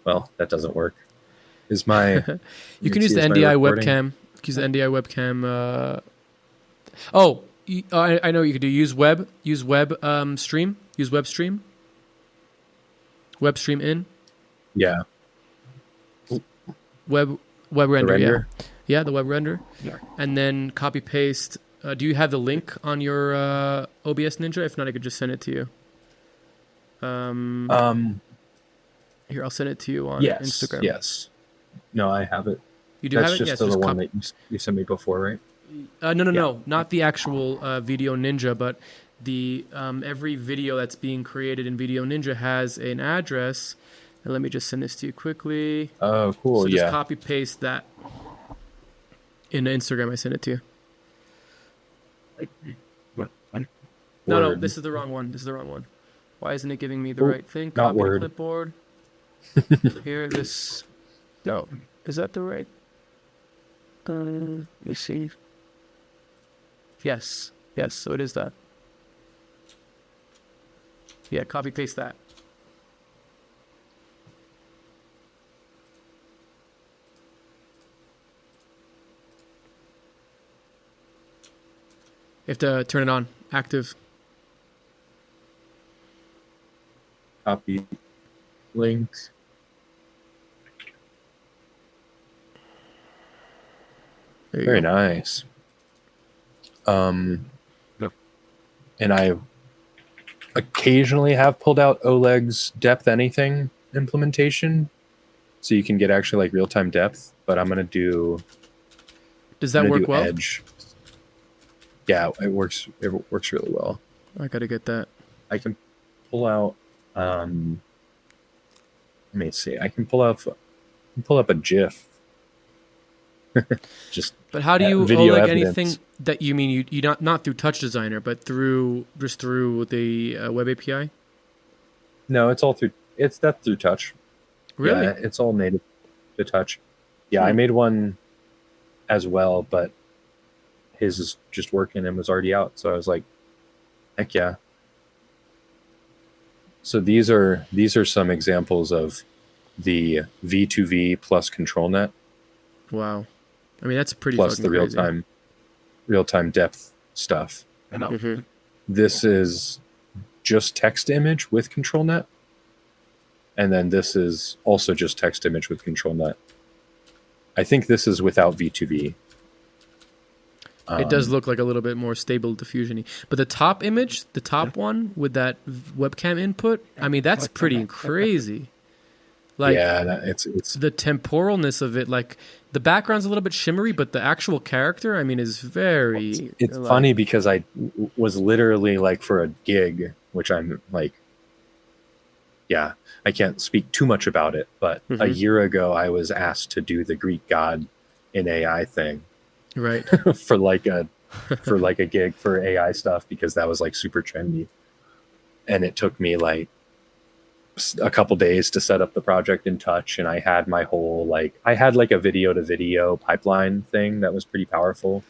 Speaker 3: Well, that doesn't work. Is my
Speaker 1: you can use the NDI webcam. Use the NDI webcam. I know you could do use web stream. Use web stream. Web stream in.
Speaker 3: Yeah.
Speaker 1: Web render.
Speaker 3: Render?
Speaker 1: Yeah, the web render.
Speaker 3: Yeah.
Speaker 1: And then copy paste. Do you have the link on your OBS Ninja? If not, I could just send it to you. Here, I'll send it to you on Instagram.
Speaker 3: Yes. No, I have it.
Speaker 1: You do
Speaker 3: That's
Speaker 1: have it?
Speaker 3: just the one that you sent me before, right?
Speaker 1: No. Not the actual Video Ninja, but the every video that's being created in Video Ninja has an address. And let me just send this to you quickly.
Speaker 3: Oh, cool.
Speaker 1: So just copy paste that in Instagram. I sent it to you.
Speaker 3: What?
Speaker 1: No, this is the wrong one. Why isn't it giving me the right thing?
Speaker 3: Not
Speaker 1: Copy
Speaker 3: Word.
Speaker 1: the clipboard. Here, this. No, is that the right? Let me see. Yes. So it is that. Yeah, copy paste that. You have to turn it on, active.
Speaker 3: Copy links. Very nice. And I occasionally have pulled out Oleg's depth anything implementation, so you can get actually like real-time depth. But I'm gonna do.
Speaker 1: Does that work well?
Speaker 3: Edge. Yeah, it works. It works really well.
Speaker 1: I gotta get that.
Speaker 3: I can pull out. Let me see. I can pull up a GIF.
Speaker 1: But how do you
Speaker 3: video
Speaker 1: Oleg
Speaker 3: evidence.
Speaker 1: anything that you mean you not through TouchDesigner, but through the web API?
Speaker 3: No, it's all through. It's that through Touch.
Speaker 1: Really?
Speaker 3: Yeah, it's all native to Touch. Yeah, I made one as well, but his is just working and was already out. So I was like, heck yeah. So these are some examples of the V2V plus control net.
Speaker 1: Wow. I mean, that's pretty
Speaker 3: plus
Speaker 1: fucking
Speaker 3: the
Speaker 1: crazy.
Speaker 3: real-time depth stuff.
Speaker 1: Mm-hmm.
Speaker 3: This is just text image with control net. And then this is also just text image with control net. I think this is without V2V.
Speaker 1: It does look like a little bit more stable diffusion-y. But the top image, the top one with that webcam input, I mean, that's pretty crazy. Like,
Speaker 3: yeah, it's
Speaker 1: the temporalness of it, like the background's a little bit shimmery, but the actual character, I mean, is very.
Speaker 3: It's
Speaker 1: like,
Speaker 3: funny because I was literally like for a gig, which I'm like, yeah, I can't speak too much about it, but a year ago I was asked to do the Greek god in AI thing,
Speaker 1: right?
Speaker 3: for like a gig for AI stuff because that was like super trendy, and it took me like a couple days to set up the project in Touch, and I had my whole I had a video to video pipeline thing that was pretty powerful,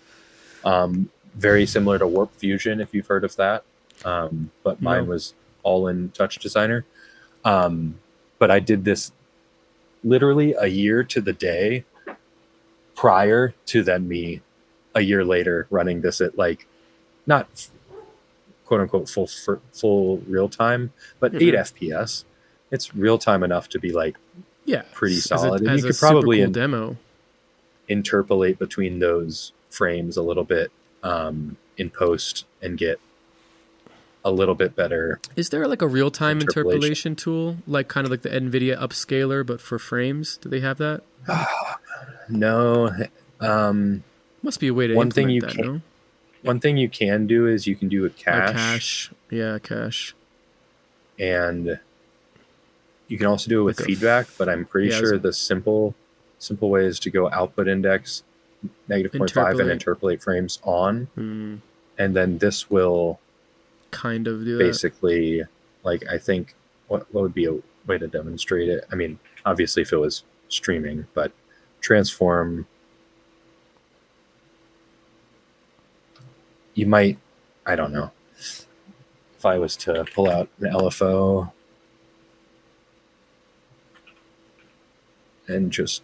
Speaker 3: very similar to Warp Fusion if you've heard of that, but mine was all in TouchDesigner. But I did this literally a year to the day prior to then me a year later running this at not quote unquote full real time, but 8 FPS. It's real time enough to be pretty solid. And you could probably
Speaker 1: demo
Speaker 3: interpolate between those frames a little bit in post and get a little bit better.
Speaker 1: Is there a real time interpolation tool, kind of like the NVIDIA upscaler, but for frames? Do they have that?
Speaker 3: No.
Speaker 1: Must be a way to implement that, no?
Speaker 3: One thing you can do is you can do a cache.
Speaker 1: Yeah, cache.
Speaker 3: And you can also do it with feedback, but I'm pretty sure the simple way is to go output index -0.5 and interpolate frames on. And then this will
Speaker 1: kind of do
Speaker 3: basically I think what would be a way to demonstrate it? I mean, obviously if it was streaming, but transform. You might, I don't know, if I was to pull out an LFO and just,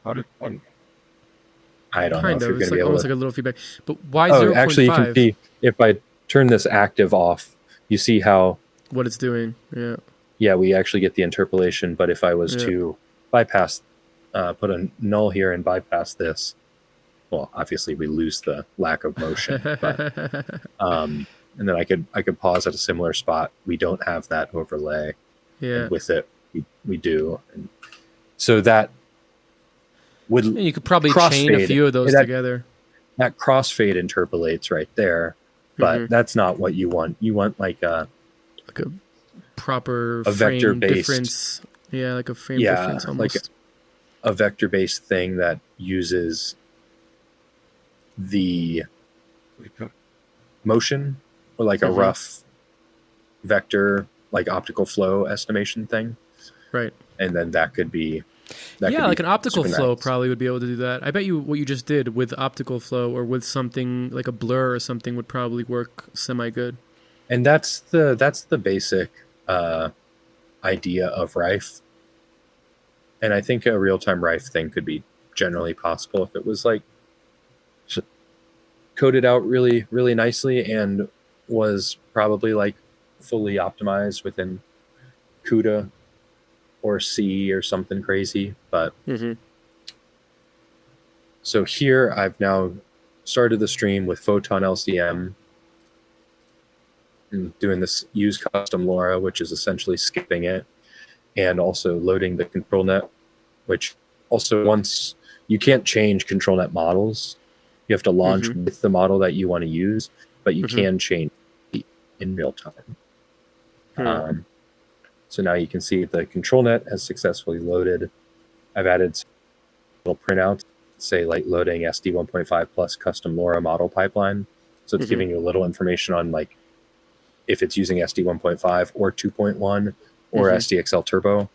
Speaker 3: I don't know if you're going to be able
Speaker 1: almost
Speaker 3: to.
Speaker 1: like a little feedback. But why 0.5?
Speaker 3: Actually, you can see if I turn this active off, you see how
Speaker 1: what it's doing.
Speaker 3: Yeah, we actually get the interpolation. But if I was to bypass, put a null here and bypass this, well, obviously we lose the lack of motion. But, and then I could pause at a similar spot. We don't have that overlay.
Speaker 1: Yeah.
Speaker 3: And with it, we do. And so that would.
Speaker 1: And you could probably chain a few of those together.
Speaker 3: That crossfade interpolates right there, but that's not what you want. You want like a
Speaker 1: proper
Speaker 3: vector-based
Speaker 1: difference. Yeah, like a frame difference almost.
Speaker 3: Like a vector-based thing that uses the motion or like a rough vector, like optical flow estimation thing.
Speaker 1: Right.
Speaker 3: And then that could be
Speaker 1: like an optical flow probably would be able to do that. I bet you what you just did with optical flow or with something like a blur or something would probably work semi-good.
Speaker 3: And that's the basic idea of Rife. And I think a real-time Rife thing could be generally possible if it was coded out really, really nicely and was probably fully optimized within CUDA or C or something crazy. But so here I've now started the stream with Photon LCM and doing this use custom LoRa, which is essentially skipping it, and also loading the control net, which also once you can't change control net models. You have to launch with the model that you want to use, but you can change in real time. So now you can see the control net has successfully loaded. I've added some little printouts, say loading SD 1.5 plus custom LoRa model pipeline. So it's giving you a little information on if it's using SD 1.5 or 2.1 or SDXL Turbo.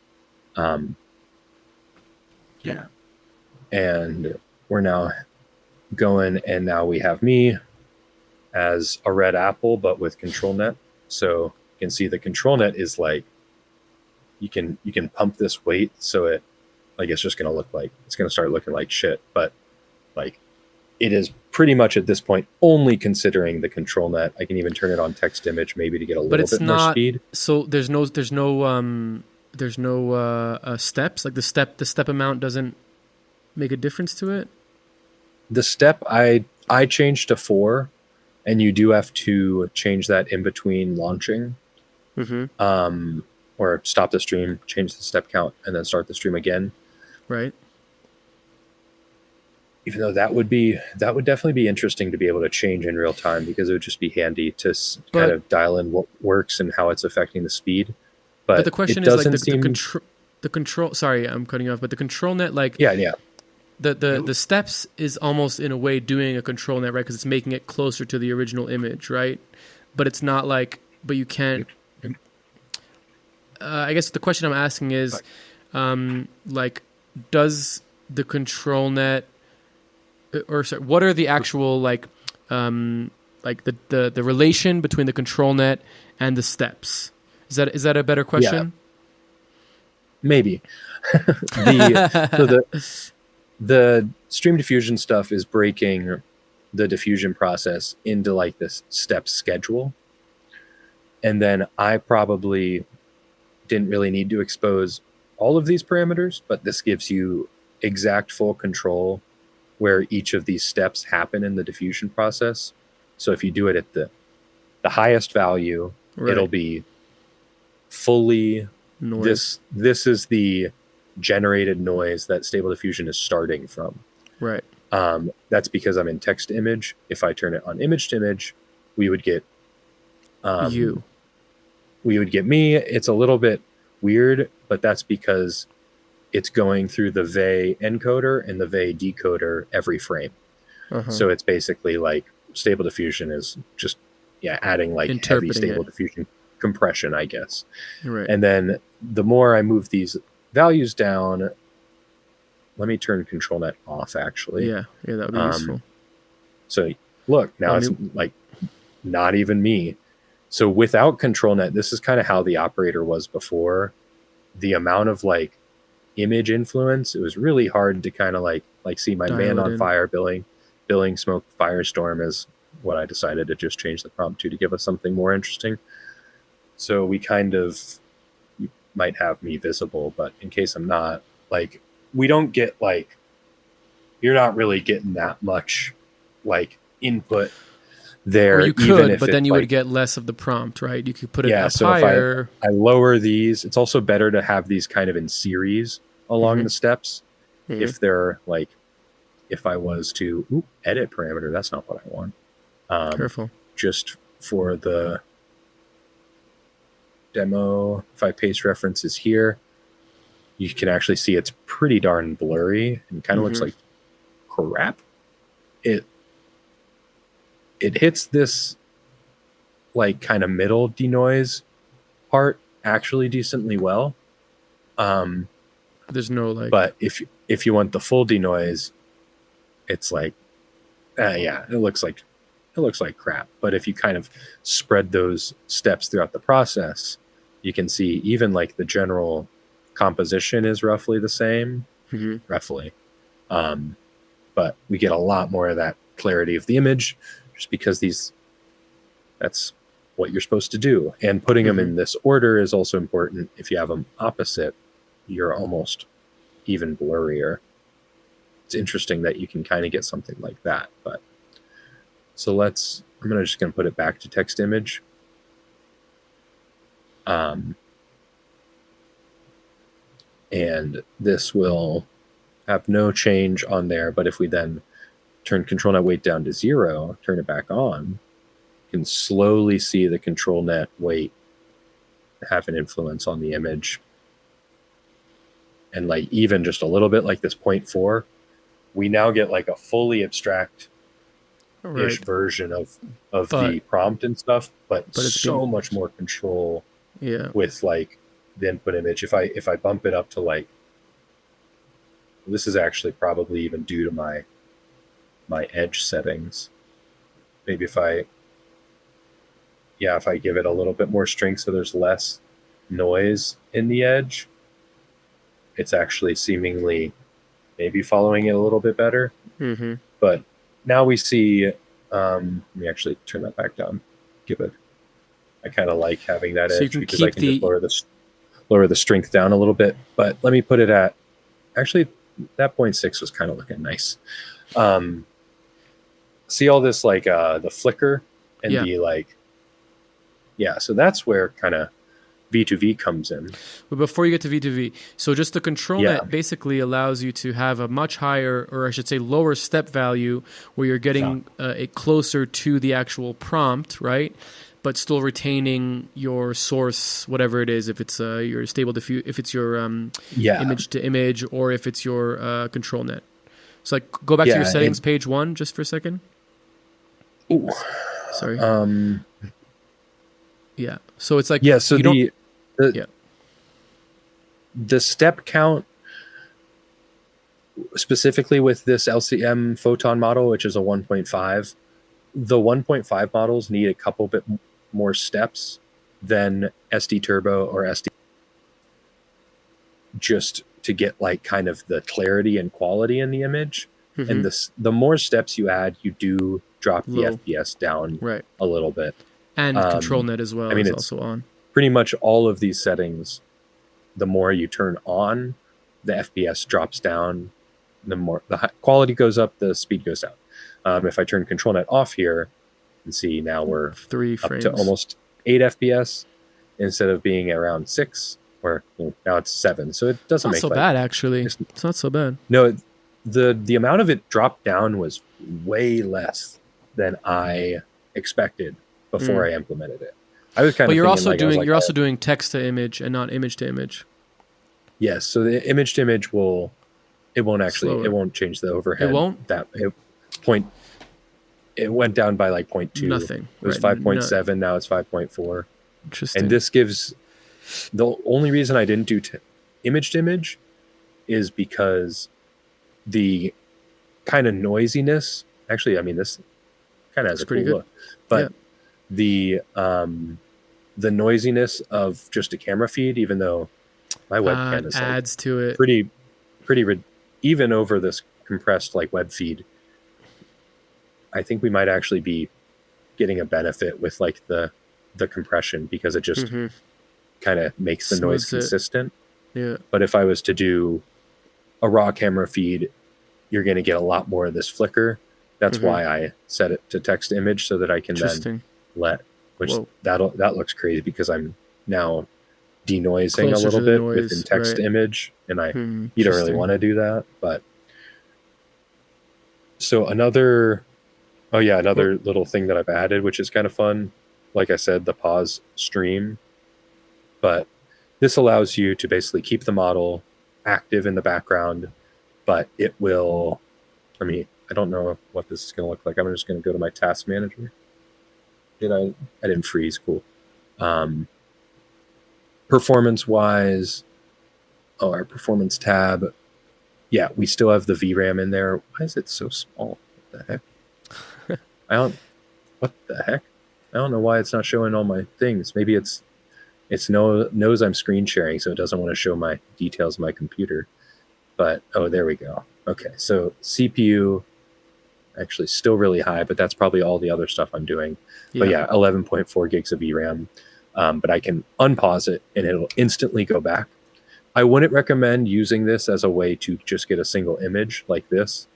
Speaker 3: And we're now going, and now we have me as a red apple, but with control net. So you can see the control net is you can pump this weight so it it's just gonna look it's gonna start looking like shit, but it is pretty much at this point only considering the control net. I can even turn it on text image maybe to get a little bit more speed.
Speaker 1: So there's no steps, the step amount doesn't make a difference to it.
Speaker 3: The step, I I changed to 4, and you do have to change that in between launching. Or stop the stream, change the step count, and then start the stream again.
Speaker 1: Right.
Speaker 3: Even though that would definitely be interesting to be able to change in real time, because it would just be handy to kind of dial in what works and how it's affecting the speed. But
Speaker 1: the question is like the control. Sorry, I'm cutting you off. But the control net, like the steps is almost in a way doing a control net, right? Because it's making it closer to the original image, right? But it's not like. But you can't. I guess the question I'm asking is, like, does the control net, or sorry, what are the actual like the relation between the control net and the steps? Is that a better question?
Speaker 3: Yeah. Maybe. The stream diffusion stuff is breaking the diffusion process into like this step schedule, and then I probably didn't really need to expose all of these parameters, but this gives you exact full control where each of these steps happen in the diffusion process. So if you do it at the highest value, it'll be fully noise. This is the generated noise that Stable Diffusion is starting from.
Speaker 1: Right.
Speaker 3: That's because I'm in text to image. If I turn it on image to image, we would get we would get me. It's a little bit weird, but that's because it's going through the VE encoder and the VE decoder every frame. So it's basically like Stable Diffusion is just adding like heavy Stable Diffusion compression, I guess.
Speaker 1: Right.
Speaker 3: And then the more I move these values down, let me turn control net off actually.
Speaker 1: Yeah, that would be useful.
Speaker 3: So look, now it's like not even me. So without control net, this is kind of how the operator was before. The amount of like image influence, it was really hard to kind of like see my man on fire billing smoke firestorm is what I decided to just change the prompt to give us something more interesting. So we kind of might have me visible, but in case I'm not, like, we don't get like, you're not really getting that much like input there.
Speaker 1: Or you could, but then you would get less of the prompt, right? You could put it up higher.
Speaker 3: If I lower these, it's also better to have these kind of in series along the steps. If they're like, if I was to edit parameter, that's not what I want.
Speaker 1: Careful.
Speaker 3: Just for the demo, if I paste references here, you can actually see it's pretty darn blurry and kind of looks like crap. It hits this like kind of middle denoise part actually decently well.
Speaker 1: There's no like,
Speaker 3: but if you want the full denoise, it's like, it looks like crap. But if you kind of spread those steps throughout the process, you can see even like the general composition is roughly the same, roughly. But we get a lot more of that clarity of the image just because that's what you're supposed to do. And putting them in this order is also important. If you have them opposite, you're almost even blurrier. It's interesting that you can kind of get something like that. But so I'm just going to put it back to text image. And this will have no change on there. But if we then turn control net weight down to 0, turn it back on, you can slowly see the control net weight have an influence on the image. And like even just a little bit like this 0.4, we now get like a fully abstract ish version of the prompt and stuff, but it's so much more control with like the input image. If I bump it up to like, this is actually probably even due to my edge settings. Maybe if I give it a little bit more strength so there's less noise in the edge, it's actually seemingly maybe following it a little bit better. But now we see, let me actually turn that back down. I kind of like having that edge because I can just lower the strength down a little bit. But let me put it at, actually that 0.6 was kind of looking nice. see all this like the flicker and
Speaker 1: Yeah.
Speaker 3: the like, yeah. So that's where kind of V2V comes in.
Speaker 1: But before you get to V2V, so just the control
Speaker 3: Yeah.
Speaker 1: net basically allows you to have a much higher, or I should say lower step value, where you're getting it closer to the actual prompt, right? But still retaining your source, whatever it is, if it's your stable diffuse, if it's your image to image, or if it's your control net. So like, go back to your settings, page 1, just for a second.
Speaker 3: Ooh.
Speaker 1: Sorry. Yeah. So it's like,
Speaker 3: so the step count specifically with this LCM photon model, which is a 1.5, the 1.5 models need a couple bit more steps than SD Turbo or SD, just to get like kind of the clarity and quality in the image. And the more steps you add, you do drop the FPS down a little bit.
Speaker 1: And control net as well. I mean, is also on.
Speaker 3: Pretty much all of these settings, the more you turn on, the FPS drops down. The more the quality goes up, the speed goes down. If I turn control net off here, and see now we're
Speaker 1: 3 frames.
Speaker 3: up to almost 8 FPS instead of being around 6, or now it's 7. So it doesn't make
Speaker 1: so bad actually. It's not so bad.
Speaker 3: No, the amount of it dropped down was way less than I expected before I implemented it. I was kind of.
Speaker 1: But you're also doing text to image and not image to image.
Speaker 3: Yes, so the image to image won't change the overhead.
Speaker 1: It won't.
Speaker 3: It went down by like 0.2.
Speaker 1: Nothing.
Speaker 3: It was 5.7. Now it's 5.4.
Speaker 1: Interesting.
Speaker 3: And this gives the only reason I didn't do image to image is because the kind of noisiness. Actually, I mean, this kind of has a cool look, but the noisiness of just a camera feed, even though my webcam is
Speaker 1: adds to it
Speaker 3: pretty even over this compressed like web feed. I think we might actually be getting a benefit with like the compression, because it just kind of makes the noise consistent.
Speaker 1: Yeah.
Speaker 3: But if I was to do a raw camera feed, you're going to get a lot more of this flicker. That's why I set it to text to image, so that I can then that looks crazy, because I'm now denoising a little bit within text to image, and you don't really want to do that. But so another little thing that I've added, which is kind of fun, like I said, the pause stream. But this allows you to basically keep the model active in the background, but it will, I don't know what this is going to look like. I'm just going to go to my task manager. I didn't freeze. Cool. Performance wise, our performance tab. Yeah, we still have the VRAM in there. Why is it so small? What the heck? What the heck? I don't know why it's not showing all my things. Maybe it's knows I'm screen sharing, so it doesn't want to show my details of my computer. But there we go. Okay, so CPU actually still really high, but that's probably all the other stuff I'm doing. But 11.4 gigs of VRAM. But I can unpause it and it'll instantly go back. I wouldn't recommend using this as a way to just get a single image like this.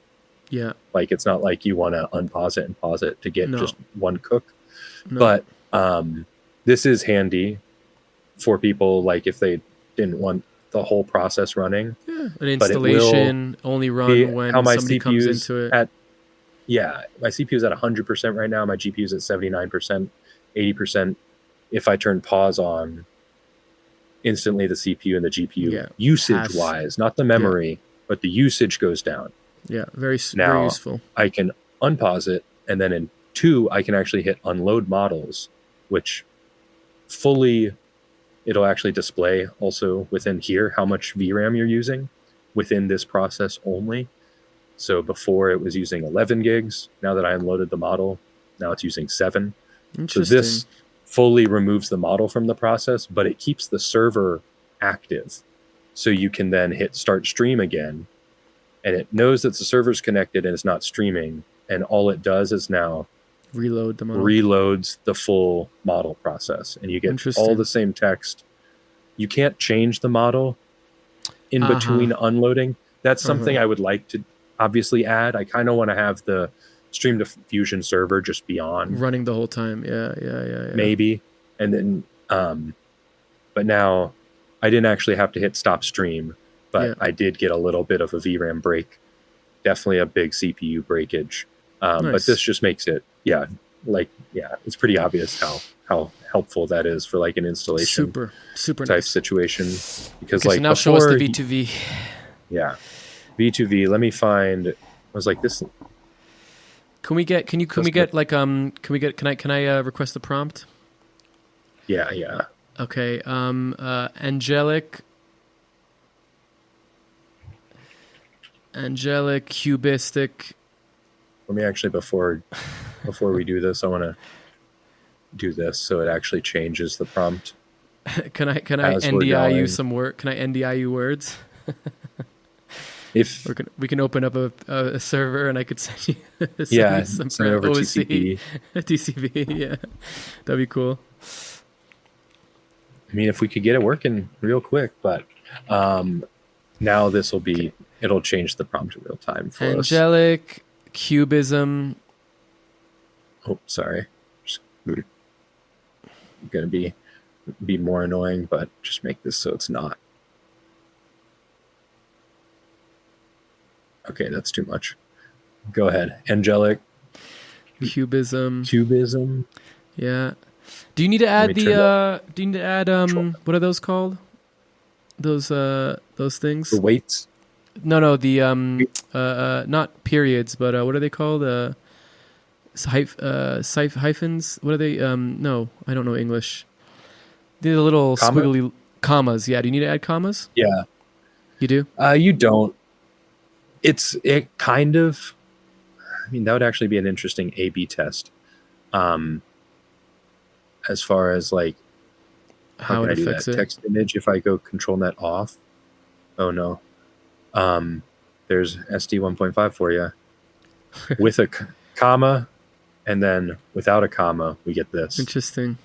Speaker 1: Yeah.
Speaker 3: Like, it's not like you want to unpause it and pause it to get just one cook.
Speaker 1: No.
Speaker 3: But this is handy for people, like if they didn't want the whole process running.
Speaker 1: Yeah. An installation only run when somebody comes into it.
Speaker 3: My CPU is at 100% right now. My GPU is at 79%, 80%. If I turn pause on, instantly the CPU and the GPU usage-wise, not the memory, but the usage goes down.
Speaker 1: Yeah, very useful.
Speaker 3: I can unpause it, and then in 2, I can actually hit unload models, which it'll actually display also within here how much VRAM you're using within this process only. So before it was using 11 gigs. Now that I unloaded the model, now it's using 7. So this fully removes the model from the process, but it keeps the server active. So you can then hit start stream again, and it knows that the server's connected and it's not streaming. And all it does is now reloads the full model process, and you get all the same text. You can't change the model in between unloading. That's something I would like to obviously add. I kind of want to have the StreamDiffusion server just be on.
Speaker 1: Running the whole time. Yeah.
Speaker 3: Maybe. And then, but now I didn't actually have to hit stop stream, but I did get a little bit of a VRAM break. Definitely a big CPU breakage.
Speaker 1: Nice.
Speaker 3: But this just makes it, it's pretty obvious how helpful that is for like an installation
Speaker 1: super
Speaker 3: type
Speaker 1: nice
Speaker 3: situation. Because
Speaker 1: okay,
Speaker 3: like
Speaker 1: so now show us the V2V.
Speaker 3: Yeah. V2V, let me find, I was like this.
Speaker 1: Can I request the prompt?
Speaker 3: Yeah.
Speaker 1: Okay. Angelic cubistic.
Speaker 3: Let me actually, before we do this, I want to do this so it actually changes the prompt.
Speaker 1: Can I NDI you some word? Can I NDI you words?
Speaker 3: If
Speaker 1: we can open up a server and I could send you some
Speaker 3: send over
Speaker 1: OC, TCP. Yeah, that'd be cool.
Speaker 3: I mean, if we could get it working real quick, but now it'll change the prompt in real time for us.
Speaker 1: Angelic cubism.
Speaker 3: Oh, sorry. Just gonna be more annoying, but just make this so it's not. Okay, that's too much. Go ahead. Angelic
Speaker 1: Cubism. Yeah. Do you need to add what are those called? Those things?
Speaker 3: The weights?
Speaker 1: No, the not periods, but what are they called? Hyphens? What are they? No, I don't know English. They're the little squiggly commas. Yeah, do you need to add commas?
Speaker 3: Yeah.
Speaker 1: You do?
Speaker 3: You don't. It kind of, I mean, that would actually be an interesting A/B test. As far as like how it affects it. Text image, if I go control net off. Oh no. There's SD 1.5 for you. With a comma, and then without a comma, we get this.
Speaker 1: Interesting.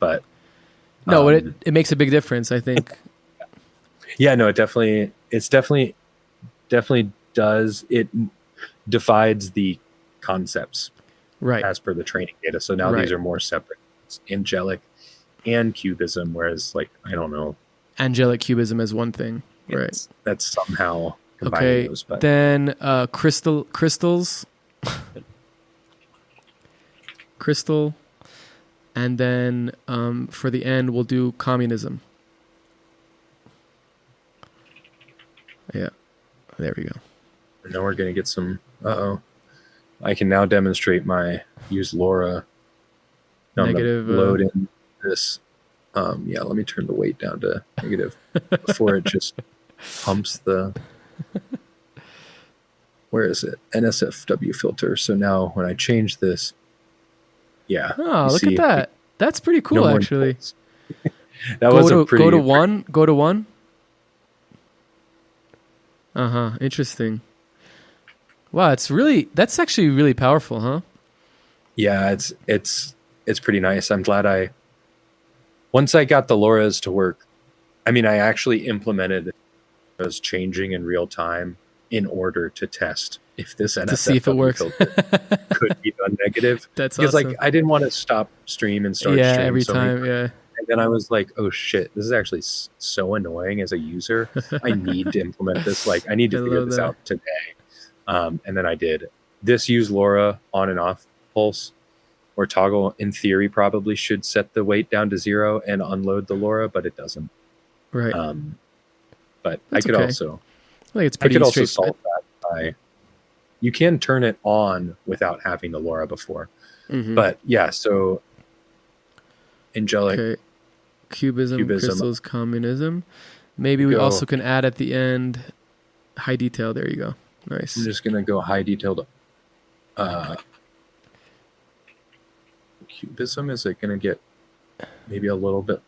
Speaker 3: But
Speaker 1: no, it makes a big difference, I think.
Speaker 3: Yeah, no, it definitely does. It divides the concepts
Speaker 1: right
Speaker 3: as per the training data. So now these are more separate. It's angelic and cubism, whereas like I don't know,
Speaker 1: angelic cubism is one thing, right?
Speaker 3: That's somehow combining those. But
Speaker 1: then crystals, crystal, and then for the end we'll do communism. Yeah. There we go.
Speaker 3: Now we're going to get some... I can now demonstrate use LoRa.
Speaker 1: Negative.
Speaker 3: Load in this. Let me turn the weight down to negative before it just pumps the... Where is it? NSFW filter. So now when I change this... Yeah.
Speaker 1: Oh, look at that. That's pretty cool, actually.
Speaker 3: Go to
Speaker 1: one. Interesting. Wow, that's actually really powerful, huh?
Speaker 3: Yeah, it's pretty nice. I'm glad once I got the LoRa's to work, I mean, I actually implemented those changing in real time in order to test if this NSFW
Speaker 1: to see if it works.
Speaker 3: could be done negative.
Speaker 1: That's
Speaker 3: because
Speaker 1: awesome.
Speaker 3: Like I didn't want to stop stream and start stream
Speaker 1: every time. Yeah.
Speaker 3: And then I was like, oh shit, this is actually so annoying as a user. I need to implement this. Like I need to figure this out today. And then I did. This use LoRa on and off pulse or toggle in theory probably should set the weight down to 0 and unload the LoRa, but it doesn't.
Speaker 1: Right.
Speaker 3: But
Speaker 1: that's
Speaker 3: I could also solve that by you can turn it on without having the LoRa before. Mm-hmm. But yeah, so angelic.
Speaker 1: Okay. Cubism, crystals, communism. Maybe we also can add at the end high detail. There you go. Nice.
Speaker 3: I'm just gonna go high detailed. Cubism, is it gonna get maybe a little bit?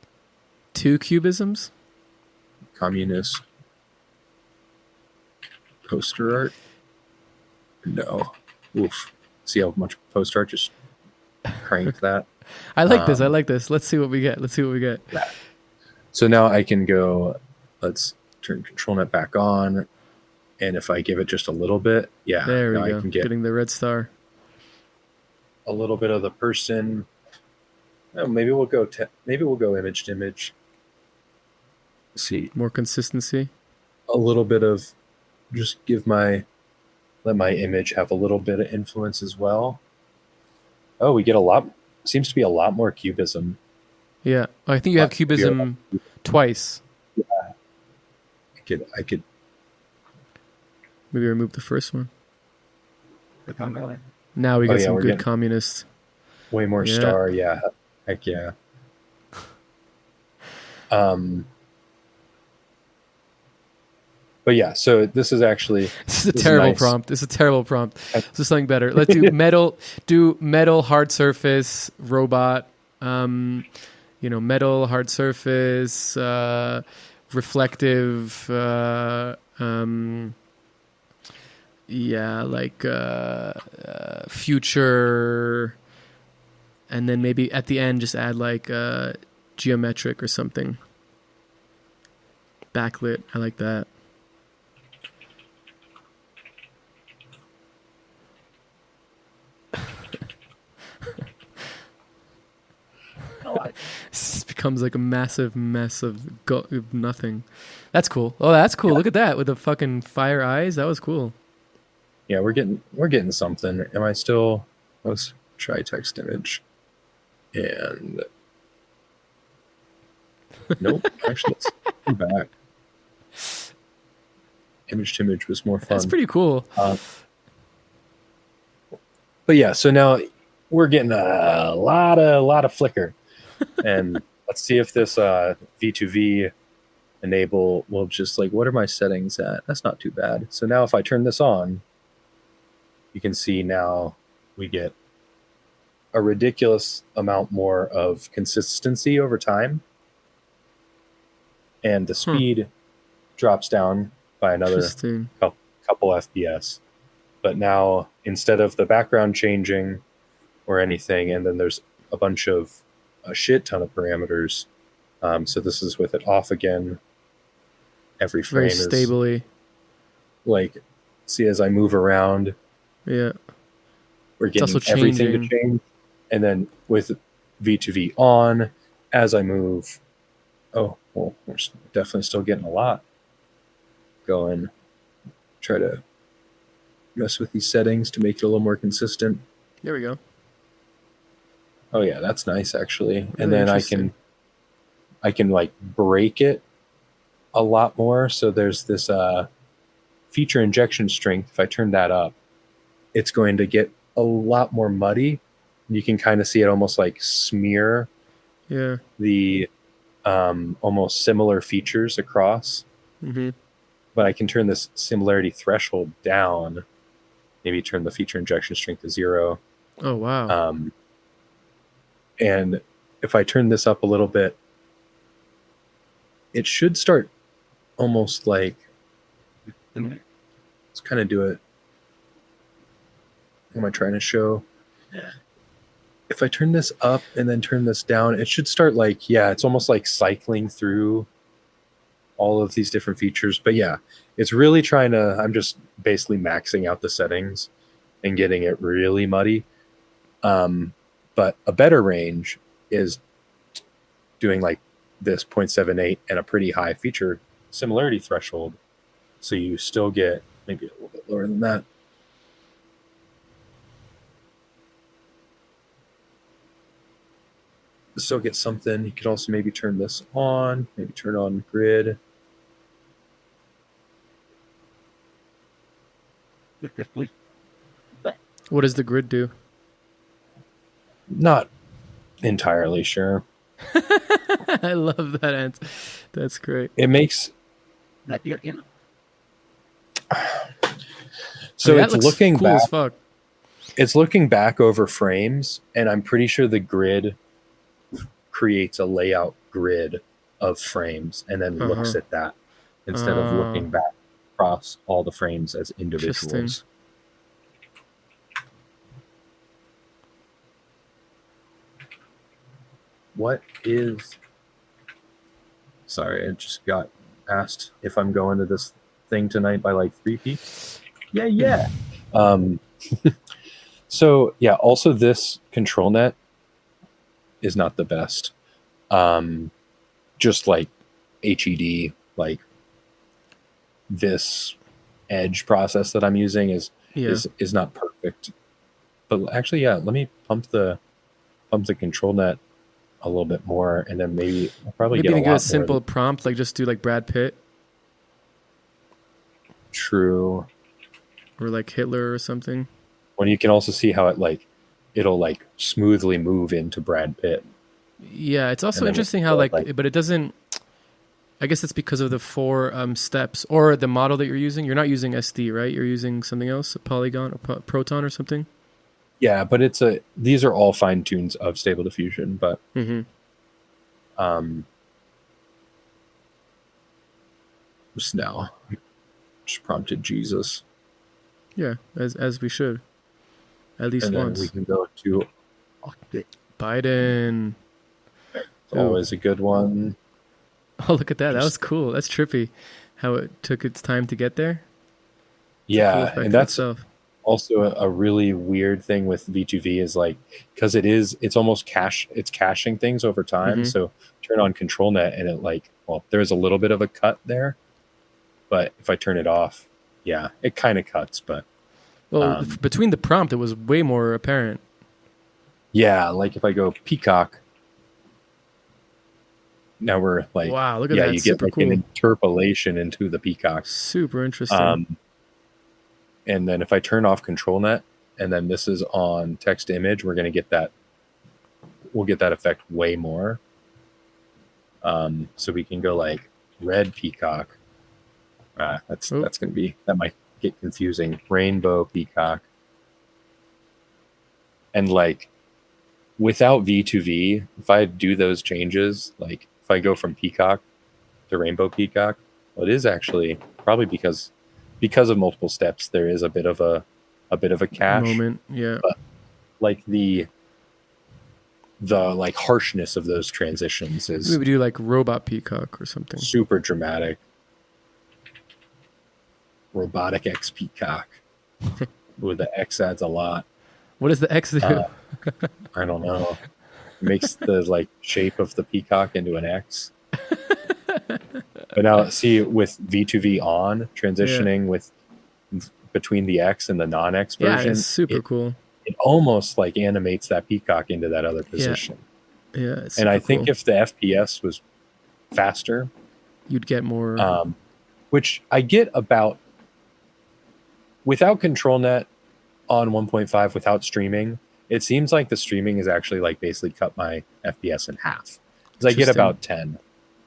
Speaker 1: 2 cubisms.
Speaker 3: Communist poster art. No. Oof. See how much post art just cranked that.
Speaker 1: I like this. Let's see what we get.
Speaker 3: Yeah. So now I can go, let's turn control net back on. And if I give it just a little bit, yeah,
Speaker 1: There
Speaker 3: now
Speaker 1: we
Speaker 3: I
Speaker 1: go.
Speaker 3: can get
Speaker 1: Getting the red star.
Speaker 3: a little bit of the person. Oh, maybe we'll go image to image. Let's see,
Speaker 1: More consistency.
Speaker 3: a little bit of just let my image have a little bit of influence as well. Oh, we get seems to be a lot more cubism.
Speaker 1: Yeah. I think you have cubism twice.
Speaker 3: I could
Speaker 1: Maybe remove the first one. Now we got some good communist.
Speaker 3: Way more star, yeah. Heck yeah. But yeah, so this is actually
Speaker 1: this is a terrible prompt. This is a terrible prompt. Let's do something better. Let's do metal hard surface robot. Metal hard surface reflective. Future, and then maybe at the end just add like geometric or something. Backlit. I like that. This becomes like a massive mess of nothing. That's cool. Oh, that's cool. Yeah. Look at that with the fucking fire eyes. That was cool.
Speaker 3: Yeah, we're getting something. Am I still? Let's try text image. And nope. Actually, let's come back. Image to image was more fun.
Speaker 1: That's pretty cool.
Speaker 3: But yeah, so now we're getting a lot of flicker, and let's see if this V2V enable will just like, what are my settings at? That's not too bad. So now if I turn this on, you can see now we get a ridiculous amount more of consistency over time, and the speed drops down by another couple FPS. But now instead of the background changing or anything, and then there's a shit ton of parameters. So this is with it off again. Every frame
Speaker 1: very stably.
Speaker 3: Is like, see, as I move around,
Speaker 1: yeah,
Speaker 3: we're getting everything to change. And then with V2V on, as I move, oh, well, we're definitely still getting a lot going. Try to mess with these settings to make it a little more consistent.
Speaker 1: There we go.
Speaker 3: Oh yeah, that's nice actually. Really, and then I can like break it a lot more. So there's this feature injection strength. If I turn that up, it's going to get a lot more muddy. You can kind of see it almost like smear the almost similar features across.
Speaker 1: Mm-hmm.
Speaker 3: But I can turn this similarity threshold down. Maybe turn the feature injection strength to 0.
Speaker 1: Oh, wow.
Speaker 3: And if I turn this up a little bit, it should start almost like, let's kind of do it. What am I trying to show? Yeah. If I turn this up and then turn this down, it should start like, yeah, it's almost like cycling through all of these different features. But yeah, it's really I'm just basically maxing out the settings and getting it really muddy. But a better range is doing like this 0.78 and a pretty high feature similarity threshold. So you still get maybe a little bit lower than that. Still get something. You could also maybe turn this on, maybe turn on grid.
Speaker 1: What does the grid do?
Speaker 3: Not entirely sure.
Speaker 1: I love that answer. That's great.
Speaker 3: It makes so it's looking
Speaker 1: cool
Speaker 3: back.
Speaker 1: As fuck.
Speaker 3: It's looking back over frames, and I'm pretty sure the grid creates a layout grid of frames and then looks at that instead of looking back across all the frames as individuals. What is... Sorry, I just got asked if I'm going to this thing tonight by like 3 p. Yeah. Um, so yeah, also this control net is not the best. Just like HED, like this edge process that I'm using is not perfect. But actually, yeah, let me pump the control net a little bit more, and then maybe I'll probably get a lot more.
Speaker 1: A simple prompt, like just do like Brad Pitt.
Speaker 3: True.
Speaker 1: Or like Hitler or something.
Speaker 3: When you can also see how it'll like smoothly move into Brad Pitt.
Speaker 1: Yeah, it's also interesting how but it doesn't. I guess it's because of the 4 steps or the model that you're using. You're not using SD, right? You're using something else, a Polygon or Proton or something.
Speaker 3: Yeah, but these are all fine tunes of Stable Diffusion, but just now just prompted Jesus.
Speaker 1: Yeah, as we should, at least
Speaker 3: and
Speaker 1: once.
Speaker 3: Then we can go to
Speaker 1: Biden.
Speaker 3: It's always a good one.
Speaker 1: Oh, look at that! That was cool. That's trippy. How it took its time to get there.
Speaker 3: Yeah, and that's also a really weird thing with V2V is like, because it's almost it's caching things over time. So turn on control net and it there's a little bit of a cut there, but if I turn it off, yeah, it kind of cuts. But
Speaker 1: between the prompt, it was way more apparent.
Speaker 3: Yeah, like if I go peacock, now we're like,
Speaker 1: wow, look at that.
Speaker 3: You get like an interpolation into the peacock.
Speaker 1: Super interesting.
Speaker 3: And then if I turn off control net and then this is on text to image, we'll get that effect way more. So we can go like red peacock. That might get confusing. Rainbow peacock. And like without V2V, if I do those changes, like if I go from peacock to rainbow peacock, well, it is actually probably because of multiple steps, there is a bit of a cache
Speaker 1: moment. Yeah.
Speaker 3: But like the like harshness of those transitions is
Speaker 1: maybe do like robot peacock or something.
Speaker 3: Super dramatic. Robotic X peacock. With the X adds a lot.
Speaker 1: What does the X do?
Speaker 3: I don't know. It makes the like shape of the peacock into an X. But now see with V2V on transitioning with between the X and the non-X version.
Speaker 1: Yeah, it's super cool.
Speaker 3: It almost like animates that peacock into that other position.
Speaker 1: Yeah.
Speaker 3: And I think if the FPS was faster,
Speaker 1: you'd get more.
Speaker 3: Which I get about without control net on 1.5 without streaming. It seems like the streaming is actually like basically cut my FPS in half. Because I get about 10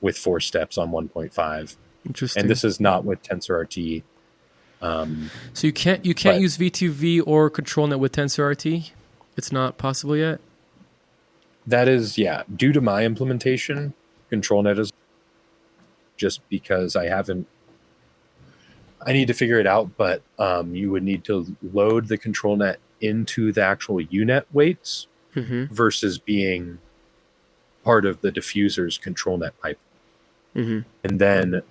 Speaker 3: with 4 steps on 1.5.
Speaker 1: Interesting.
Speaker 3: And this is not with TensorRT.
Speaker 1: So you can't use V2V or control net with TensorRT? It's not possible yet?
Speaker 3: That is, due to my implementation, control net is just because I need to figure it out, but you would need to load the control net into the actual UNet weights versus being part of the diffuser's control net pipe. And then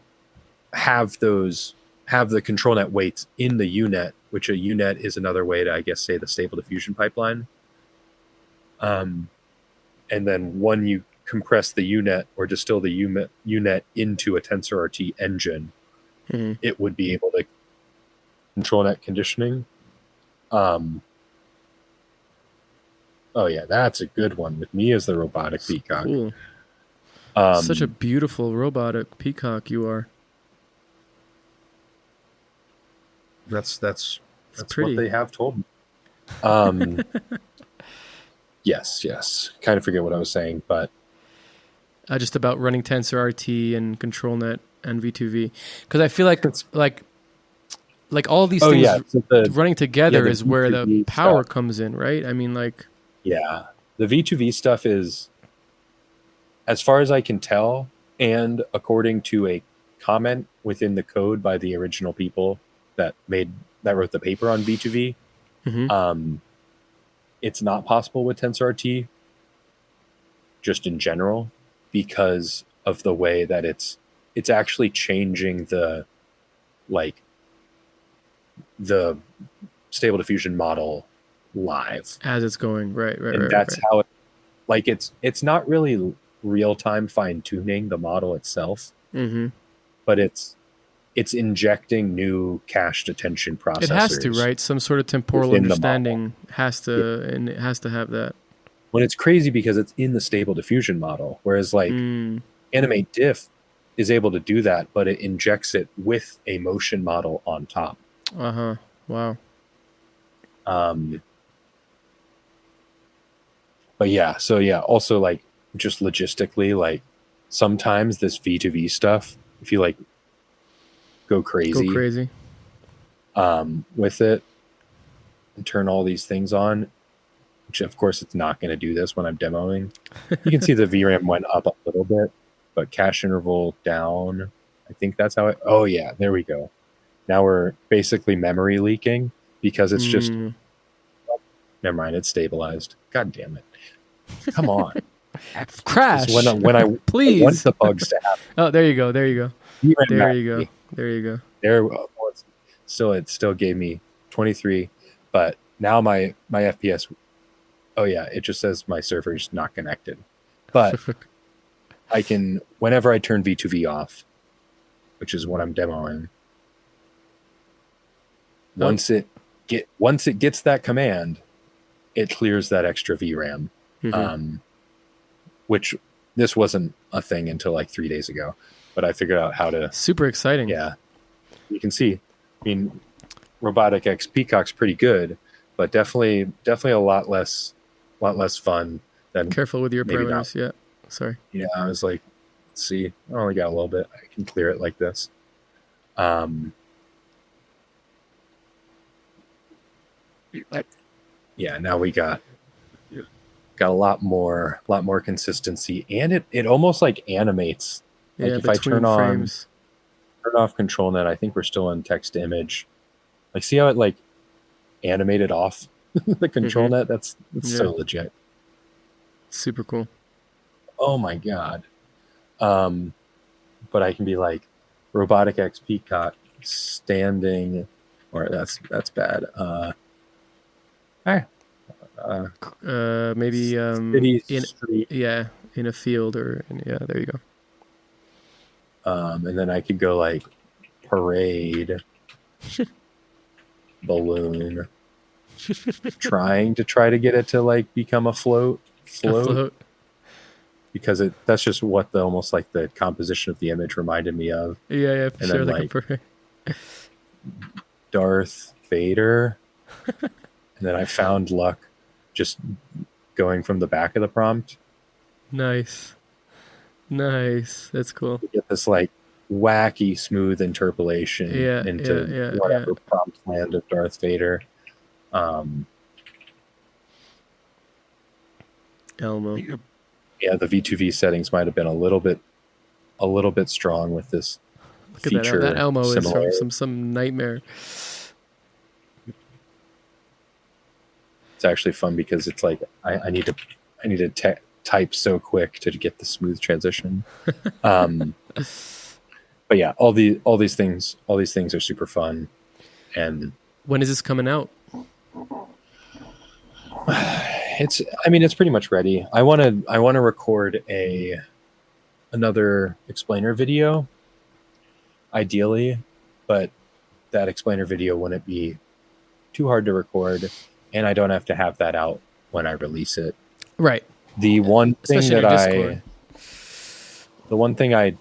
Speaker 3: have the control net weights in the UNet, which a UNet is another way to, I guess, say the stable diffusion pipeline. And then when you compress the UNet or distill the UNet into a TensorRT engine, it would be able to control net conditioning. Oh yeah, that's a good one. With me as the robotic peacock.
Speaker 1: Cool. Such a beautiful robotic peacock you are.
Speaker 3: That's
Speaker 1: pretty.
Speaker 3: what they have told me. Yes. Kind of forget what I was saying, but
Speaker 1: just about running TensorRT and ControlNet and V2V, because I feel like it's like all of these things running together is where the power comes in, right? I mean, like
Speaker 3: the V2V stuff is, as far as I can tell, and according to a comment within the code by the original people that wrote the paper on V2V, it's not possible with TensorRT just in general because of the way that it's actually changing the like the Stable Diffusion model live
Speaker 1: as it's going. Right.
Speaker 3: and that's how it, like it's not really real-time fine-tuning the model itself, but it's injecting new cached attention processors.
Speaker 1: It has to, right? Some sort of temporal understanding has to, and it has to have that.
Speaker 3: When it's crazy because it's in the Stable Diffusion model, whereas like Animate Diff is able to do that, but it injects it with a motion model on top.
Speaker 1: Wow.
Speaker 3: But yeah, so yeah, also like just logistically, like sometimes this V2V stuff, if you like go crazy with it and turn all these things on, which of course it's not going to do this when I'm demoing. You can see the VRAM went up a little bit, but cache interval down. I think that's how it, oh yeah, there we go. Now we're basically memory leaking because it's just, never mind, it's stabilized. God damn it. Come on.
Speaker 1: Crash.
Speaker 3: When I
Speaker 1: please.
Speaker 3: I want the bugs to happen.
Speaker 1: Oh, there you go. There you go. There you go. There you go.
Speaker 3: There, well, it still gave me 23, but now my FPS. Oh yeah, it just says my server's not connected, but I can, whenever I turn V2V off, which is what I'm demoing. Once it gets that command, it clears that extra VRAM. Which this wasn't a thing until like 3 days ago, but I figured out how to.
Speaker 1: Super exciting.
Speaker 3: Yeah, you can see. I mean, Robotic X Peacock's pretty good, but definitely a lot less fun than.
Speaker 1: Careful with your parameters. Yeah, sorry.
Speaker 3: Yeah, I was like, let's see. I only got a little bit. I can clear it like this. Yeah, now we got a lot more consistency, and it almost like animates. Like if I turn off control net, I think we're still in text to image. Like, see how it like animated off the control net? That's so legit.
Speaker 1: Super cool.
Speaker 3: Oh my god. But I can be like Robotic X Peacock standing, or that's bad.
Speaker 1: Maybe in a field or there you go.
Speaker 3: And then I could go like parade balloon, try to get it to like become a float, because that's just what almost like the composition of the image reminded me of.
Speaker 1: Yeah, for
Speaker 3: and
Speaker 1: sure.
Speaker 3: Then like Darth Vader, and then I found luck just going from the back of the prompt.
Speaker 1: Nice, that's cool.
Speaker 3: You get this like wacky smooth interpolation into whatever prompt land of Darth Vader.
Speaker 1: Elmo.
Speaker 3: Yeah, the V2V settings might have been a little bit strong with this feature.
Speaker 1: That Elmo is from some nightmare.
Speaker 3: It's actually fun because it's like I need to type so quick to get the smooth transition. But yeah, all these things are super fun. And
Speaker 1: when is this coming out?
Speaker 3: It's pretty much ready. I want to record another explainer video, ideally, but that explainer video wouldn't be too hard to record, and I don't have to have that out when I release it.
Speaker 1: Right.
Speaker 3: The one thing I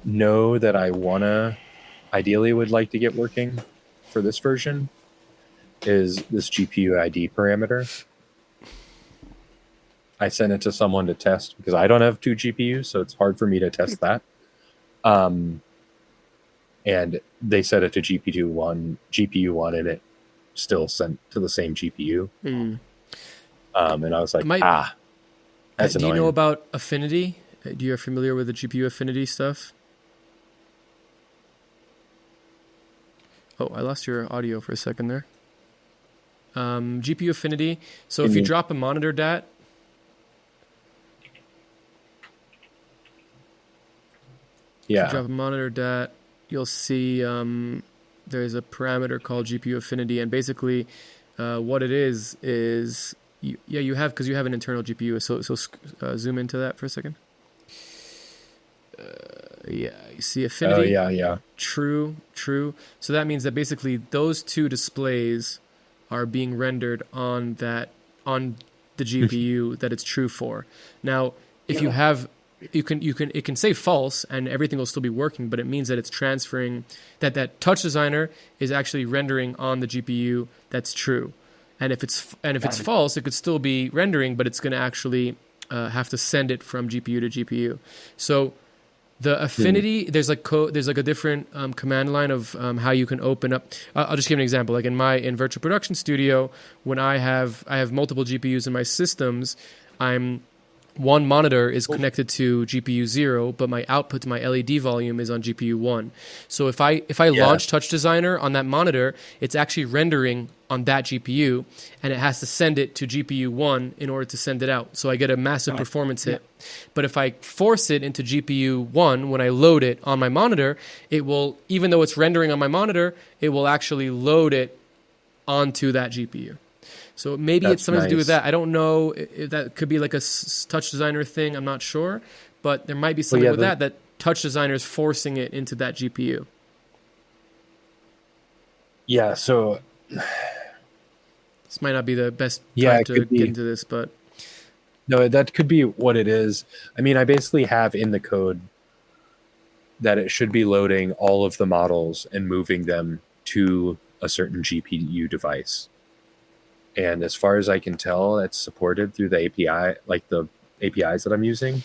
Speaker 3: know that I ideally would like to get working for this version is this GPU ID parameter. I sent it to someone to test because I don't have 2 GPUs, so it's hard for me to test that. And they set it to GPU one, and it still sent to the same GPU. And I was like, that's annoying.
Speaker 1: Do you know about affinity? Do you familiar with the GPU affinity stuff? Oh, I lost your audio for a second there. GPU affinity. So if you drop a monitor DAT,
Speaker 3: yeah,
Speaker 1: if you drop a monitor DAT, you'll see there's a parameter called GPU affinity, and basically what it is you have, because you have an internal GPU. So zoom into that for a second. Yeah, you see affinity.
Speaker 3: Oh yeah.
Speaker 1: True. So that means that basically those two displays are being rendered on the GPU that it's true for. Now, if you have, it can say false and everything will still be working, but it means that it's transferring that TouchDesigner is actually rendering on the GPU that's true. And if it's false, it could still be rendering, but it's going to actually have to send it from GPU to GPU. So the affinity, there's like a different command line of how you can open up. I'll just give an example. Like in Virtual Production Studio, when I have multiple GPUs in my systems, one monitor is connected to GPU 0, but my output to my LED volume is on GPU 1. So if I launch TouchDesigner on that monitor, it's actually rendering on that GPU, and it has to send it to GPU 1 in order to send it out. So I get a massive performance hit. But if I force it into GPU 1 when I load it on my monitor, it will, even though it's rendering on my monitor, it will actually load it onto that GPU. So maybe it's something to do with that. I don't know if that could be like a TouchDesigner thing. I'm not sure, but there might be something with that TouchDesigner is forcing it into that GPU.
Speaker 3: Yeah. So
Speaker 1: this might not be the best time to get into this, but
Speaker 3: no, that could be what it is. I mean, I basically have in the code that it should be loading all of the models and moving them to a certain GPU device. And as far as I can tell, it's supported through the API, like the APIs that I'm using.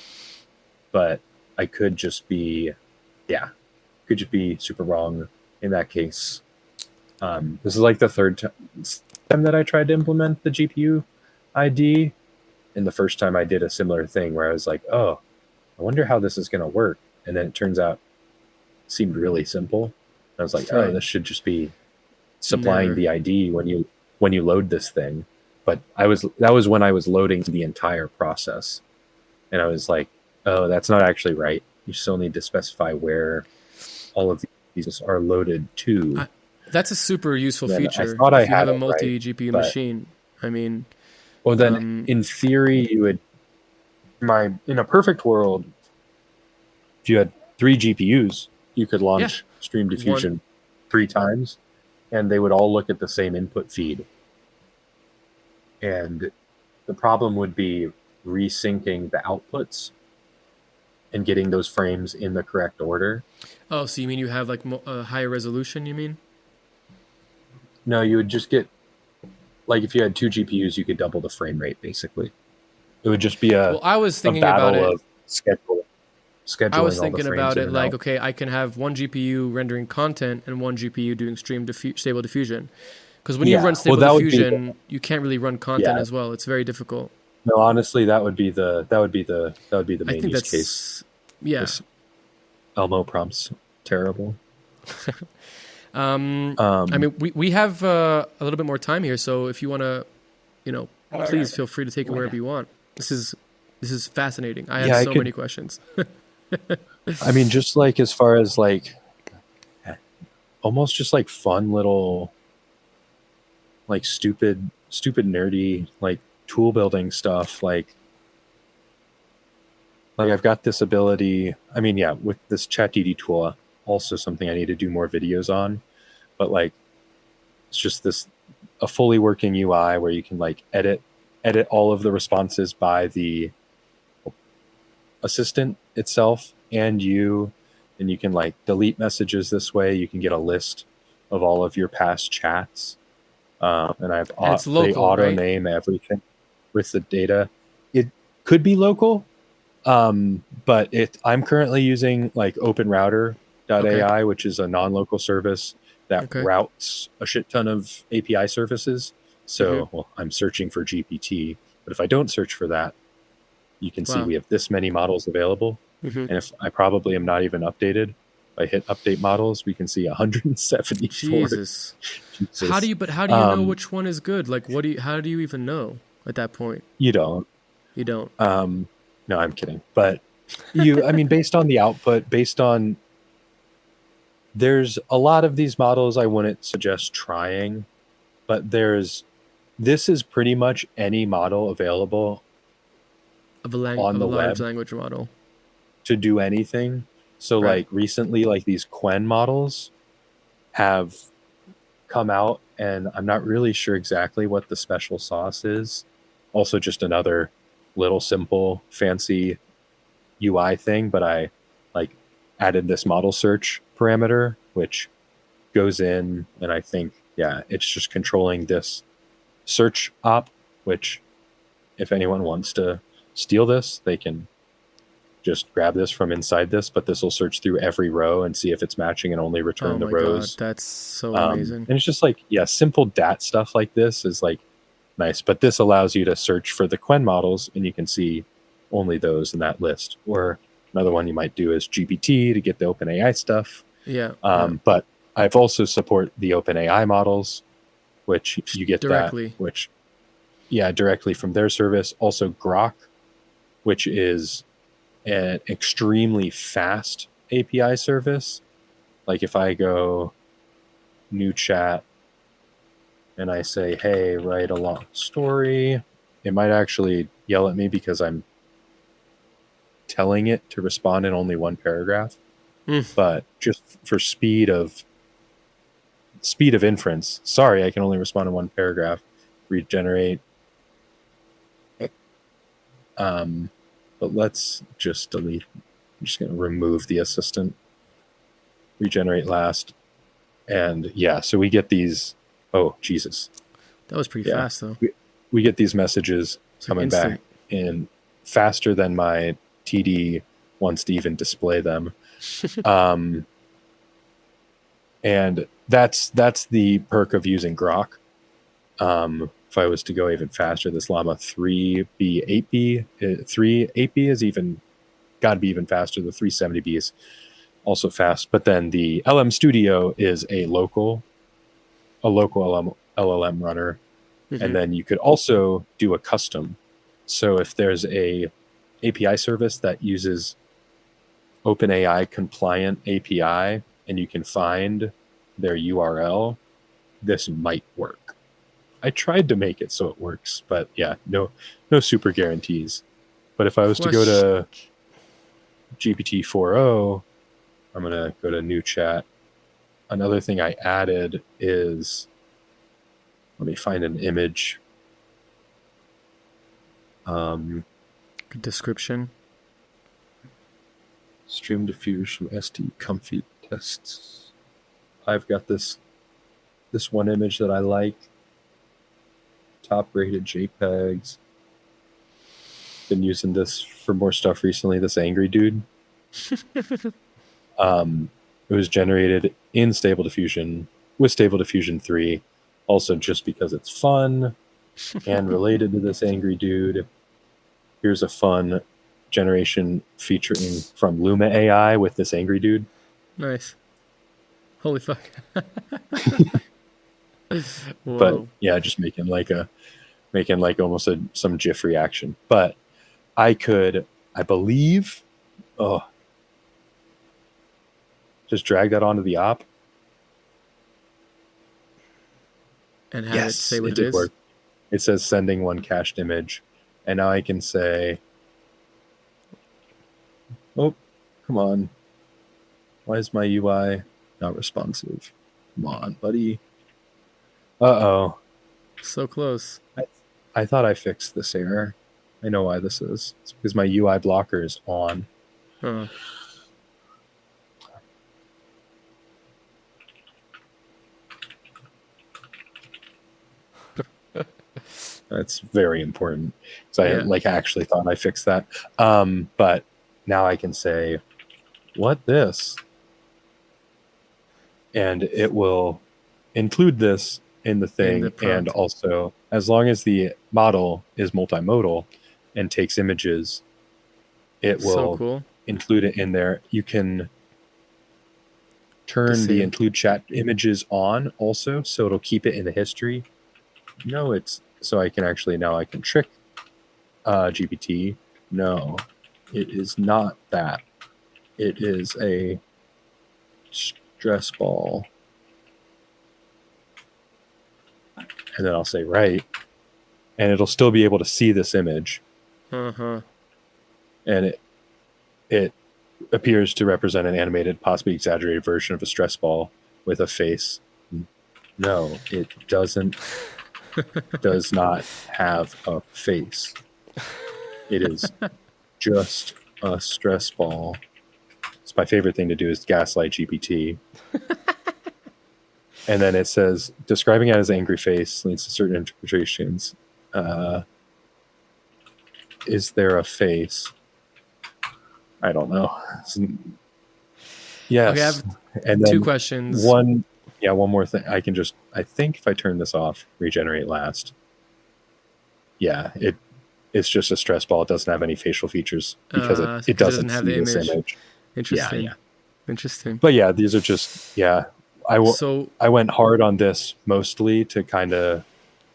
Speaker 3: But I could just be super wrong in that case. This is like the third time that I tried to implement the GPU ID. And the first time I did a similar thing where I was like, oh, I wonder how this is going to work. And then it turns out it seemed really simple. And I was like, oh, this should just be supplying the ID when you load this thing. But that was when I was loading the entire process. And I was like, oh, that's not actually right. You still need to specify where all of these are loaded to.
Speaker 1: That's a super useful feature.
Speaker 3: I thought
Speaker 1: if you have a multi-GPU machine. I mean...
Speaker 3: Well, then in theory, you would... In a perfect world, if you had 3 GPUs, you could launch StreamDiffusion 3 times, and they would all look at the same input feed. And the problem would be resyncing the outputs and getting those frames in the correct order. Oh,
Speaker 1: so you mean you have like a higher resolution, you mean?
Speaker 3: No, you would just get... Like if you had 2 GPUs, you could double the frame rate, basically. It would just be
Speaker 1: I was thinking about it.
Speaker 3: Of scheduling.
Speaker 1: I was thinking about it like, okay, I can have 1 GPU rendering content and 1 GPU doing stable diffusion. Because when you run stable diffusion, you can't really run content as well. It's very difficult.
Speaker 3: No, honestly, that would be the main use case.
Speaker 1: Yeah.
Speaker 3: This Elmo prompt's terrible.
Speaker 1: I mean, we have a little bit more time here, so if you want to, please feel free to take it wherever you want. This is fascinating. I have so many questions.
Speaker 3: I mean, just like as far as like, almost just like fun little, like stupid nerdy like tool building stuff. Like I've got this ability. I mean, with this ChatDD tool. Also something I need to do more videos on, but like it's just a fully working UI where you can like edit all of the responses by the assistant itself and you can like delete messages this way. You can get a list of all of your past chats, and they auto name everything with the data. It could be local, but I'm currently using like OpenRouter.ai, which is a non-local service that routes a shit ton of API services. So, I'm searching for GPT, but if I don't search for that, you can see we have this many models available. And if I probably am not even updated, if I hit update models, we can see 174.
Speaker 1: Jesus. How do you know which one is good? Like, how do you even know at that point?
Speaker 3: You don't. No, I'm kidding. But based on the output, based on there's a lot of these models I wouldn't suggest trying, but this is pretty much any model available
Speaker 1: Of a
Speaker 3: on the
Speaker 1: large
Speaker 3: web
Speaker 1: language model.
Speaker 3: to do anything. So
Speaker 1: Right.
Speaker 3: like recently, like these Quen models have come out, and I'm not really sure exactly what the special sauce is. Also just another little simple fancy UI thing, but I like added this model search parameter, which goes in, and I think, yeah, it's just controlling this search op, which if anyone wants to steal this, they can just grab this from inside this, but this will search through every row and see if it's matching and only return the rows.
Speaker 1: God, that's so amazing.
Speaker 3: And it's just like, yeah, simple DAT stuff like this is like nice, but this allows you to search for the Quen models and you can see only those in that list. Or another one you might do is GPT to get the OpenAI stuff.
Speaker 1: Yeah.
Speaker 3: But I've also support the OpenAI models, which you get
Speaker 1: directly.
Speaker 3: that, which, yeah, directly from their service. Also Grok, which is an extremely fast API service. Like if I go new chat and I say, hey, write a long story, it might actually yell at me because I'm telling it to respond in only one paragraph. But just for speed of inference, sorry, I can only respond in one paragraph. Regenerate. But let's just delete. I'm just going to remove the assistant. Regenerate last. And yeah, so we get these. Oh, Jesus.
Speaker 1: That was pretty fast, though.
Speaker 3: We get these messages coming back in faster than my TD wants to even display them. And that's the perk of using Grok. If I was to go even faster, this Llama 3B 8B, 8B is even got to be even faster. The 370B is also fast, but then the LM Studio is a local LLM runner, and then you could also do a custom. So if there's a API service that uses OpenAI compliant API, and you can find their URL, this might work. I tried to make it so it works, but yeah, no super guarantees. But if I was to go to GPT 4.0, I'm going to go to new chat. Another thing I added is, let me find an image.
Speaker 1: Description.
Speaker 3: StreamDiffusion ST comfy tests. I've got this one image that I like. Top rated JPEGs. Been using this for more stuff recently. This angry dude. It was generated in Stable Diffusion with Stable Diffusion 3. Also just because it's fun and related to this angry dude. Here's a fun generation featuring from Luma AI with this angry dude.
Speaker 1: Nice. Holy fuck.
Speaker 3: But yeah, just making like almost some GIF reaction. But I believe, just drag that onto the op.
Speaker 1: And have it say what it is.
Speaker 3: Work. It says sending one cached image. And now I can say, oh, come on. Why is my UI not responsive? Come on, buddy. Uh-oh.
Speaker 1: So close.
Speaker 3: I thought I fixed this error. I know why this is. It's because my UI blocker is on.
Speaker 1: Huh.
Speaker 3: That's very important because I actually thought I fixed that. But now I can say, what this? And it will include this in the thing. And also, as long as the model is multimodal and takes images, it will include it in there. You can turn the include chat images on also, so it'll keep it in the history. So I can actually, now I can trick GPT. No, it is not that. It is a stress ball. And then I'll say right. And it'll still be able to see this image.
Speaker 1: Uh-huh.
Speaker 3: And it appears to represent an animated, possibly exaggerated version of a stress ball with a face. No, it doesn't. Does not have a face. It is just a stress ball. It's my favorite thing to do is gaslight GPT. And then it says, describing it as an angry face leads to certain interpretations. Is there a face? I don't know. Yes.
Speaker 1: Okay, I have
Speaker 3: and then
Speaker 1: two questions.
Speaker 3: One more thing. I think if I turn this off, regenerate last. Yeah, it's just a stress ball. It doesn't have any facial features because it doesn't have the image.
Speaker 1: Interesting.
Speaker 3: Yeah.
Speaker 1: Interesting.
Speaker 3: But yeah, these are just, I went hard on this mostly to kind of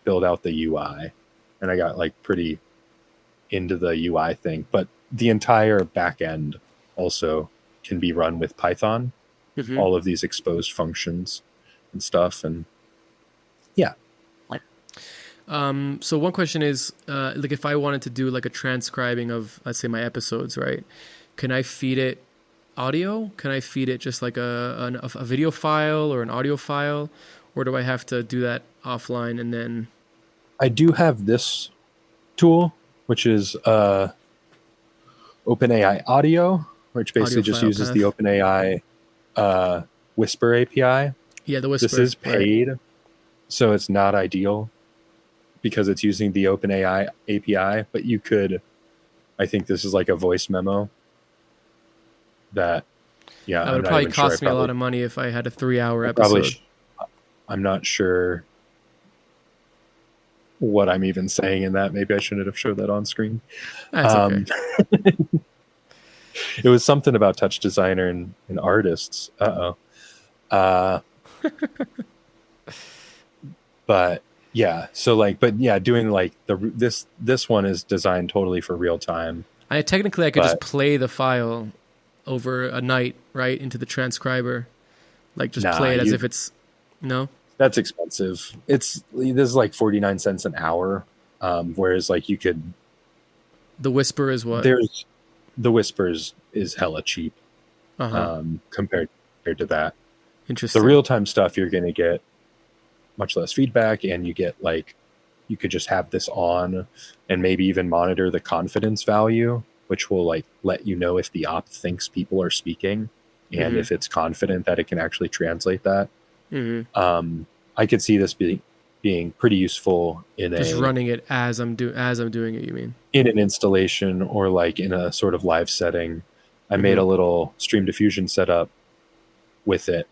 Speaker 3: build out the UI, and I got like pretty into the UI thing, but the entire back end also can be run with Python, all of these exposed functions and stuff. And yeah.
Speaker 1: So one question is, like if I wanted to do like a transcribing of, let's say, my episodes, right? Can I feed it audio? Can I feed it just like a video file or an audio file? Or do I have to do that offline and then?
Speaker 3: I do have this tool, which is OpenAI Audio, which basically just uses the OpenAI Whisper API.
Speaker 1: Yeah, the Whisper.
Speaker 3: This is paid, right. So it's not ideal because it's using the OpenAI API, but you could, I think this is like a voice memo that,
Speaker 1: that would probably cost me a lot of money if I had a 3-hour episode.
Speaker 3: I'm not sure what I'm even saying in that. Maybe I shouldn't have showed that on screen.
Speaker 1: That's okay.
Speaker 3: It was something about TouchDesigner and artists. But yeah, so like, but yeah, doing like this one is designed totally for real time.
Speaker 1: I could just play the file over a night, right, into the transcriber, like just play it as if it's
Speaker 3: That's expensive. This is like 49 cents an hour, whereas like you could.
Speaker 1: The Whisper is what?
Speaker 3: The Whispers is hella cheap compared to that.
Speaker 1: Interesting.
Speaker 3: The real-time stuff, you're going to get much less feedback, and you get like, you could just have this on and maybe even monitor the confidence value, which will like let you know if the op thinks people are speaking and if it's confident that it can actually translate that. I could see this being pretty useful in
Speaker 1: just running it as I'm doing it. You mean
Speaker 3: in an installation or like in a sort of live setting? I made a little StreamDiffusion setup with it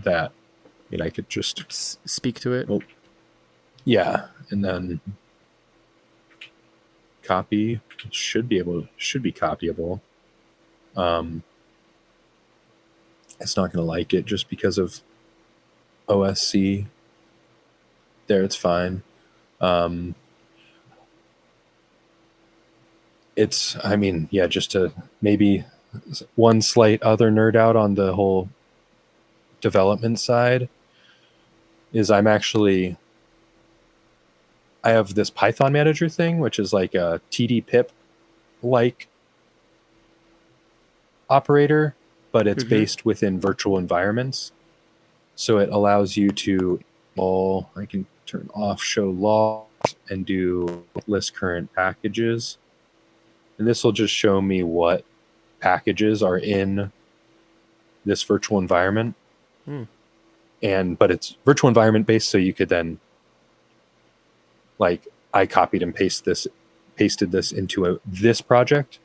Speaker 3: that I could just
Speaker 1: speak to it.
Speaker 3: Yeah, and then copy. It should be copyable. It's not going to like it just because of OSC. There, it's fine. Just to maybe one slight other nerd out on the whole development side is I have this Python manager thing, which is like a TD pip like operator, but it's based within virtual environments. So it allows you to I can turn off show logs and do list current packages. And this will just show me what packages are in this virtual environment. But it's virtual environment based, so you could then, like, I copied and pasted this into this project.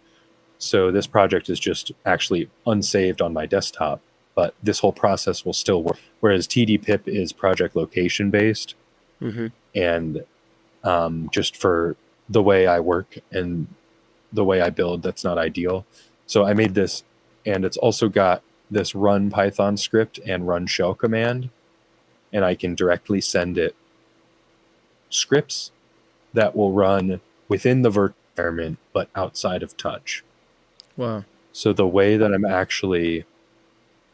Speaker 3: So this project is just actually unsaved on my desktop, but this whole process will still work. Whereas TD-pip is project location based. And just for the way I work and the way I build, that's not ideal. So I made this, and it's also got this run Python script and run shell command, and I can directly send it scripts that will run within the virtual environment but outside of Touch.
Speaker 1: Wow.
Speaker 3: So the way that I'm actually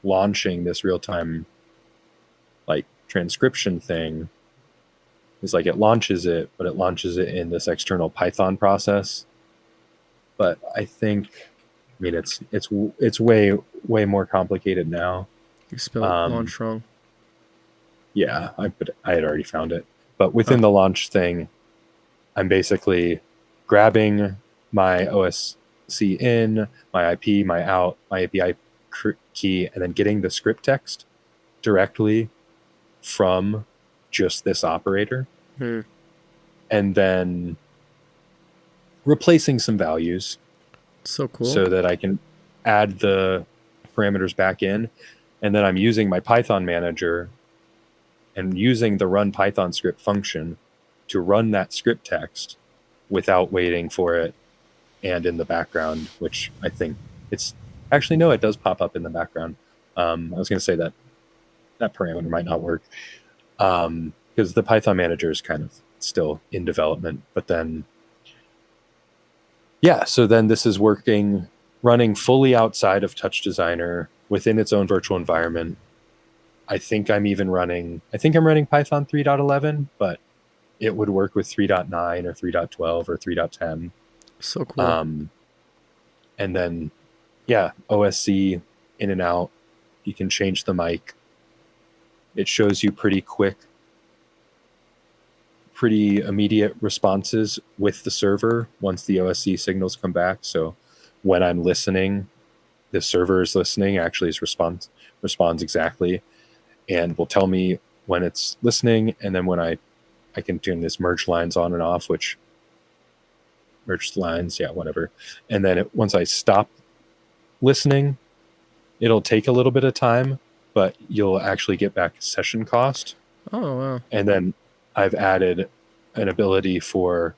Speaker 3: launching this real-time like transcription thing is like it launches it, but it launches it in this external Python process. But I think, I mean, it's way more complicated now.
Speaker 1: You spelled launch wrong.
Speaker 3: Yeah, I had already found it. But within the launch thing, I'm basically grabbing my OSC in, my IP, my out, my API key, and then getting the script text directly from just this operator. And then replacing some values.
Speaker 1: So cool.
Speaker 3: So that I can add the parameters back in. And then I'm using my Python manager and using the run Python script function to run that script text without waiting for it and in the background, which I think it's actually, no, it does pop up in the background. I was going to say that parameter might not work because the Python manager is kind of still in development. But then, yeah, so then this is running fully outside of TouchDesigner within its own virtual environment. I think I'm running Python 3.11, but it would work with 3.9 or 3.12 or 3.10.
Speaker 1: So cool.
Speaker 3: And then, yeah, OSC in and out. You can change the mic. It shows you pretty quick, pretty immediate responses with the server once the OSC signals come back. So when I'm listening, the server is listening, actually responds exactly, and will tell me when it's listening. And then when I can turn this merge lines on and off, which merged lines, yeah, whatever. And then once I stop listening, it'll take a little bit of time, but you'll actually get back session cost.
Speaker 1: Oh, wow.
Speaker 3: And then I've added an ability for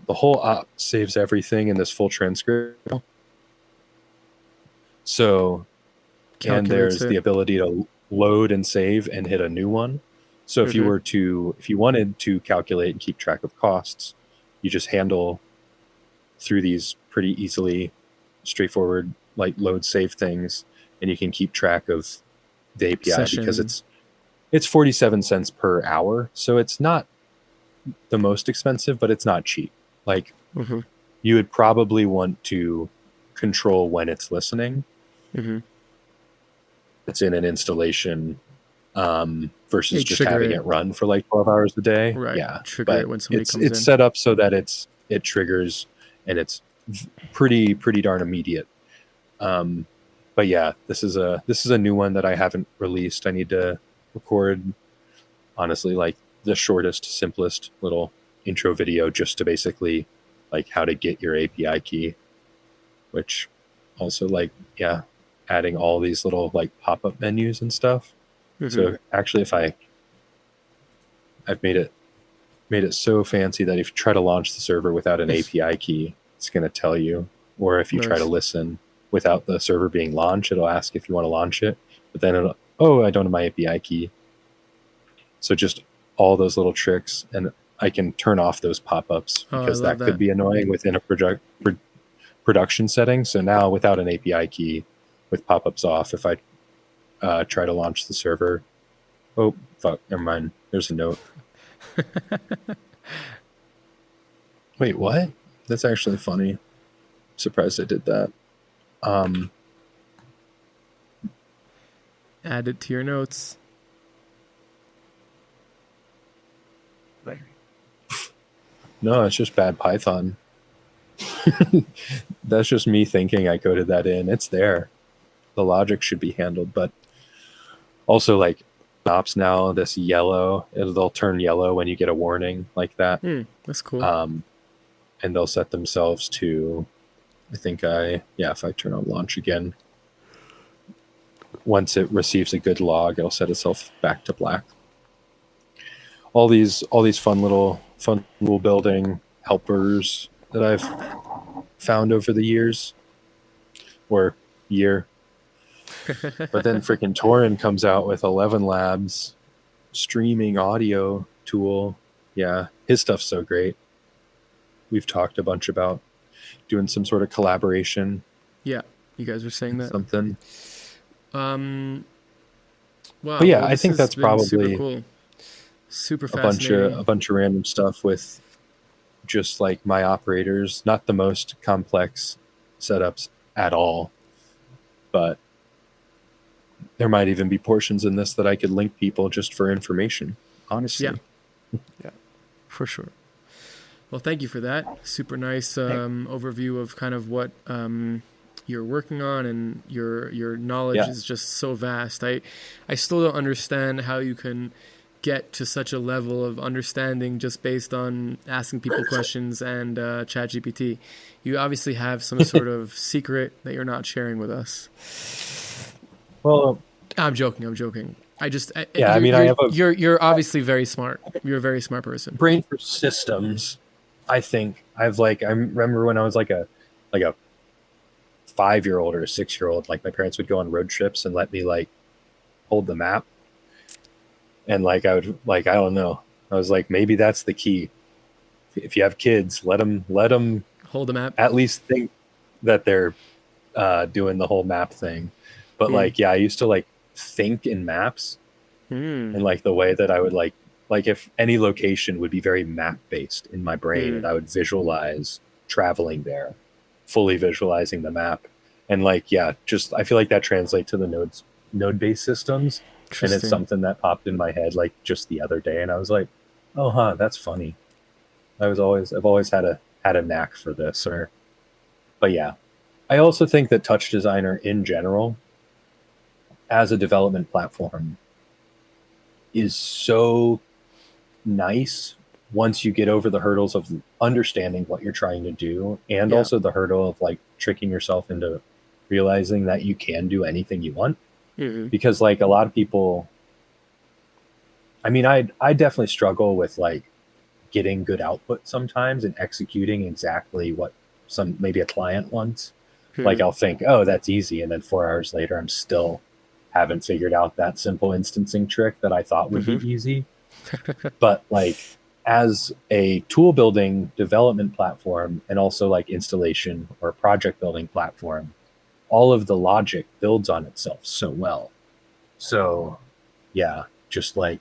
Speaker 3: the whole op saves everything in this full transcript. So, and there's the ability to load and save and hit a new one. So if you wanted to calculate and keep track of costs, you just handle through these pretty easily straightforward, like load save things, and you can keep track of the API because it's 47 cents per hour. So it's not the most expensive, but it's not cheap. Like you would probably want to control when it's listening. It's in an installation versus just having it run for like 12 hours a day.
Speaker 1: Right.
Speaker 3: Yeah.
Speaker 1: Trigger it when somebody comes in.
Speaker 3: It's set up so that it triggers and it's pretty darn immediate. But yeah, this is a new one that I haven't released. I need to record, honestly, like the shortest, simplest little intro video just to basically like how to get your API key, which also like, yeah, adding all these little like pop-up menus and stuff. So actually if I've made it so fancy that if you try to launch the server without an API key, it's going to tell you, or if you try to listen without the server being launched, it'll ask if you want to launch it, but then I don't have my API key. So just all those little tricks, and I can turn off those pop-ups because that could be annoying within a production setting. So now without an API key, with pop-ups off, if I try to launch the server, oh fuck, never mind. There's a note. Wait, what? That's actually funny. I'm surprised I did that.
Speaker 1: Add it to your notes.
Speaker 3: No, it's just bad Python. That's just me thinking I coded that in. It's there. The logic should be handled, but also like ops now, this yellow, they'll turn yellow when you get a warning like that.
Speaker 1: That's cool.
Speaker 3: And they'll set themselves to, I think if I turn on launch again, once it receives a good log, it'll set itself back to black. All these fun little building helpers that I've found over the years, or year. But then freaking Torin comes out with 11 Labs streaming audio tool. Yeah, his stuff's so great. We've talked a bunch about doing some sort of collaboration.
Speaker 1: Yeah, you guys were saying that.
Speaker 3: Something.
Speaker 1: Wow.
Speaker 3: But yeah,
Speaker 1: Well,
Speaker 3: I
Speaker 1: this
Speaker 3: think
Speaker 1: has
Speaker 3: that's
Speaker 1: been super
Speaker 3: probably
Speaker 1: cool. Super
Speaker 3: a bunch
Speaker 1: fascinating.
Speaker 3: of random stuff with just like my operators, not the most complex setups at all, but there might even be portions in this that I could link people just for information,
Speaker 1: Yeah.
Speaker 3: honestly.
Speaker 1: Yeah. For sure. Well, thank you for that. Super nice overview of kind of what you're working on, and your knowledge
Speaker 3: Yeah.
Speaker 1: is just so vast. I still don't understand how you can get to such a level of understanding just based on asking people questions and ChatGPT. You obviously have some sort of secret that you're not sharing with us.
Speaker 3: Well,
Speaker 1: I'm joking. I'm joking.
Speaker 3: yeah, I mean, I have a
Speaker 1: you're obviously very smart. You're a very smart person.
Speaker 3: brain for systems. I think I remember when I was like a 5-year-old or a 6-year-old, like my parents would go on road trips and let me like hold the map. And like, I would like, I don't know. I was like, maybe that's the key. If you have kids, let them
Speaker 1: Hold the map.
Speaker 3: at least think that they're doing the whole map thing. But like, yeah, I used to like think in maps, and like the way that I would like if any location would be very map based in my brain, and I would visualize traveling there, fully visualizing the map. And like, yeah, just I feel like that translates to the node based systems. And it's something that popped in my head like just the other day, and I was like, oh huh, that's funny. I've always had a knack for this. But yeah, I also think that TouchDesigner in general as a development platform is so nice once you get over the hurdles of understanding what you're trying to do, and also the hurdle of like tricking yourself into realizing that you can do anything you want. Because like a lot of people, I mean, I definitely struggle with like getting good output sometimes and executing exactly what maybe a client wants. Like I'll think, oh, that's easy, and then 4 hours later I'm still haven't figured out that simple instancing trick that I thought would be easy. But like as a tool building development platform, and also like installation or project building platform, all of the logic builds on itself so well. So yeah, just like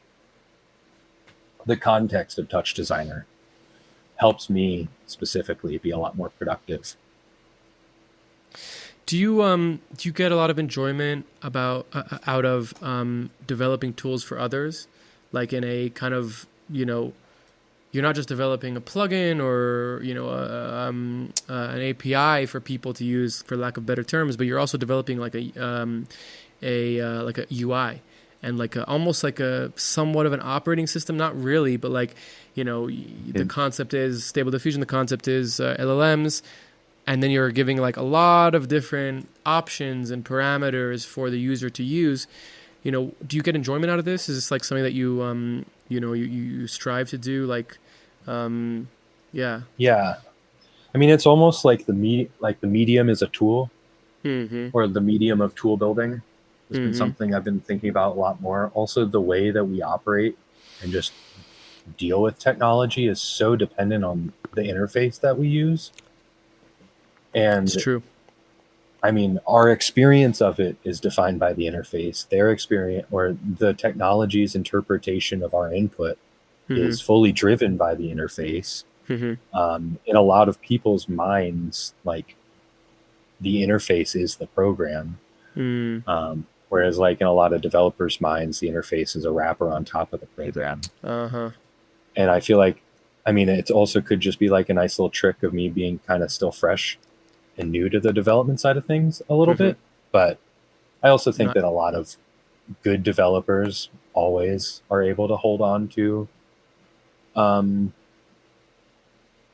Speaker 3: the context of TouchDesigner helps me specifically be a lot more productive.
Speaker 1: Do you get a lot of enjoyment out of developing tools for others, like in a kind of, you're not just developing a plugin or an API for people to use, for lack of better terms, but you're also developing like a UI and like almost like a somewhat of an operating system, not really, but like the concept is Stable Diffusion, the concept is LLMs. And then you're giving like a lot of different options and parameters for the user to use. Do you get enjoyment out of this? Is this like something that you you strive to do? Like, yeah.
Speaker 3: Yeah, I mean, it's almost like the medium is a tool, or the medium of tool building has been something I've been thinking about a lot more. Also, the way that we operate and just deal with technology is so dependent on the interface that we use. And
Speaker 1: It's true.
Speaker 3: I mean, our experience of it is defined by the interface. Their experience, or the technology's interpretation of our input, is fully driven by the interface. In a lot of people's minds, like the interface is the program. Whereas like in a lot of developers' minds, the interface is a wrapper on top of the program. And I feel like, I mean, it also could just be like a nice little trick of me being kind of still fresh and new to the development side of things a little bit. But I also think that a lot of good developers always are able to hold on to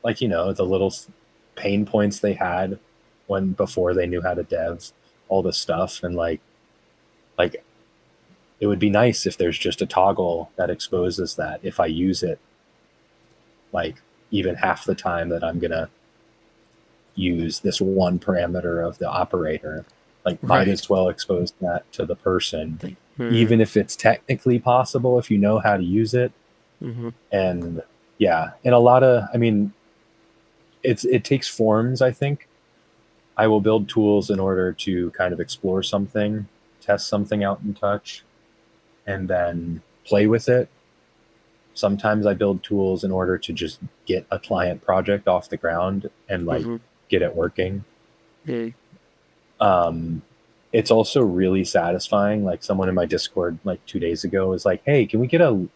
Speaker 3: like, the little pain points they had before they knew how to dev all this stuff. And like it would be nice if there's just a toggle that exposes that if I use it like even half the time that I'm gonna use this one parameter of the operator, like might as well expose that to the person, even if it's technically possible if you know how to use it. And yeah, and a lot of, I mean, it takes forms. I think I will build tools in order to kind of explore something test something out in Touch and then play with it. Sometimes I build tools in order to just get a client project off the ground and like get it working. It's also really satisfying. Like someone in my Discord like 2 days ago was like, hey, can we get a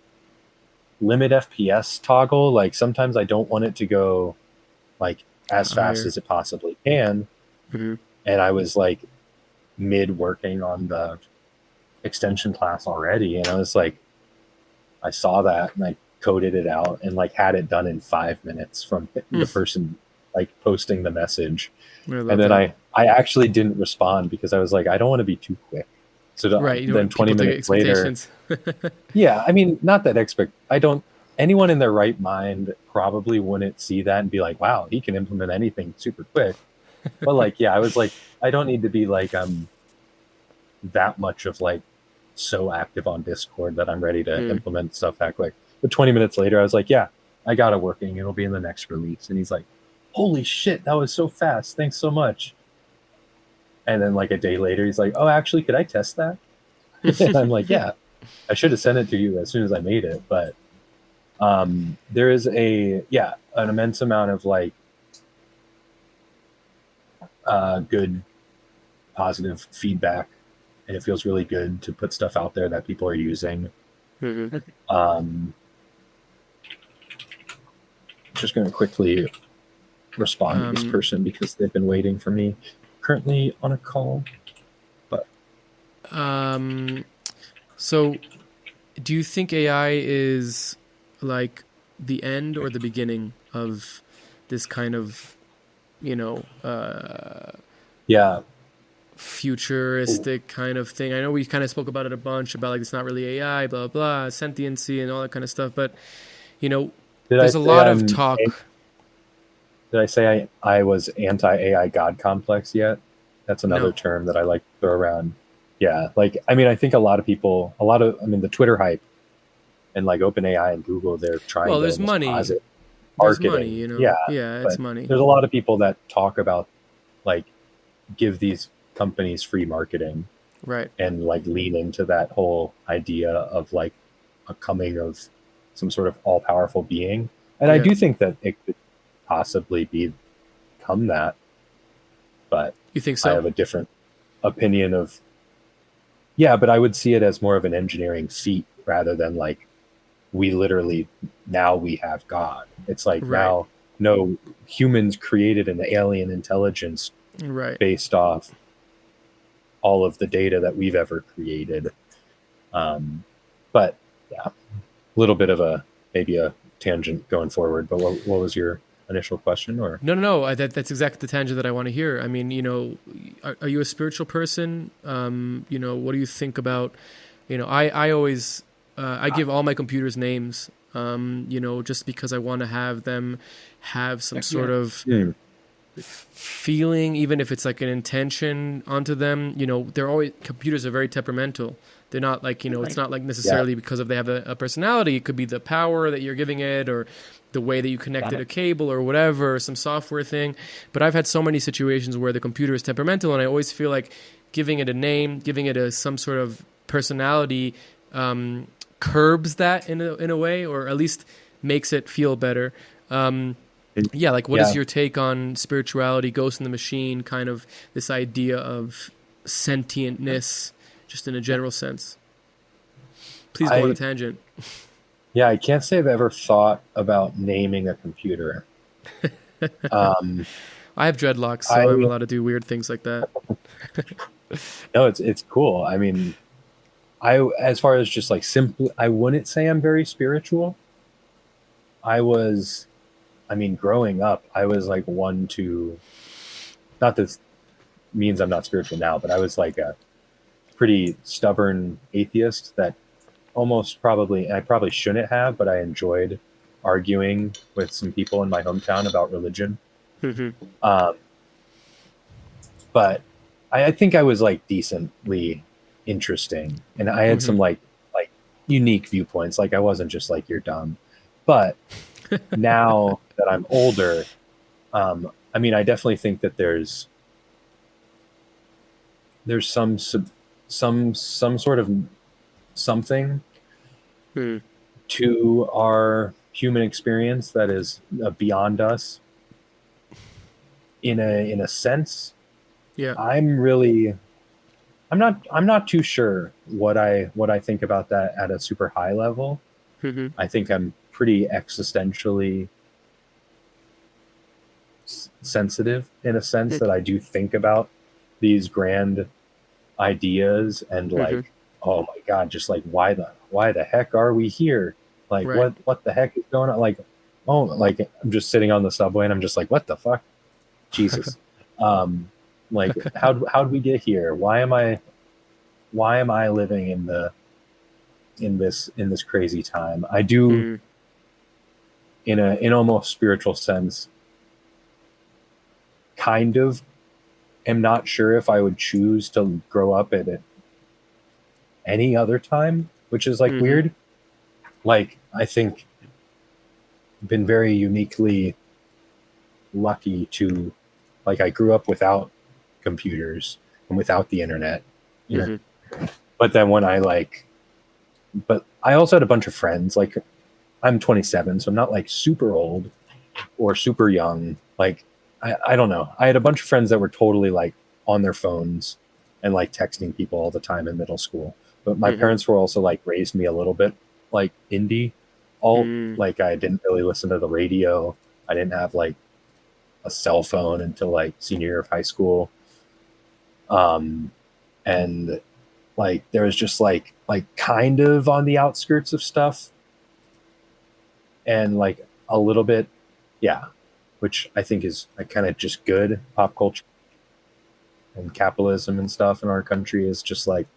Speaker 3: limit FPS toggle? Like sometimes I don't want it to go like as fast as it possibly can. And I was like mid working on the extension class already. And I was like, I saw that and I coded it out and like had it done in 5 minutes from the person like posting the message. And then I actually didn't respond because I was like, I don't want to be too quick. So then 20 minutes later, yeah, I mean, not that anyone in their right mind probably wouldn't see that and be like, wow, he can implement anything super quick. But like, yeah, I was like, I don't need to be like, that much of like so active on Discord that I'm ready to implement stuff that quick. But 20 minutes later, I was like, yeah, I got it working. It'll be in the next release. And he's like, holy shit, that was so fast. Thanks so much. And then like a day later, he's like, oh, actually, could I test that? And I'm like, yeah, I should have sent it to you as soon as I made it. But there is an immense amount of like good, positive feedback. And it feels really good to put stuff out there that people are using. Just going to quickly respond to this person because they've been waiting for me. Currently on a call. But
Speaker 1: so do you think AI is like the end or the beginning of this kind of, futuristic kind of thing? I know we kind of spoke about it a bunch about like it's not really AI, blah blah, sentiency and all that kind of stuff, but there's a lot of talk.
Speaker 3: Did I say I was anti-AI God complex yet? That's another term that I like to throw around. Yeah, like I mean, I think the Twitter hype and like OpenAI and Google, they're trying.
Speaker 1: Well, there's money.
Speaker 3: Marketing.
Speaker 1: There's money,
Speaker 3: Yeah,
Speaker 1: it's money.
Speaker 3: There's a lot of people that talk about like give these companies free marketing,
Speaker 1: right?
Speaker 3: And like lean into that whole idea of like a coming of some sort of all-powerful being. And I do think that it could possibly become that. But
Speaker 1: you think so?
Speaker 3: I have a different opinion of. Yeah, but I would see it as more of an engineering feat rather than like we have God. It's like now, no, humans created an alien intelligence based off all of the data that we've ever created. But yeah, a little bit of maybe a tangent going forward. But what was your initial question? Or
Speaker 1: no, that's exactly the tangent that I want to hear. I mean, are you a spiritual person? What do you think about? I always I give all my computers names. Just because I want to have them have some sort of feeling, even if it's like an intention onto them. Computers are very temperamental. They're not like, it's not like necessarily because they have a personality. It could be the power that you're giving it or the way that you connected a cable or whatever, some software thing. But I've had so many situations where the computer is temperamental, and I always feel like giving it a name, giving it some sort of personality curbs that in a way, or at least makes it feel better. What is your take on spirituality, Ghost in the Machine, kind of this idea of sentientness, just in a general sense? Please go on a tangent.
Speaker 3: Yeah, I can't say I've ever thought about naming a computer.
Speaker 1: I have dreadlocks, so I'm allowed to do weird things like that.
Speaker 3: No, it's cool. I mean, as far as just like simply, I wouldn't say I'm very spiritual. Growing up, I was like not that means I'm not spiritual now, but I was like a pretty stubborn atheist that I probably shouldn't have, but I enjoyed arguing with some people in my hometown about religion. But I think I was like decently interesting, and I had some like unique viewpoints. Like I wasn't just like, you're dumb. But now that I'm older, I definitely think that there's some some sort of something
Speaker 1: Hmm.
Speaker 3: to our human experience that is beyond us in a sense.
Speaker 1: Yeah.
Speaker 3: I'm not too sure what I think about that at a super high level.
Speaker 1: Hmm.
Speaker 3: I think I'm pretty existentially sensitive in a sense that I do think about these grand ideas and
Speaker 1: Hmm.
Speaker 3: like, oh my god, just like why the heck are we here? Like
Speaker 1: Right.
Speaker 3: what the heck is going on? Like, oh, like I'm just sitting on the subway and I'm just like, what the fuck? Jesus. Like how'd we get here? Why am I living in this crazy time? I do
Speaker 1: Mm.
Speaker 3: in almost spiritual sense kind of am not sure if I would choose to grow up at any other time, which is like
Speaker 1: Hmm.
Speaker 3: weird. Like I think been very uniquely lucky to like I grew up without computers and without the internet, you know.
Speaker 1: Hmm.
Speaker 3: But then when but I also had a bunch of friends. Like I'm 27, so I'm not like super old or super young. Like I don't know. I had a bunch of friends that were totally like on their phones and like texting people all the time in middle school. But my
Speaker 1: Hmm.
Speaker 3: parents were also like raised me a little bit like indie. All
Speaker 1: Mm.
Speaker 3: like I didn't really listen to the radio. I didn't have like a cell phone until like senior year of high school. And like there was just like kind of on the outskirts of stuff and like a little bit, yeah, which I think is kind of just good. Pop culture and capitalism and stuff in our country is just like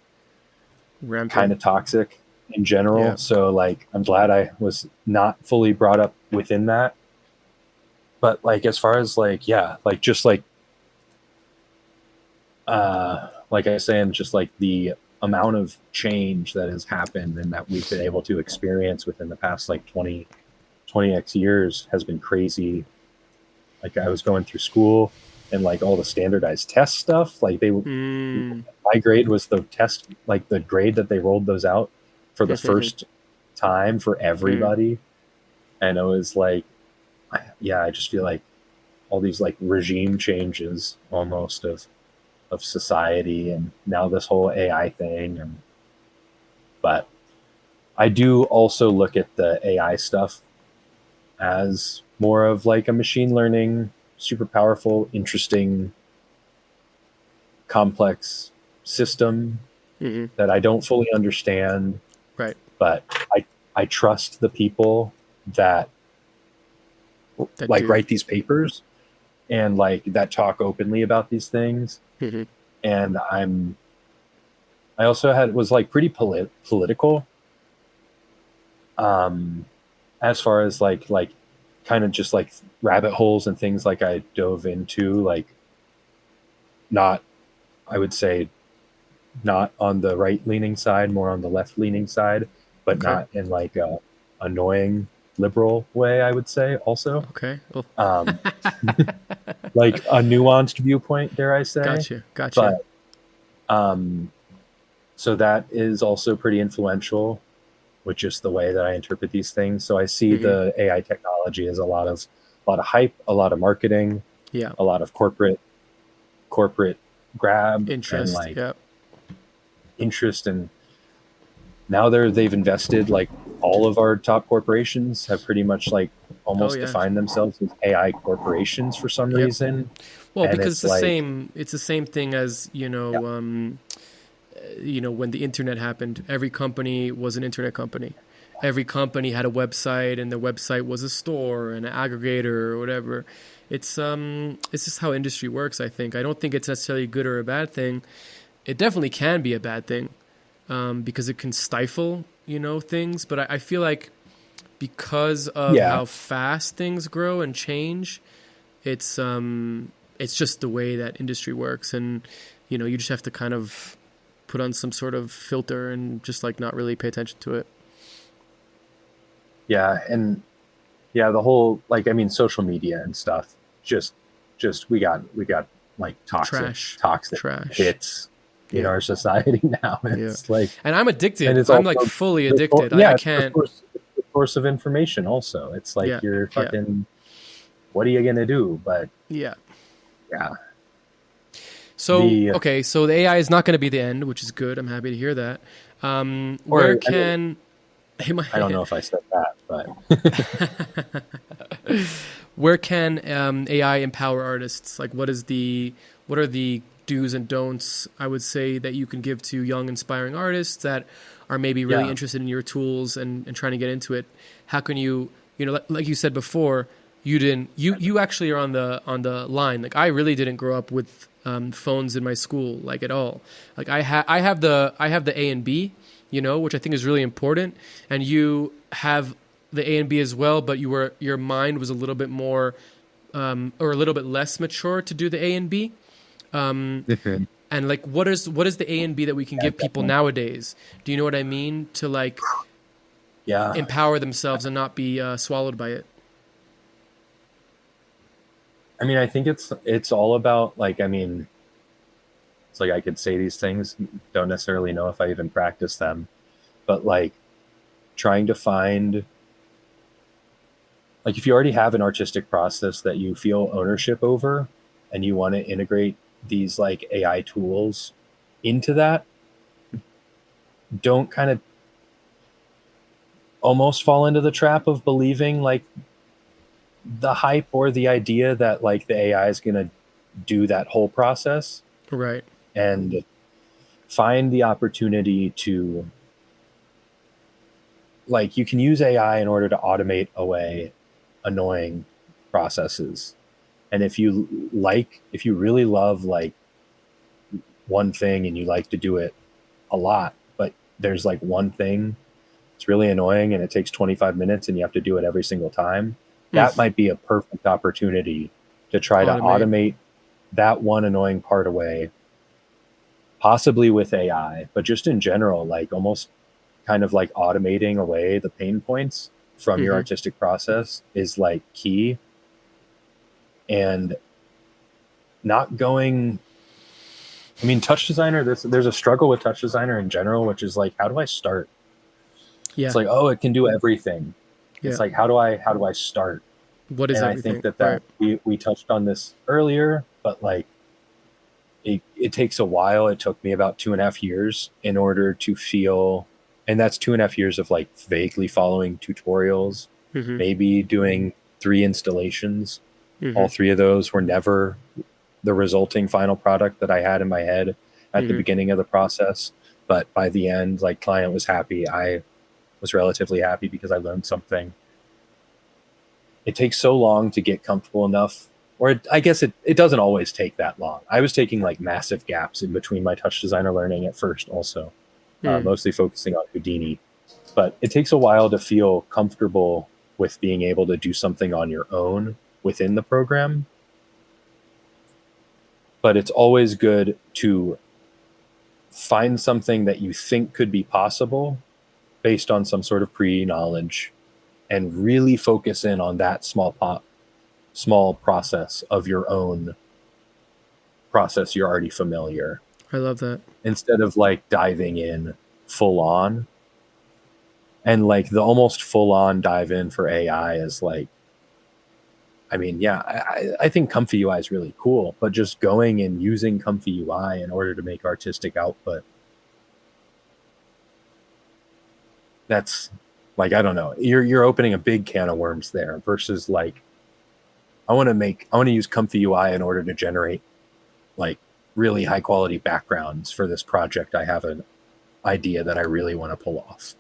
Speaker 1: Rampant.
Speaker 3: kind of toxic in general.
Speaker 1: Yeah.
Speaker 3: So like I'm glad I was not fully brought up within that. But like as far as like, yeah, like just like I was saying, just like the amount of change that has happened and that we've been able to experience within the past like 20x years has been crazy. Like I was going through school and like all the standardized test stuff, like
Speaker 1: Mm.
Speaker 3: my grade was the test, like the grade that they rolled those out for the first time for everybody. And it was like, yeah, I just feel like all these like regime changes almost of society and now this whole AI thing. And but I do also look at the AI stuff as more of like a machine learning, super powerful, interesting, complex system
Speaker 1: Hmm.
Speaker 3: that I don't fully understand,
Speaker 1: Right.
Speaker 3: but I trust the people that
Speaker 1: That
Speaker 3: like
Speaker 1: do.
Speaker 3: write these papers and like that talk openly about these things.
Speaker 1: Hmm.
Speaker 3: And I also was like pretty political as far as like kind of just like rabbit holes and things like I dove into, like not, I would say not on the right leaning side, more on the left leaning side, but
Speaker 1: Okay.
Speaker 3: not in like a annoying liberal way, I would say also.
Speaker 1: Okay. Well,
Speaker 3: Like a nuanced viewpoint, dare I say.
Speaker 1: gotcha. Gotcha.
Speaker 3: But so that is also pretty influential with just the way that I interpret these things. So I see
Speaker 1: Hmm.
Speaker 3: the AI technology as a lot of hype, a lot of marketing,
Speaker 1: Yeah.
Speaker 3: a lot of corporate grab and
Speaker 1: Interest.
Speaker 3: like
Speaker 1: Yeah.
Speaker 3: interest. And now they've invested, like all of our top corporations have pretty much like almost
Speaker 1: Yeah.
Speaker 3: defined themselves as AI corporations for some
Speaker 1: Yep.
Speaker 3: reason.
Speaker 1: Well,
Speaker 3: And
Speaker 1: because
Speaker 3: it's like,
Speaker 1: it's the same thing as,
Speaker 3: yeah,
Speaker 1: when the internet happened, every company was an internet company. Every company had a website, and the website was a store and an aggregator or whatever. It's just how industry works, I think. I don't think it's necessarily a good or a bad thing. It definitely can be a bad thing, because it can stifle, things. But I feel like because of
Speaker 3: yeah,
Speaker 1: how fast things grow and change, it's just the way that industry works, and you just have to kind of put on some sort of filter and just like not really pay attention to it.
Speaker 3: yeah. And yeah, the whole, like, I mean, social media and stuff, just we got like
Speaker 1: Trash,
Speaker 3: toxic
Speaker 1: trash.
Speaker 3: hits, in our society now. It's like,
Speaker 1: and I'm addicted.
Speaker 3: and it's
Speaker 1: I'm
Speaker 3: also
Speaker 1: like fully
Speaker 3: the-
Speaker 1: addicted.
Speaker 3: yeah,
Speaker 1: I
Speaker 3: it's
Speaker 1: can't.
Speaker 3: the source of information also. It's like you're fucking, what are you gonna do? But
Speaker 1: Yeah.
Speaker 3: yeah.
Speaker 1: So
Speaker 3: The-
Speaker 1: okay, so the AI is not going to be the end, which is good. I'm happy to hear that. Where can
Speaker 3: I don't know if I said that, but
Speaker 1: where can AI empower artists? Like, what are the do's and don'ts, I would say, that you can give to young aspiring artists that are maybe really interested in your tools and trying to get into it? How can you like you said before, you actually are on the line. Like, I really didn't grow up with phones in my school, like, at all. Like, I have the A and B, which I think is really important, and you have the A and B as well, but your mind was a little bit more or a little bit less mature to do the A and B. And like, what is the A and B that we can give people nowadays? Do you know what I mean? To like, empower themselves and not be swallowed by it.
Speaker 3: I mean, I think it's all about, like, I mean, it's like I could say these things, don't necessarily know if I even practice them, but like trying to find, like, if you already have an artistic process that you feel ownership over and you want to integrate these like AI tools into that, don't kind of almost fall into the trap of believing like the hype or the idea that like the AI is going to do that whole process.
Speaker 1: Right.
Speaker 3: And find the opportunity to, like, you can use AI in order to automate away annoying processes. And if you really love like one thing and you like to do it a lot, but there's like one thing it's really annoying and it takes 25 minutes and you have to do it every single time, that might be a perfect opportunity to try to automate that one annoying part away, possibly with AI, but just in general, like almost kind of like automating away the pain points from your artistic process is like key. And not going, I mean, TouchDesigner, there's a struggle with TouchDesigner in general, which is like, how do I start? It's like, oh, it can do everything. It's like, how do I start?
Speaker 1: What is everything?
Speaker 3: I think that we touched on this earlier, but like it takes a while. It took me about 2.5 years in order to feel, and that's 2.5 years of like vaguely following tutorials, maybe doing 3 installations. All 3 of those were never the resulting final product that I had in my head at the beginning of the process. But by the end, like, client was happy. I was relatively happy because I learned something. It takes so long to get comfortable enough, or I guess it doesn't always take that long. I was taking like massive gaps in between my TouchDesigner learning at first also, mostly focusing on Houdini. But it takes a while to feel comfortable with being able to do something on your own within the program. But it's always good to find something that you think could be possible based on some sort of pre-knowledge and really focus in on that small process of your own process you're already familiar.
Speaker 1: I love that. Instead
Speaker 3: of like diving in full on. And like the almost full on dive in for AI is like, I mean, I think Comfy UI is really cool, but just going and using Comfy UI in order to make artistic output, that's like, I don't know, you're opening a big can of worms there versus like, I want to use Comfy UI in order to generate like really high quality backgrounds for this project. I have an idea that I really want to pull off.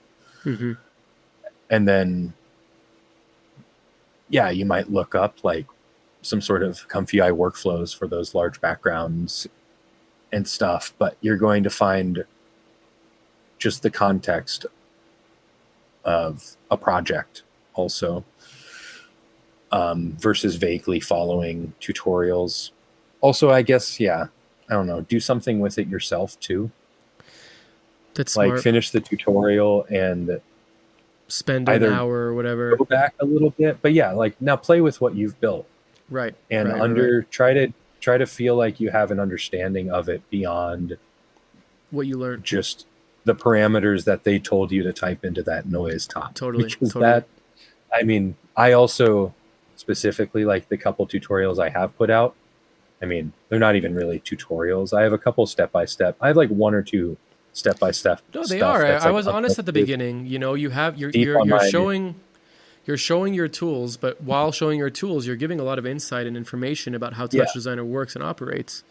Speaker 3: And then, you might look up like some sort of Comfy UI workflows for those large backgrounds and stuff, but you're going to find just the context of a project also, versus vaguely following tutorials. Also, I guess, I don't know, do something with it yourself too.
Speaker 1: That's
Speaker 3: like
Speaker 1: smart.
Speaker 3: Finish the tutorial and
Speaker 1: spend an hour or whatever.
Speaker 3: Go back a little bit, but like now play with what you've built.
Speaker 1: Right.
Speaker 3: And try to feel like you have an understanding of it beyond
Speaker 1: what you learned.
Speaker 3: just the parameters that they told you to type into that noise top.
Speaker 1: Totally.
Speaker 3: Because
Speaker 1: totally.
Speaker 3: that, I mean, I also specifically like the couple tutorials I have put out. I mean, they're not even really tutorials. I have a couple step-by-step. I have like one or two step-by-step.
Speaker 1: No, they
Speaker 3: stuff
Speaker 1: are.
Speaker 3: that's,
Speaker 1: I
Speaker 3: like,
Speaker 1: was honest at the beginning. You know, you have you're showing your tools, but while showing your tools, you're giving a lot of insight and information about how TouchDesigner works and operates.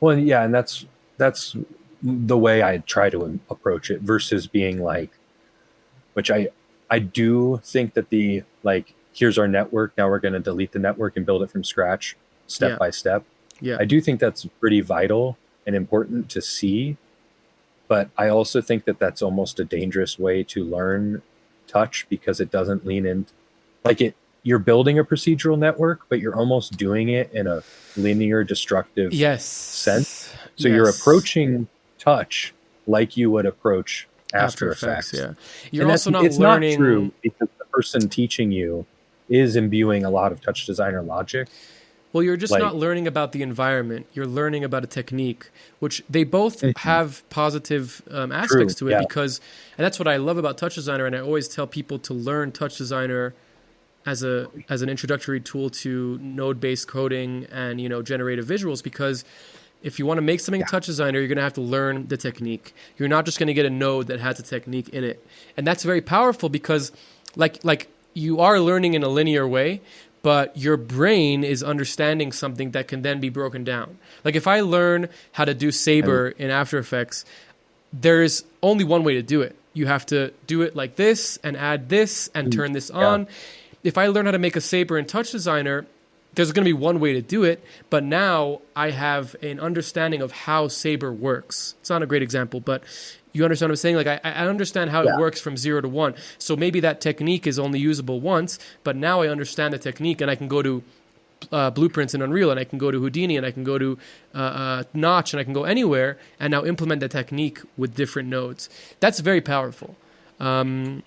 Speaker 3: Well, yeah, and that's the way I try to approach it versus being like, which I do think that the like, here's our network, now we're going to delete the network and build it from scratch step by step.
Speaker 1: Yeah.
Speaker 3: I do think that's pretty vital and important to see, but I also think that that's almost a dangerous way to learn touch because it doesn't lean in like it. You're building a procedural network, but you're almost doing it in a linear destructive sense. So you're approaching touch like you would approach After Effects.
Speaker 1: Yeah. You're also not learning.
Speaker 3: Not true because the person teaching you is imbuing a lot of TouchDesigner logic.
Speaker 1: Well, you're just not learning about the environment. You're learning about a technique, which they both have positive aspects to it because, and that's what I love about TouchDesigner. And I always tell people to learn TouchDesigner as an introductory tool to node-based coding and, you know, generative visuals, because if you want to make something in TouchDesigner, you're going to have to learn the technique. You're not just going to get a node that has a technique in it. And that's very powerful because like you are learning in a linear way, but your brain is understanding something that can then be broken down. Like if I learn how to do Saber in After Effects, there's only one way to do it. You have to do it like this and add this and turn this on. If I learn how to make a Saber in TouchDesigner, there's going to be one way to do it, but now I have an understanding of how Saber works. It's not a great example, but you understand what I'm saying? Like I understand how it works from 0 to 1. So maybe that technique is only usable once, but now I understand the technique and I can go to blueprints in Unreal and I can go to Houdini and I can go to Notch and I can go anywhere and now implement the technique with different nodes. That's very powerful. I want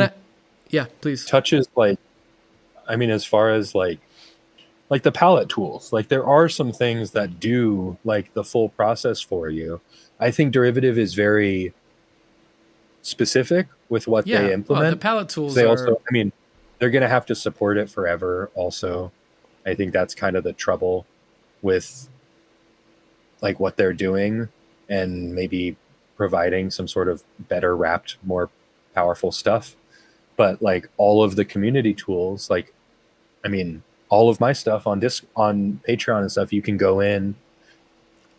Speaker 1: to... Yeah, please.
Speaker 3: Touch is like, I mean, as far as like the palette tools, like there are some things that do like the full process for you. I think Derivative is very specific with what they implement.
Speaker 1: The palette tools
Speaker 3: also, I mean, they're going to have to support it forever also. I think that's kind of the trouble with like what they're doing and maybe providing some sort of better wrapped, more powerful stuff. But like all of the community tools, like, I mean, all of my stuff on Patreon and stuff, you can go in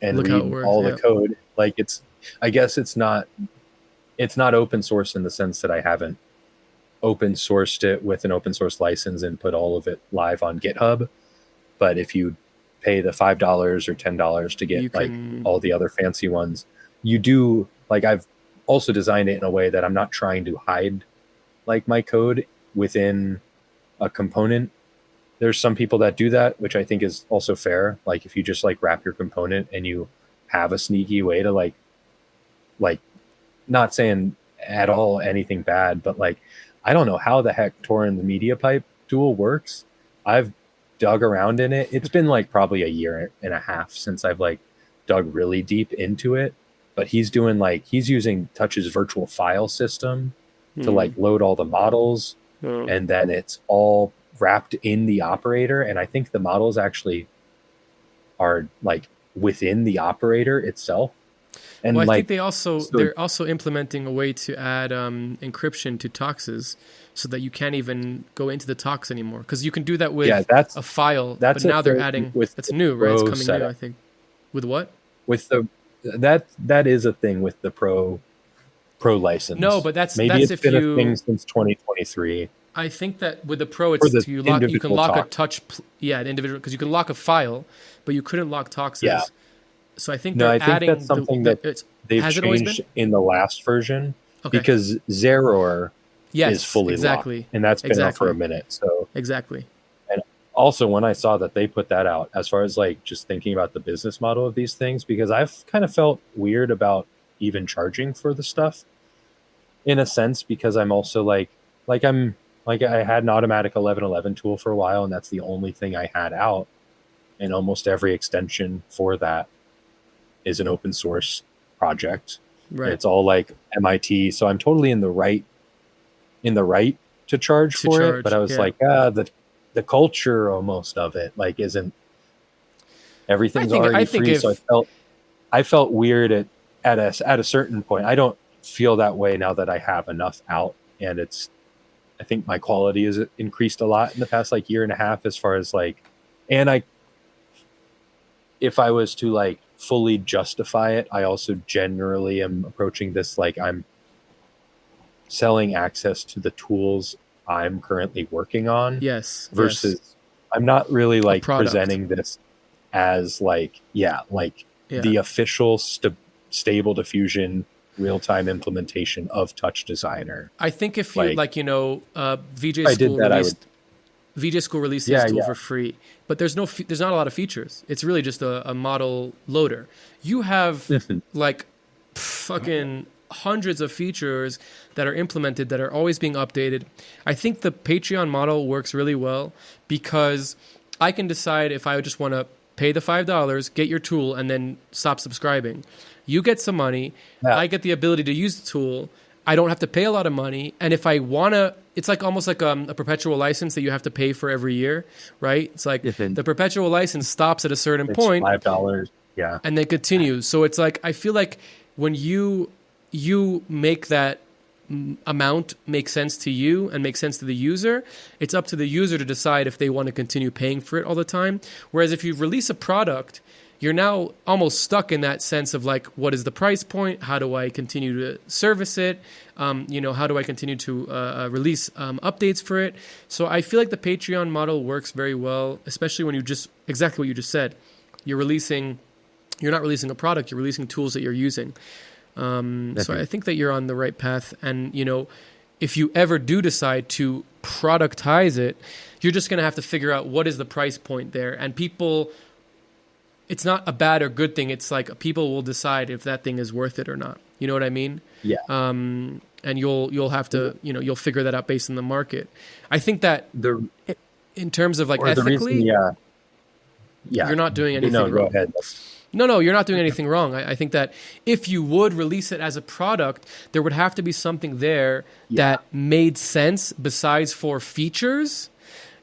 Speaker 3: and read all the code. Like it's, I guess it's not open source in the sense that I haven't open sourced it with an open source license and put all of it live on GitHub. But if you pay the $5 or $10 to get like all the other fancy ones, you do, like I've also designed it in a way that I'm not trying to hide like my code within a component. There's some people that do that, which I think is also fair. Like if you just like wrap your component and you have a sneaky way to like not saying at all anything bad, but like, I don't know how the heck Torin the media pipe tool works. I've dug around in it. It's been like probably a year and a half since I've like dug really deep into it, but he's using Touch's virtual file system to like load all the models and then it's all wrapped in the operator. And I think the models actually are like within the operator itself. And
Speaker 1: I think they're also implementing a way to add encryption to toxes so that you can't even go into the tox anymore. Because you can do that with a file, but now they're adding, that's new, right? It's coming new, I think. With what?
Speaker 3: With that is a thing with the pro license.
Speaker 1: No, but that's
Speaker 3: a thing since 2023.
Speaker 1: I think that with the pro, you can lock a touch, the individual, because you can lock a file, but you couldn't lock toxes. Yeah. So I think they're adding
Speaker 3: that's something that they've changed in the last version because Zeror is fully locked, and that's been out for a minute. So
Speaker 1: exactly.
Speaker 3: And also, when I saw that they put that out, as far as like just thinking about the business model of these things, because I've kind of felt weird about even charging for the stuff, in a sense, because I'm also I had an automatic 1111 tool for a while, and that's the only thing I had out. and almost every extension for that is an open source project.
Speaker 1: Right.
Speaker 3: It's all like MIT, so I'm totally in the right to charge for it. But I was like, the culture almost of it like isn't, everything's already free. So I felt weird at a certain point. I don't feel that way now that I have enough out, and I think my quality has increased a lot in the past like year and a half as far as like, and if I was to like fully justify it, I also generally am approaching this like I'm selling access to the tools I'm currently working on.
Speaker 1: Yes.
Speaker 3: Versus I'm not really like presenting this as like, the official stable diffusion real-time implementation of TouchDesigner.
Speaker 1: I think if you VJ School released this tool for free, but there's not a lot of features. It's really just a model loader. You have like fucking hundreds of features that are implemented that are always being updated. I think the Patreon model works really well because I can decide if I just want to pay the $5, get your tool, and then stop subscribing. You get some money. Yeah. I get the ability to use the tool. I don't have to pay a lot of money. And if I want to, it's like almost like a perpetual license that you have to pay for every year, right? It's like the perpetual license stops at a certain point.
Speaker 3: $5. Yeah.
Speaker 1: And then continues. So it's like, I feel like when you make that amount make sense to you and make sense to the user, it's up to the user to decide if they want to continue paying for it all the time. Whereas if you release a product, you're now almost stuck in that sense of like, what is the price point? How do I continue to service it? How do I continue to release updates for it? So I feel like the Patreon model works very well, especially when exactly what you just said. You're not releasing a product, you're releasing tools that you're using. So I think that you're on the right path. And, if you ever do decide to productize it, you're just going to have to figure out what is the price point there. And it's not a bad or good thing. It's like people will decide if that thing is worth it or not. You know what I mean?
Speaker 3: Yeah.
Speaker 1: And you'll have to, you'll figure that out based on the market. I think that in terms of like ethically, you're not doing anything wrong.
Speaker 3: Go ahead.
Speaker 1: No, you're not doing anything wrong. I think that if you would release it as a product, there would have to be something there that made sense besides for features,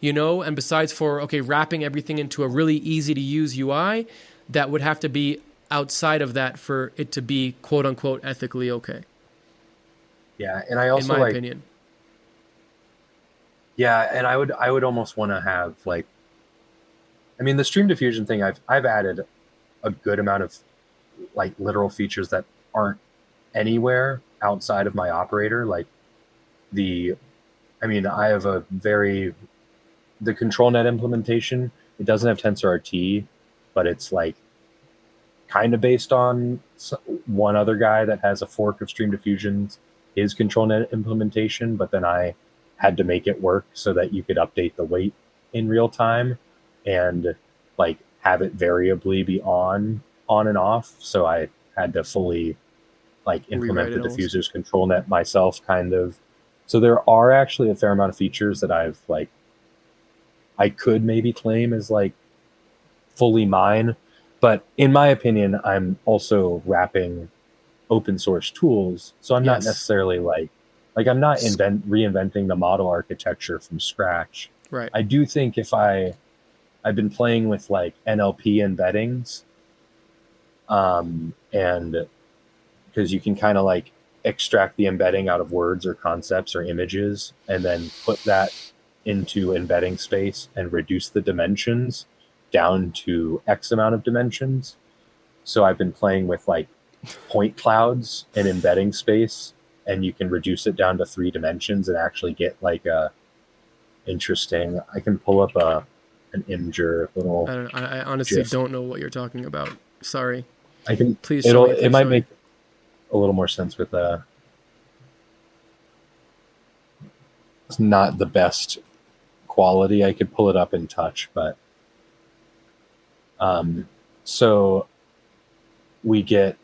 Speaker 1: and besides for, wrapping everything into a really easy to use UI, that would have to be outside of that for it to be quote unquote ethically okay.
Speaker 3: Yeah. And I also,
Speaker 1: in my opinion.
Speaker 3: Yeah. And I would almost want to have the StreamDiffusion thing, I've added a good amount of like literal features that aren't anywhere outside of my operator. Like I have the control net implementation. It doesn't have TensorRT, but it's like kind of based on one other guy that has a fork of StreamDiffusion's his control net implementation. But then I had to make it work so that you could update the weight in real time and like have it variably be on and off. So I had to fully like implement the diffuser's control net myself kind of. So there are actually a fair amount of features that I could maybe claim as like fully mine, but in my opinion, I'm also wrapping open source tools. So I'm not necessarily like I'm not reinventing the model architecture from scratch.
Speaker 1: Right.
Speaker 3: I do think if I've been playing with like NLP embeddings, and because you can kind of like extract the embedding out of words or concepts or images and then put that into embedding space and reduce the dimensions down to X amount of dimensions. So I've been playing with like point clouds and embedding space, and you can reduce it down to 3 dimensions and actually get like interesting. I can pull up an Imgur little.
Speaker 1: I honestly don't know what you're talking about. Sorry.
Speaker 3: I can.
Speaker 1: Please.
Speaker 3: It might make a little more sense with it's not the best quality. I could pull it up in Touch, but so we get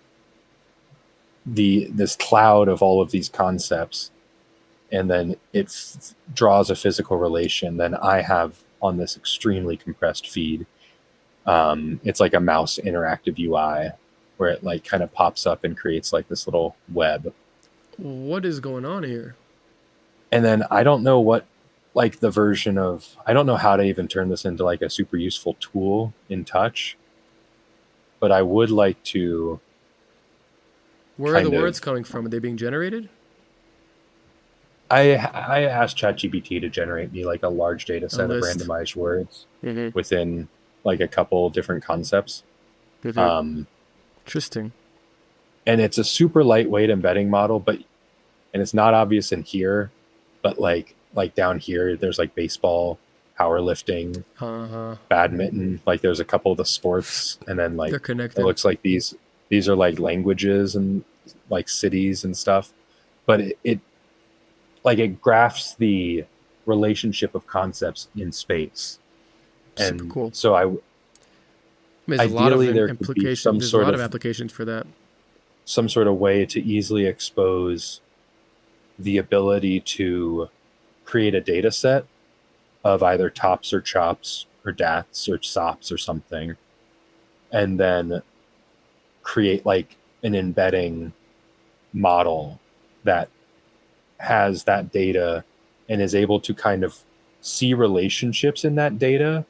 Speaker 3: this cloud of all of these concepts, and then it draws a physical relation. Then I have on this extremely compressed feed It's like a mouse interactive UI where it like kind of pops up and creates like this little web.
Speaker 1: What is going on here?
Speaker 3: And then I don't know what like the version of, I don't know how to even turn this into like a super useful tool in Touch, but I would like to.
Speaker 1: Where are the words coming from? Are they being generated?
Speaker 3: I asked ChatGPT to generate me like a large data set of randomized words within like a couple different concepts.
Speaker 1: Interesting.
Speaker 3: And it's a super lightweight embedding model, and it's not obvious in here, but like down here, there's like baseball, powerlifting, badminton. Like there's a couple of the sports, and then like
Speaker 1: they're connected.
Speaker 3: It looks like these are like languages and like cities and stuff, but it graphs the relationship of concepts in space.
Speaker 1: Super cool.
Speaker 3: So
Speaker 1: there's a lot of implications. There's a lot of applications for that.
Speaker 3: Some sort of way to easily expose the ability to create a data set of either tops or chops or dats or sops or something, and then create like an embedding model that has that data and is able to kind of see relationships in that data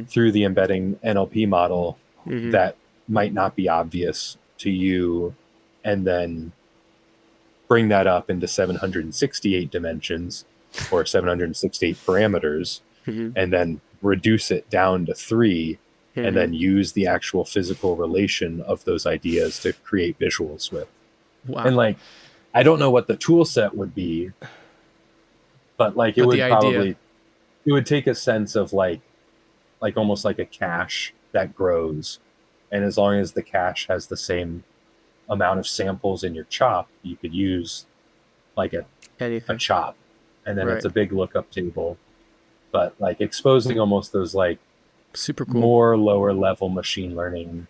Speaker 3: through the embedding NLP model that might not be obvious to you, and then bring that up into 768 dimensions or 768 parameters, and then reduce it down to 3, and then use the actual physical relation of those ideas to create visuals with.
Speaker 1: Wow.
Speaker 3: And like, I don't know what the tool set would be, but like it would take a sense of like almost like a cache that grows. And as long as the cache has the same amount of samples in your chop, you could use like a chop, and then it's a big lookup table, but like exposing almost those like
Speaker 1: super cool,
Speaker 3: more lower level machine learning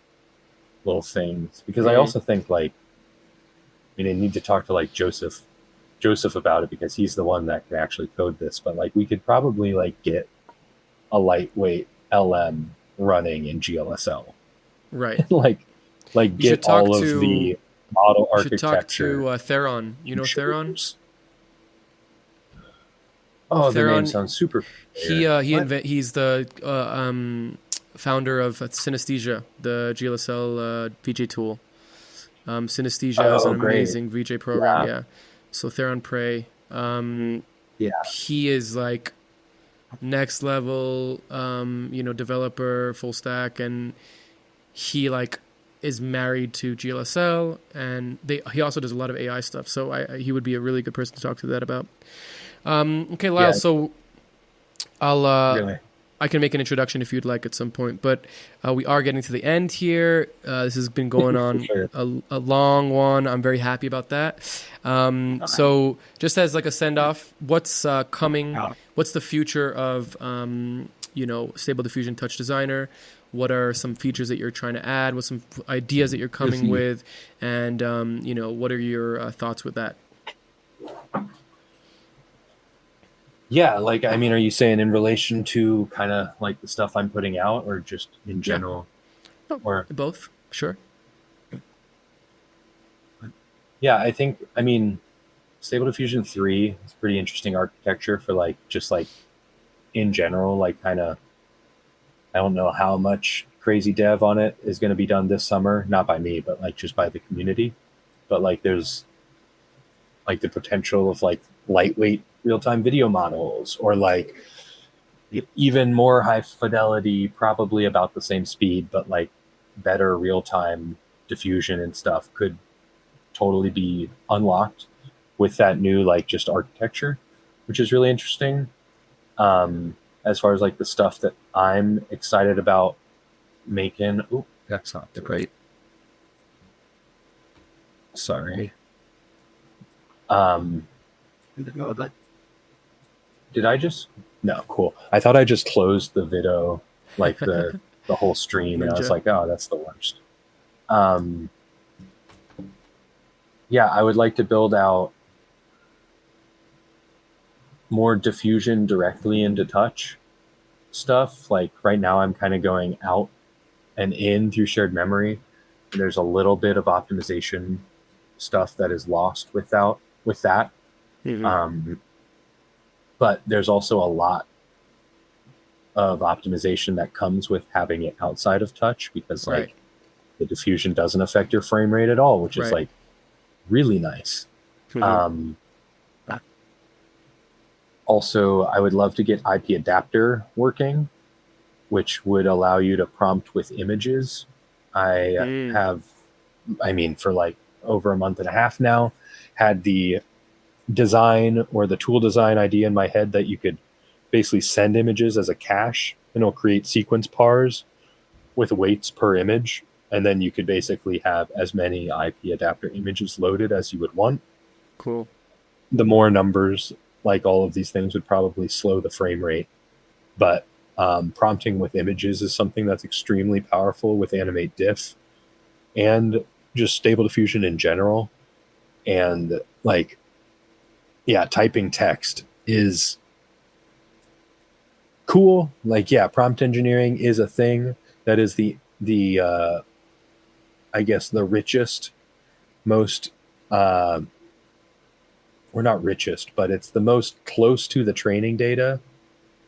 Speaker 3: little things. Because I also think like, I need to talk to like Joseph about it, because he's the one that can actually code this, but like we could probably like get a lightweight LM running in GLSL,
Speaker 1: right?
Speaker 3: like get all of the model architecture.
Speaker 1: You should talk to Theron. You know Theron?
Speaker 3: Oh, the name sounds super familiar.
Speaker 1: He's the founder of Synesthesia, the GLSL VJ tool. Synesthesia is an amazing VJ program. Yeah. So Theron Prey. He is like next level, developer, full stack, and he like is married to GLSL, and he also does a lot of AI stuff. So he would be a really good person to talk to that about. Okay, Lyle. So I can make an introduction if you'd like at some point, but we are getting to the end here. This has been going on a long one. I'm very happy about that. So just as like a send off, what's coming? What's the future of Stable Diffusion TouchDesigner? What are some features that you're trying to add? What's some ideas that you're coming with? And what are your thoughts with that?
Speaker 3: Yeah, like, are you saying in relation to kind of like the stuff I'm putting out, or just in general?
Speaker 1: Yeah. Or both, sure.
Speaker 3: Yeah, I think, Stable Diffusion 3 is pretty interesting architecture for like, just like in general, like kind of, I don't know how much crazy dev on it is going to be done this summer, not by me, but like just by the community. But like there's like the potential of like lightweight real-time video models, or like even more high fidelity, probably about the same speed, but like better real-time diffusion and stuff could totally be unlocked with that new like just architecture, which is really interesting. As far as like the stuff that I'm excited about making, that's not the right. Sorry. Did I just? No, cool. I thought I just closed the video, like the whole stream, and I was like, oh, that's the worst. Yeah, I would like to build out more diffusion directly into Touch stuff. Like right now I'm kind of going out and in through shared memory. There's a little bit of optimization stuff that is lost with that. But there's also a lot of optimization that comes with having it outside of touch, because like the diffusion doesn't affect your frame rate at all, which is like really nice. Also, I would love to get IP adapter working, which would allow you to prompt with images. For like over a month and a half now, had the design or the tool design idea in my head that you could basically send images as a cache, and it'll create sequence pars with weights per image. And then you could basically have as many IP adapter images loaded as you would want.
Speaker 1: Cool.
Speaker 3: The more numbers, like all of these things, would probably slow the frame rate. But prompting with images is something that's extremely powerful with Animate Diff and just Stable Diffusion in general. And like, yeah, typing text is cool. Like, yeah, prompt engineering is a thing that is the I guess the richest, most or not richest, but it's the most close to the training data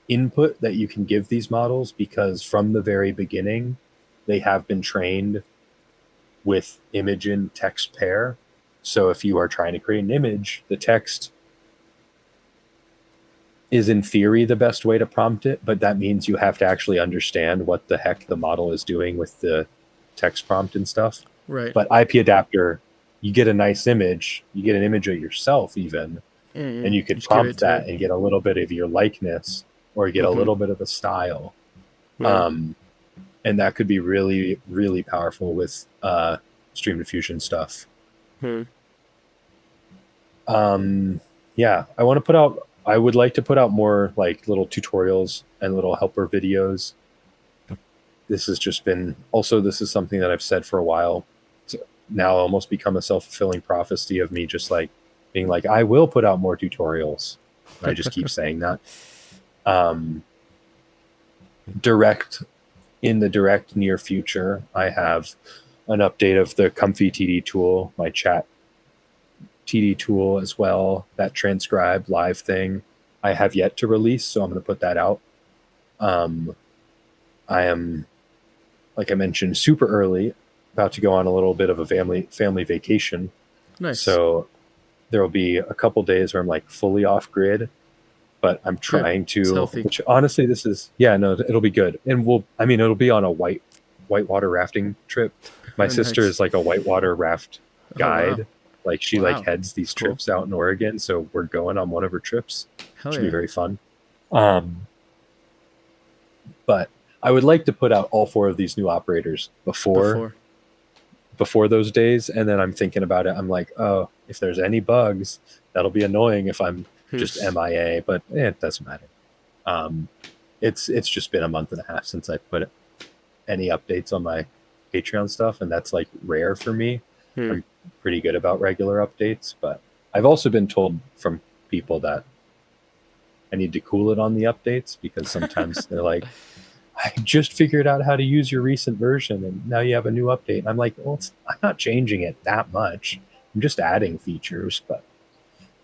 Speaker 3: input that you can give these models, because from the very beginning they have been trained with image and text pair. So if you are trying to create an image, the text is in theory the best way to prompt it, but that means you have to actually understand what the heck the model is doing with the text prompt and stuff.
Speaker 1: Right.
Speaker 3: But IP adapter, you get a nice image, you get an image of yourself even, and you could prompt that and get a little bit of your likeness, or get a little bit of a style. And that could be really, really powerful with StreamDiffusion stuff. Yeah, I would like to put out more like little tutorials and little helper videos. This is something that I've said for a while. It's now almost become a self-fulfilling prophecy of me just like being like, I will put out more tutorials. And I just keep saying that. In the direct near future, I have an update of the Comfy TD tool, my chat TD tool as well, that transcribe live thing I have yet to release, so I'm going to put that out. I am, like I mentioned, super early, about to go on a little bit of a family vacation.
Speaker 1: Nice.
Speaker 3: So there will be a couple days where I'm like fully off grid, but I'm trying to, which honestly, it'll be good. And it'll be on a whitewater rafting trip. My sister is like a whitewater raft guide. Wow. Like she heads these trips out in Oregon. So we're going on one of her trips. Should be very fun. But I would like to put out all 4 of these new operators before those days. And then I'm thinking about it. I'm like, oh, if there's any bugs, that'll be annoying if I'm just MIA, but it doesn't matter. It's just been a month and a half since I put any updates on my Patreon stuff. And that's like rare for me. I'm pretty good about regular updates, but I've also been told from people that I need to cool it on the updates, because sometimes they're like, I just figured out how to use your recent version and now you have a new update. And I'm like, well, I'm not changing it that much. I'm just adding features, but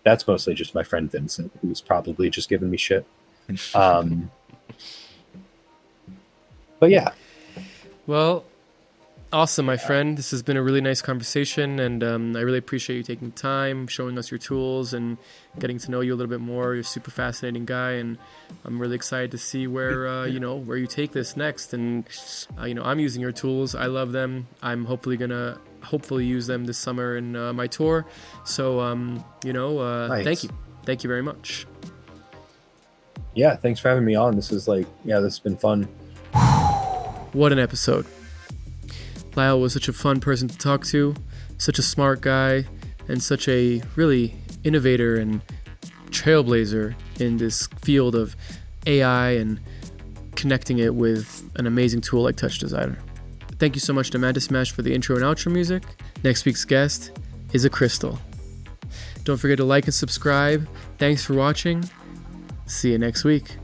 Speaker 3: that's mostly just my friend Vincent, who's probably just giving me shit. But yeah.
Speaker 1: Well, awesome, my friend. This has been a really nice conversation, and I really appreciate you taking time, showing us your tools, and getting to know you a little bit more. You're a super fascinating guy, and I'm really excited to see where where you take this next. And I'm using your tools. I love them. I'm hopefully use them this summer in my tour. So nice. Thank you very much.
Speaker 3: Yeah, thanks for having me on. This has been fun.
Speaker 1: What an episode. Lyell was such a fun person to talk to, such a smart guy, and such a really innovator and trailblazer in this field of AI and connecting it with an amazing tool like TouchDesigner. Thank you so much to Mantis Smash for the intro and outro music. Next week's guest is a crystal. Don't forget to like and subscribe. Thanks for watching. See you next week.